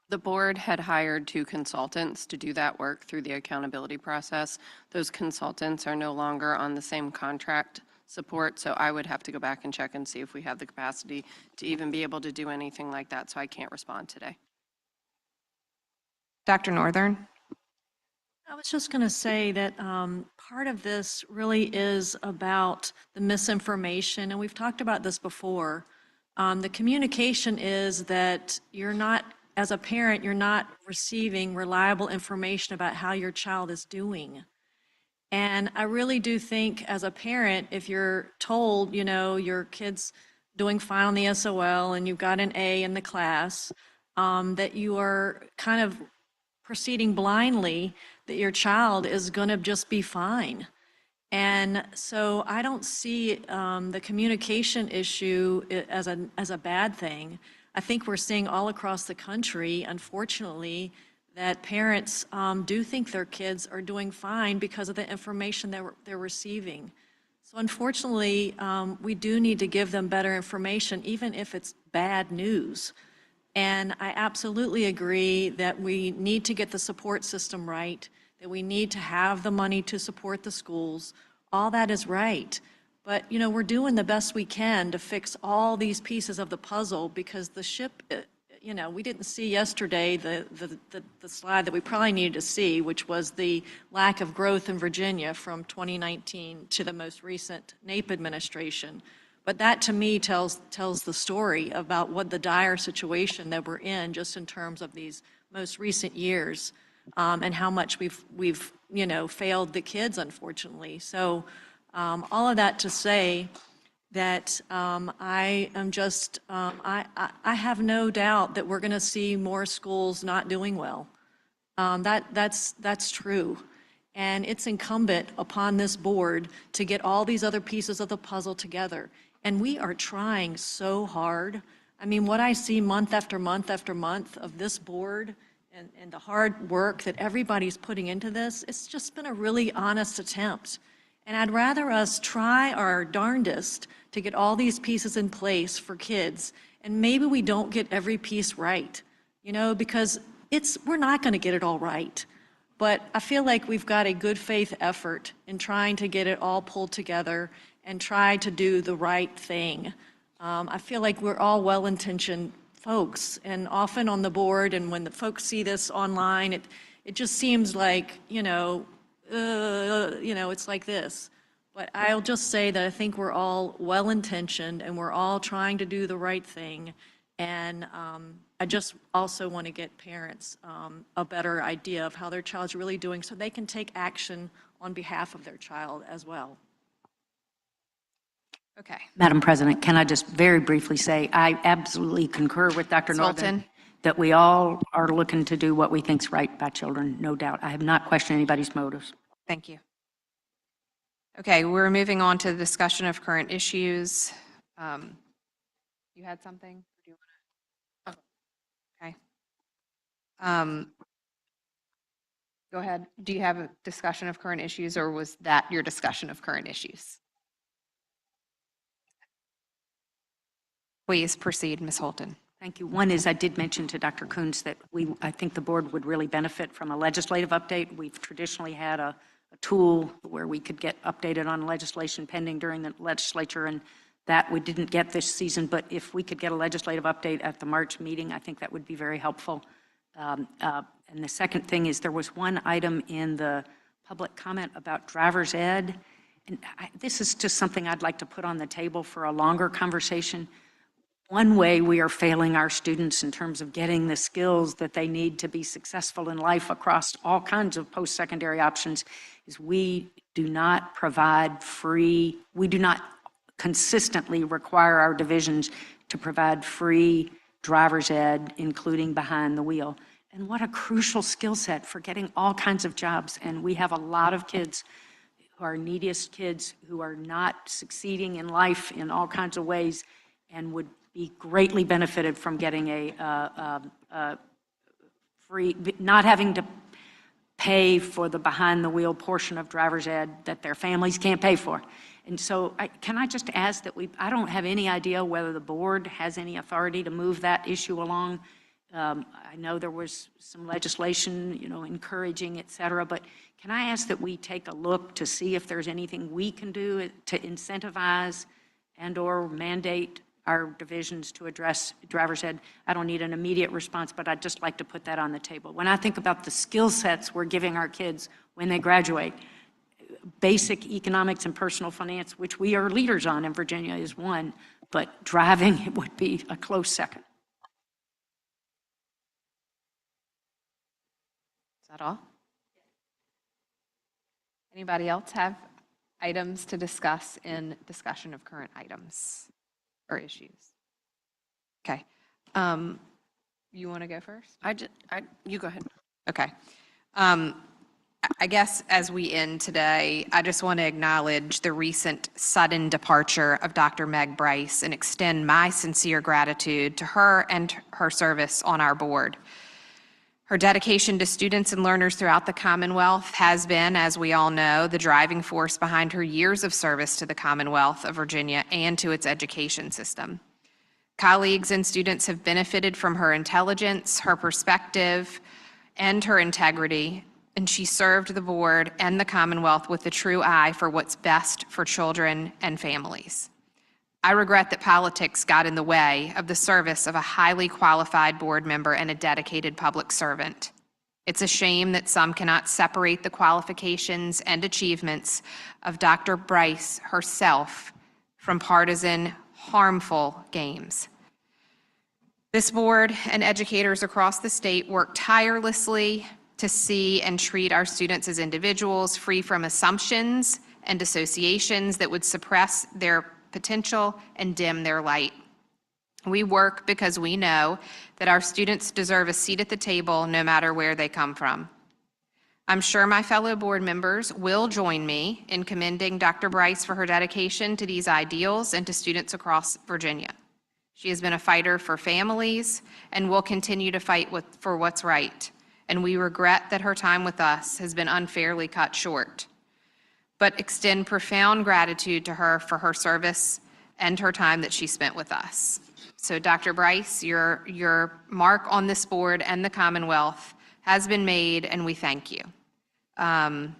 The board had hired 2 consultants to do that work through the accountability process. Those consultants are no longer on the same contract support, so I would have to go back and check and see if we have the capacity to even be able to do anything like that, so I can't respond today. Dr. Northern? I was just going to say that part of this really is about the misinformation, and we've talked about this before. The communication is that you're not, as a parent, you're not receiving reliable information about how your child is doing. And I really do think as a parent, if you're told, you know, your kid's doing fine on the SOL and you've got an A in the class, that you are kind of proceeding blindly that your child is going to just be fine. And so I don't see the communication issue as a bad thing. I think we're seeing all across the country, unfortunately, that parents do think their kids are doing fine because of the information that they're receiving. So unfortunately, we do need to give them better information, even if it's bad news. And I absolutely agree that we need to get the support system right, that we need to have the money to support the schools. All that is right. But, you know, we're doing the best we can to fix all these pieces of the puzzle, because the ship, you know, we didn't see yesterday the slide that we probably needed to see, which was the lack of growth in Virginia from 2019 to the most recent NAEP administration. But that, to me, tells the story about what the dire situation that we're in, just in terms of these most recent years, and how much we've you know, failed the kids, unfortunately. So all of that to say, that I am just, I have no doubt that we're going to see more schools not doing well. That's true. And it's incumbent upon this board to get all these other pieces of the puzzle together. And we are trying so hard. I mean, what I see month after month after month of this board and the hard work that everybody's putting into this, it's just been a really honest attempt. And I'd rather us try our darndest to get all these pieces in place for kids. And maybe we don't get every piece right, you know, because we're not going to get it all right. But I feel like we've got a good faith effort in trying to get it all pulled together and try to do the right thing. I feel like we're all well-intentioned folks, and often on the board, and when the folks see this online, it just seems like, it's like this. But I'll just say that I think we're all well-intentioned and we're all trying to do the right thing. And I just also want to get parents a better idea of how their child's really doing so they can take action on behalf of their child as well. Okay. Madam President, can I just very briefly say, I absolutely concur with Dr. Northern that we all are looking to do what we think's right by children, no doubt. I have not questioned anybody's motives. Thank you. Okay, we're moving on to the discussion of current issues. You had something? Or do you want to? Okay. Go ahead. Do you have a discussion of current issues, or was that your discussion of current issues? Please proceed, Ms. Holton. Thank you. One is I did mention to Dr. Coons that I think the board would really benefit from a legislative update. We've traditionally had a tool where we could get updated on legislation pending during the legislature, and that we didn't get this season. But if we could get a legislative update at the March meeting, I think that would be very helpful. And the second thing is there was one item in the public comment about driver's ed. And this is just something I'd like to put on the table for a longer conversation. One way we are failing our students in terms of getting the skills that they need to be successful in life across all kinds of post-secondary options is we do not consistently require our divisions to provide free driver's ed, including behind the wheel. And what a crucial skill set for getting all kinds of jobs. And we have a lot of kids who are neediest kids who are not succeeding in life in all kinds of ways and would be greatly benefited from getting a free, not having to pay for the behind the wheel portion of driver's ed that their families can't pay for. And so can I just ask that I don't have any idea whether the board has any authority to move that issue along. I know there was some legislation, encouraging, et cetera, but can I ask that we take a look to see if there's anything we can do to incentivize and or mandate our divisions to address driver's ed? I don't need an immediate response, but I'd just like to put that on the table. When I think about the skill sets we're giving our kids when they graduate, basic economics and personal finance, which we are leaders on in Virginia, is one, but driving would be a close second. Is that all? Anybody else have items to discuss in discussion of current items or issues? Okay. You want to go first? You go ahead. Okay. I guess as we end today, I just want to acknowledge the recent sudden departure of Dr. Meg Bryce and extend my sincere gratitude to her and her service on our board. Her dedication to students and learners throughout the Commonwealth has been, as we all know, the driving force behind her years of service to the Commonwealth of Virginia and to its education system. Colleagues and students have benefited from her intelligence, her perspective, and her integrity, and she served the board and the Commonwealth with a true eye for what's best for children and families. I regret that politics got in the way of the service of a highly qualified board member and a dedicated public servant. It's a shame that some cannot separate the qualifications and achievements of Dr. Bryce herself from partisan, harmful games. This board and educators across the state work tirelessly to see and treat our students as individuals free from assumptions and associations that would suppress their potential and dim their light. We work because we know that our students deserve a seat at the table no matter where they come from. I'm sure my fellow board members will join me in commending Dr. Bryce for her dedication to these ideals and to students across Virginia. She has been a fighter for families and will continue to fight for what's right, and we regret that her time with us has been unfairly cut short, but extend profound gratitude to her for her service and her time that she spent with us. So Dr. Bryce, your mark on this board and the Commonwealth has been made, and we thank you. And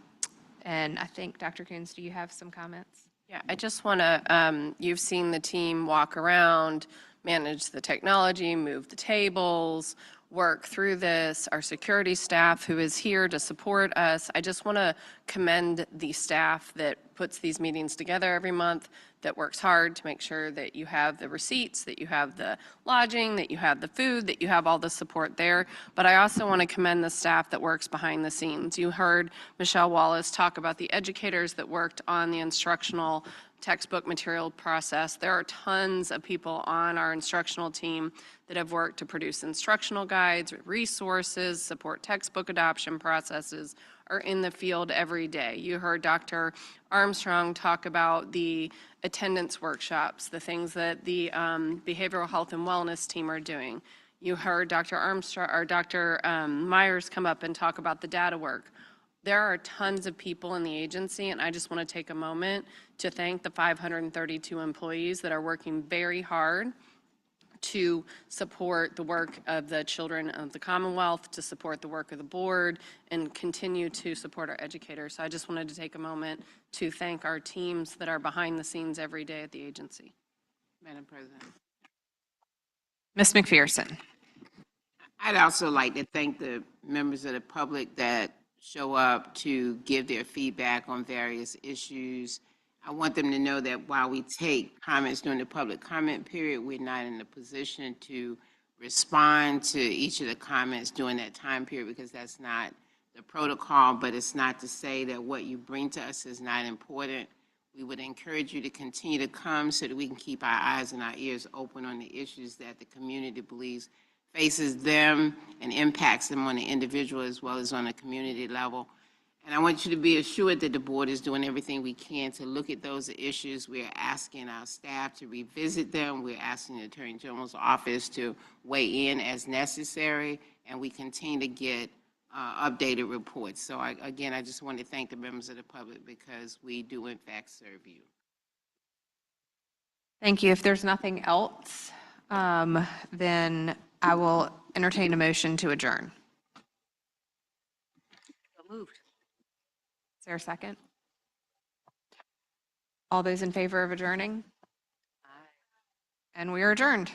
I think, Dr. Coons, do you have some comments? Yeah, I just want to, you've seen the team walk around, manage the technology, move the tables, work through this, our security staff who is here to support us. I just want to commend the staff that puts these meetings together every month, that works hard to make sure that you have the receipts, that you have the lodging, that you have the food, that you have all the support there. But I also want to commend the staff that works behind the scenes. You heard Michelle Wallace talk about the educators that worked on the instructional textbook material process. There are tons of people on our instructional team that have worked to produce instructional guides, resources, support textbook adoption processes, are in the field every day. You heard Dr. Armstrong talk about the attendance workshops, the things that the behavioral health and wellness team are doing. You heard Dr. Armstrong or Dr. Myers come up and talk about the data work. There are tons of people in the agency, and I just want to take a moment to thank the 532 employees that are working very hard to support the work of the children of the Commonwealth, to support the work of the board, and continue to support our educators. So I just wanted to take a moment to thank our teams that are behind the scenes every day at the agency. Madam President. Ms. McPherson. I'd also like to thank the members of the public that show up to give their feedback on various issues. I want them to know that while we take comments during the public comment period, we're not in a position to respond to each of the comments during that time period because that's not the protocol, but it's not to say that what you bring to us is not important. We would encourage you to continue to come so that we can keep our eyes and our ears open on the issues that the community believes faces them and impacts them on the individual as well as on a community level. And I want you to be assured that the board is doing everything we can to look at those issues. We're asking our staff to revisit them. We're asking the Attorney General's office to weigh in as necessary, and we continue to get updated reports. So again, I just want to thank the members of the public because we do in fact serve you. Thank you. If there's nothing else, then I will entertain a motion to adjourn. So moved. Is there a second? All those in favor of adjourning? Aye. And we are adjourned.